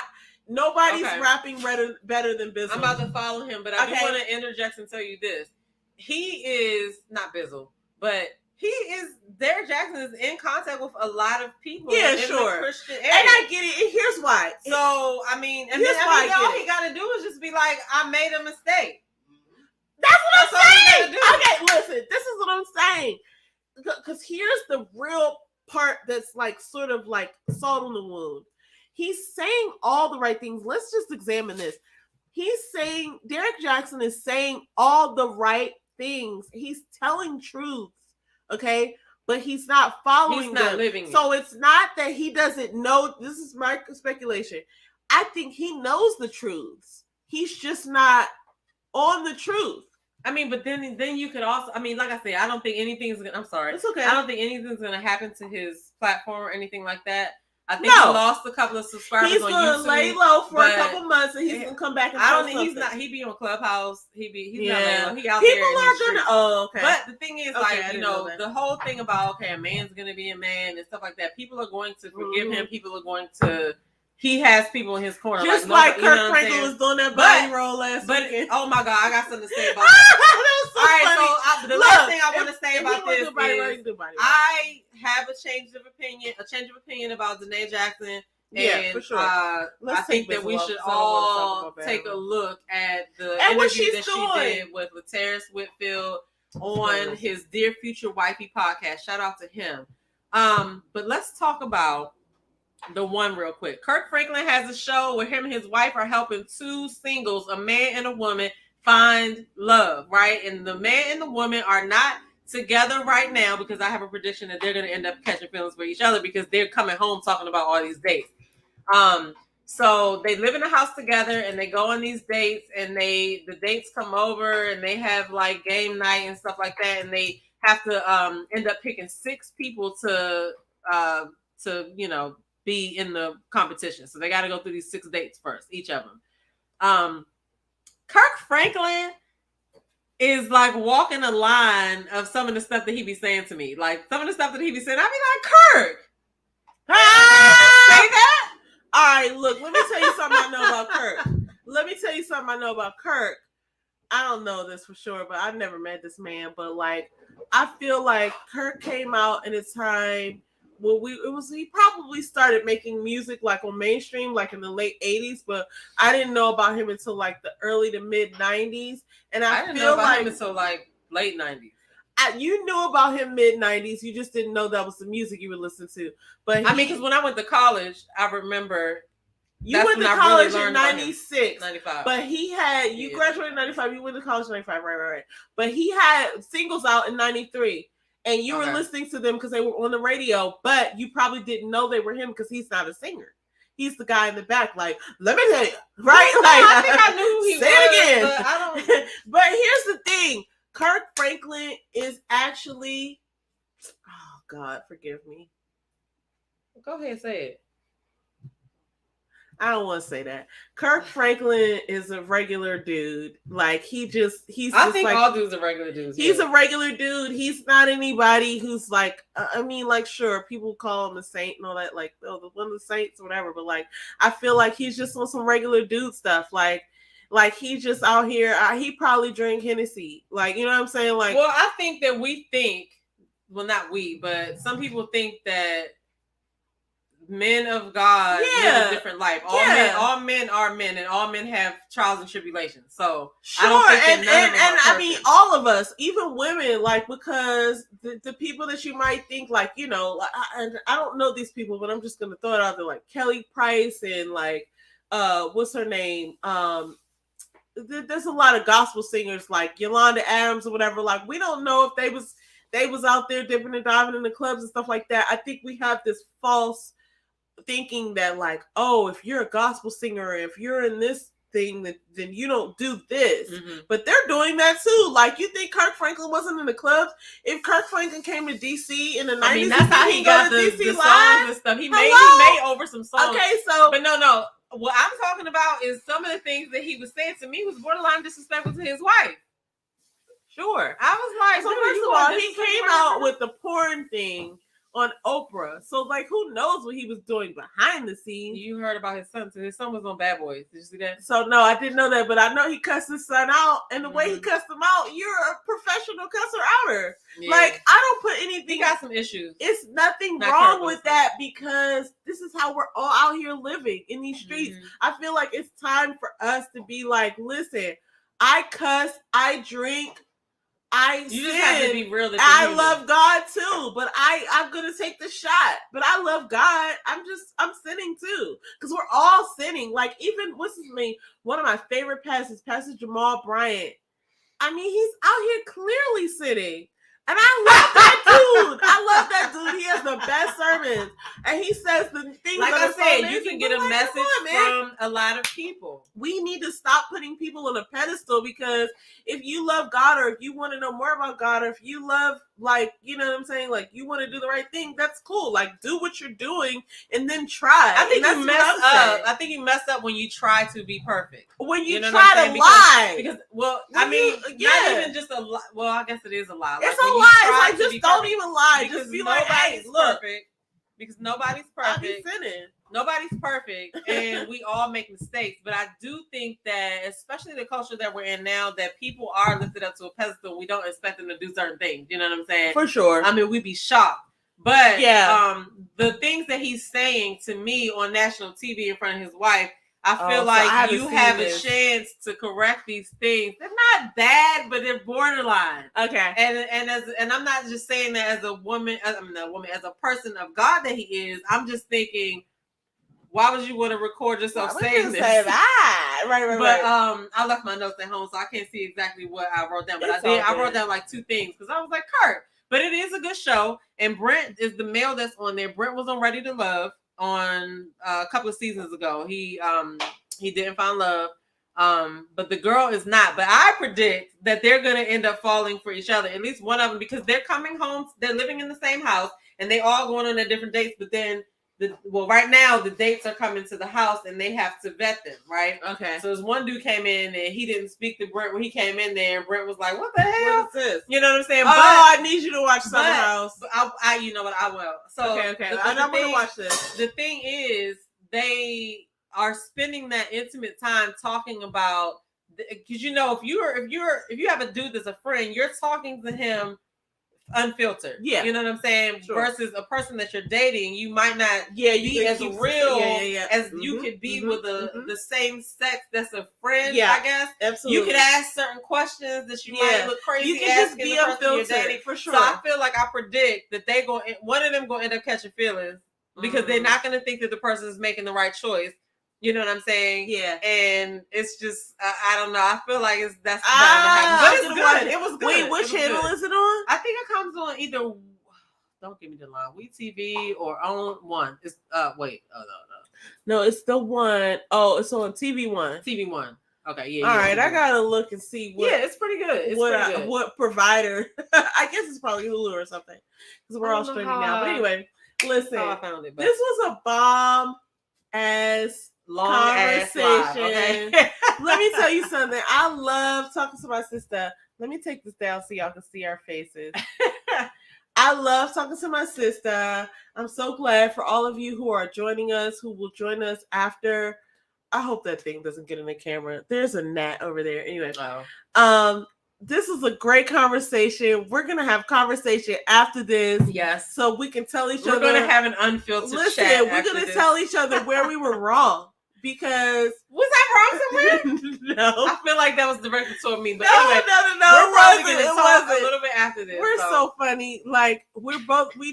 Speaker 2: nobody's rapping better than Bizzle.
Speaker 1: I'm about to follow him, but I do want to interject and tell you this. He is, not Bizzle, but Derek Jackson is in contact with a lot of people in the Christian area.
Speaker 2: And I get it, and here's why.
Speaker 1: So, I mean, and then all he got to do is just be like, I made a mistake.
Speaker 2: That's what I'm saying. Okay, listen, this is what I'm saying. Because here's the real part that's like sort of like salt on the wound. He's saying all the right things. Let's just examine this. Derek Jackson is saying all the right things. He's telling truths, okay? But he's not following them. He's not living it. So it's not that he doesn't know. This is my speculation. I think he knows the truths. He's just not on the truth.
Speaker 1: I mean, but then you could also, I mean, like I said, I don't think anything's gonna, I'm sorry.
Speaker 2: It's okay.
Speaker 1: I don't think anything's gonna happen to his platform or anything like that. I think he lost a couple of subscribers on YouTube. He's gonna
Speaker 2: lay low for a couple months, and he's gonna come back and
Speaker 1: I don't think he's not. He be on Clubhouse. He's not laying low. He out
Speaker 2: people
Speaker 1: there.
Speaker 2: Are gonna. Oh, okay.
Speaker 1: But the thing is, like, the whole thing about a man's gonna be a man and stuff like that. People are going to forgive him. People are going to. He has people in his corner.
Speaker 2: Just like Kirk Franklin was doing that body roll last weekend.
Speaker 1: Oh my God, I got something to say about that.
Speaker 2: So all right,
Speaker 1: funny. So the last thing I want to say about this is I have a change of opinion about Danae Jackson. And
Speaker 2: for sure.
Speaker 1: I think that we should all take a look at the interview that she did with Terrence Whitfield on his Dear Future Wifey podcast. Shout out to him. But let's talk about the one real quick. Kirk Franklin has a show where him and his wife are helping two singles, a man and a woman, find love, right? And the man and the woman are not together right now because I have a prediction that they're going to end up catching feelings for each other because they're coming home talking about all these dates. So they live in a house together and they go on these dates and the dates come over and they have like game night and stuff like that. And they have to end up picking 6 people to be in the competition. So they got to go through these 6 dates first, each of them. Kirk Franklin is like walking a line of some of the stuff that he be saying to me. Like some of the stuff that he be saying, I be like, Kirk, say that?
Speaker 2: All right, look, let me tell you something I know about Kirk. I don't know this for sure, but I've never met this man. But like, I feel like Kirk came out in a time when he probably started making music like on mainstream, like in the late 80s, but I didn't know about him until like the early to mid 90s. And I
Speaker 1: didn't know about him until like late 90s.
Speaker 2: You knew about him mid 90s. You just didn't know that was the music you would listen to. But
Speaker 1: because when I went to college, I remember
Speaker 2: you went to college in 96,
Speaker 1: 95.
Speaker 2: But you graduated in 95. You went to college in 95, right. But he had singles out in 93. And you were listening to them because they were on the radio, but you probably didn't know they were him because he's not a singer. He's the guy in the back, like, let me tell you, right?
Speaker 1: Well,
Speaker 2: like,
Speaker 1: I think I knew who he
Speaker 2: say
Speaker 1: was,
Speaker 2: it again.
Speaker 1: But I don't.
Speaker 2: But here's the thing: Kirk Franklin is actually, oh God, forgive me.
Speaker 1: Go ahead, say it.
Speaker 2: I don't want to say that. Kirk Franklin is a regular dude. Like he's
Speaker 1: I think like, all dudes are regular dudes.
Speaker 2: He's a regular dude. He's not anybody who's like, sure, people call him a saint and all that, like, one of the saints or whatever. But like, I feel like he's just on some regular dude stuff. Like he's just out here. He probably drank Hennessy. Like, you know what I'm saying? Like,
Speaker 1: well, I think that not we, but some people think that men of God live a different life. All men are men, and all men have trials and tribulations. So
Speaker 2: sure,
Speaker 1: I don't think
Speaker 2: and I mean all of us, even women, like, because the people that you might think, like, you know, I don't know these people, but I'm just gonna throw it out there, like Kelly Price and like what's her name? There's a lot of gospel singers like Yolanda Adams or whatever. Like, we don't know if they was out there dipping and diving in the clubs and stuff like that. I think we have this false thinking that, like, oh, if you're a gospel singer, if you're in this thing, then you don't do this. Mm-hmm. But they're doing that too. Like, you think Kirk Franklin wasn't in the clubs? If Kirk Franklin came to DC in the 90s,
Speaker 1: that's how he got the songs and stuff. He made over some songs.
Speaker 2: Okay, so
Speaker 1: but no. What I'm talking about is some of the things that he was saying to me was borderline disrespectful to his wife.
Speaker 2: Sure.
Speaker 1: I was like,
Speaker 2: so first of all, he came out with the porn thing on Oprah. So, like, who knows what he was doing behind the scenes?
Speaker 1: You heard about his son too. His son was on Bad Boys. Did you see that?
Speaker 2: So, no, I didn't know that, but I know he cussed his son out. And the way he cussed him out, you're a professional cusser outer. Yeah. Like, I don't put anything.
Speaker 1: He got some issues.
Speaker 2: It's nothing wrong with that, because this is how we're all out here living in these streets. Mm-hmm. I feel like it's time for us to be like, listen, I cuss, I drink, you just have to be real. I love God too, but I'm gonna take the shot. But I love God. I'm sinning too, because we're all sinning. Like, even what's his name? One of my favorite pastors, Pastor Jamal Bryant. I mean, he's out here clearly sinning. And I love that dude. I love that dude. He has the best sermons. And he says the things
Speaker 1: like
Speaker 2: that
Speaker 1: I said, you can get a message from a lot of people.
Speaker 2: We need to stop putting people on a pedestal, because if you love God, or if you want to know more about God, or if you love, like, you know what I'm saying, like, you want to do the right thing, that's cool. Like, do what you're doing and then try.
Speaker 1: I think you messed up. I think you messed up when you try to be perfect.
Speaker 2: When you try to lie.
Speaker 1: Because not even just a lie. Well, I guess it is a lie.
Speaker 2: It's a lie. It's like, just don't even lie.
Speaker 1: Because
Speaker 2: just be like, hey, look.
Speaker 1: Perfect. Because nobody's perfect. Nobody's perfect, and we all make mistakes. But I do think that, especially the culture that we're in now, that people are lifted up to a pedestal. We don't expect them to do certain things. You know what I'm saying?
Speaker 2: For sure.
Speaker 1: I mean, we'd be shocked. But the things that he's saying to me on national TV in front of his wife, I feel like you have a chance to correct these things. They're not bad, but they're borderline.
Speaker 2: Okay.
Speaker 1: And I'm not just saying that as a woman, as a person of God that he is. I'm just thinking, why would you want to record yourself saying this?
Speaker 2: Say that. Right.
Speaker 1: But I left my notes at home, so I can't see exactly what I wrote down. But I wrote down like two things, because I was like, Kurt. But it is a good show, and Brent is the male that's on there. Brent was on Ready to Love on a couple of seasons ago. He didn't find love, but the girl is not. But I predict that they're going to end up falling for each other, at least one of them, because they're coming home. They're living in the same house, and they all going on their different dates. But then, right now the dates are coming to the house, and they have to vet them, right?
Speaker 2: Okay.
Speaker 1: So there's one dude came in, and he didn't speak to Brent when he came in there, and Brent was like, "What the hell?
Speaker 2: What is this?"
Speaker 1: You know what I'm saying?
Speaker 2: I need you to watch Summer House.
Speaker 1: I you know what, I will. So
Speaker 2: okay. I'm gonna watch this.
Speaker 1: The thing is, they are spending that intimate time talking about, because you know, if you have a dude that's a friend, you're talking to him unfiltered. Yeah. You know what I'm saying? Sure. Versus a person that you're dating, you might not be as real as you could be with the same sex that's a friend, I guess.
Speaker 2: Absolutely.
Speaker 1: You could ask certain questions that you might look crazy. You can just be unfiltered, you're dating. For sure. So I feel like I predict that one of them gonna end up catching feelings, because they're not gonna think that the person is making the right choice. You know what I'm saying? Yeah. And it's just, I don't know. I feel like that's bound to happen. But it's good. It was good.
Speaker 2: Wait, which channel is it on?
Speaker 1: I think it comes on either, don't give me the line, WeTV or on one. It's,
Speaker 2: No, it's the one. Oh, it's on TV One.
Speaker 1: TV One. Okay, yeah.
Speaker 2: All right, I gotta look and see what.
Speaker 1: Yeah, it's pretty good.
Speaker 2: What provider? I guess it's probably Hulu or something, because we're all streaming now. But anyway, listen.
Speaker 1: I found it.
Speaker 2: This was a bomb ass long conversation. Okay. Let me tell you something. I love talking to my sister. Let me take this down so y'all can see our faces. I love talking to my sister. I'm so glad for all of you who are joining us, who will join us after. I hope that thing doesn't get in the camera. There's a gnat over there. Anyway, this is a great conversation. We're gonna have conversation after this.
Speaker 1: Yes.
Speaker 2: So we can tell each
Speaker 1: We're
Speaker 2: other.
Speaker 1: We're gonna have an unfiltered chat.
Speaker 2: We're gonna tell each other where we were wrong. Because
Speaker 1: was that wrong somewhere?
Speaker 2: No,
Speaker 1: I feel like that was directed toward me. But
Speaker 2: no,
Speaker 1: anyway,
Speaker 2: no,
Speaker 1: we're probably gonna talk a little bit after this.
Speaker 2: We're so funny. Like we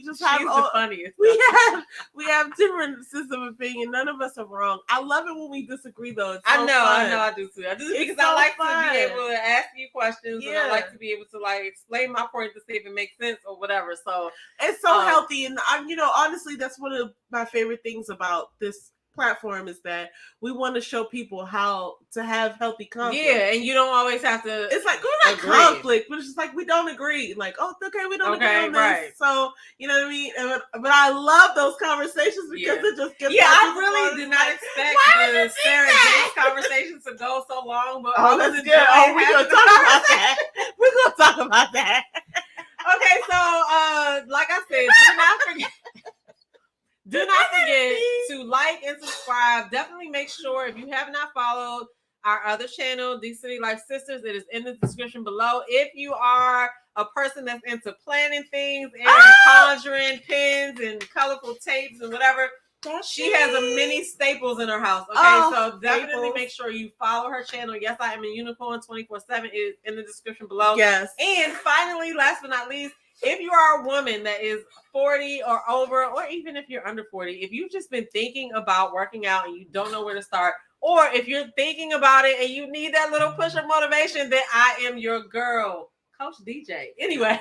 Speaker 2: just have
Speaker 1: the funniest.
Speaker 2: We have different systems of opinion. None of us are wrong. I love it when we disagree though. It's so
Speaker 1: I know,
Speaker 2: fun.
Speaker 1: I do too. I do because
Speaker 2: so
Speaker 1: I like
Speaker 2: fun.
Speaker 1: to be able to ask you questions and I like to be able to like explain my point to see if it makes sense or whatever. So
Speaker 2: it's so healthy, and honestly, that's one of my favorite things about this platform is that we want to show people how to have healthy conflict.
Speaker 1: Yeah, and you don't always have to.
Speaker 2: It's like we're not conflict, but it's just like we don't agree. Like, oh, okay, we don't agree on this. Right. So you know what I mean. But I love those conversations because it just gets.
Speaker 1: Yeah, I really did not expect the Sarah James conversations to go so long, but I was enjoying.
Speaker 2: Oh, we're gonna talk about that. We're gonna talk about that.
Speaker 1: Okay, so like I said, do not forget to like and subscribe. Definitely make sure if you have not followed our other channel, DCityLife Sisters, it is in the description below. If you are a person that's into planning things and conjuring pins and colorful tapes and whatever, she has a mini Staples in her house. Okay, so definitely make sure you follow her channel. Yes, I am a unicorn 24/7. It is in the description below.
Speaker 2: Yes.
Speaker 1: And finally, last but not least, if you are a woman that is 40 or over, or even if you're under 40, if you've just been thinking about working out and you don't know where to start, or if you're thinking about it and you need that little push of motivation, then I am your girl, Coach DJ. Anyway,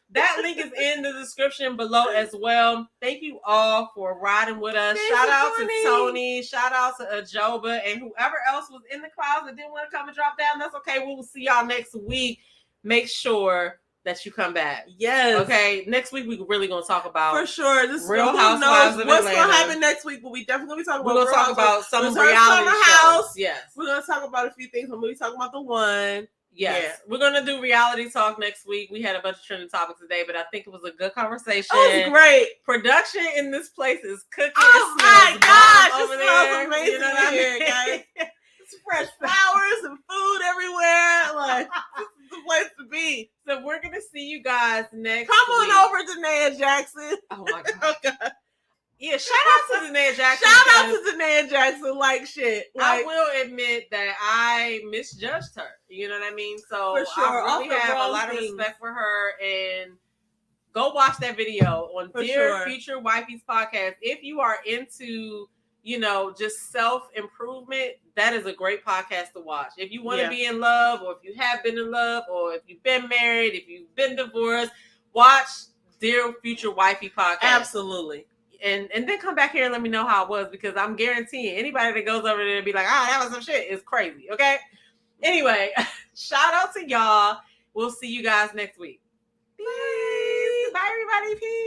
Speaker 1: that link is in the description below as well. Thank you all for riding with us. Shout out to Tony. Shout out to Ajoba and whoever else was in the clouds that didn't want to come and drop down. That's okay. We will see y'all next week. Make sure that you come back.
Speaker 2: Yes.
Speaker 1: Okay. Next week we're really gonna talk about
Speaker 2: for sure. This
Speaker 1: Real Housewives of Atlanta.
Speaker 2: What's gonna happen next week? But we definitely talk about.
Speaker 1: We're gonna talk about some reality shows. Yes.
Speaker 2: We're gonna talk about a few things. We're gonna be talking about the one.
Speaker 1: Yes. Yeah. We're gonna do reality talk next week. We had a bunch of trending topics today, but I think it was a good conversation.
Speaker 2: It was great.
Speaker 1: Production in this place is cooking.
Speaker 2: Oh my gosh!
Speaker 1: Over there.
Speaker 2: Amazing, you know what I mean, guys. It's fresh flowers and food everywhere. Like. The place to be.
Speaker 1: So we're gonna see you guys next
Speaker 2: Come
Speaker 1: week.
Speaker 2: on over to Danae Jackson.
Speaker 1: Oh my god. Oh god. Yeah, shout out to Danae Jackson.
Speaker 2: Shout out to Danae Jackson, like shit.
Speaker 1: I will admit that I misjudged her. You know what I mean? So
Speaker 2: for sure.
Speaker 1: I really have a lot of respect for her. And go watch that video on Dear Future Wifey's podcast. If you are into just self-improvement, that is a great podcast to watch. If you want to be in love, or if you have been in love, or if you've been married, if you've been divorced, watch Dear Future Wifey podcast.
Speaker 2: Absolutely.
Speaker 1: And then come back here and let me know how it was, because I'm guaranteeing anybody that goes over there and be like, that was some shit, is crazy. Okay? Anyway, shout out to y'all. We'll see you guys next week. Peace. Bye everybody. Peace.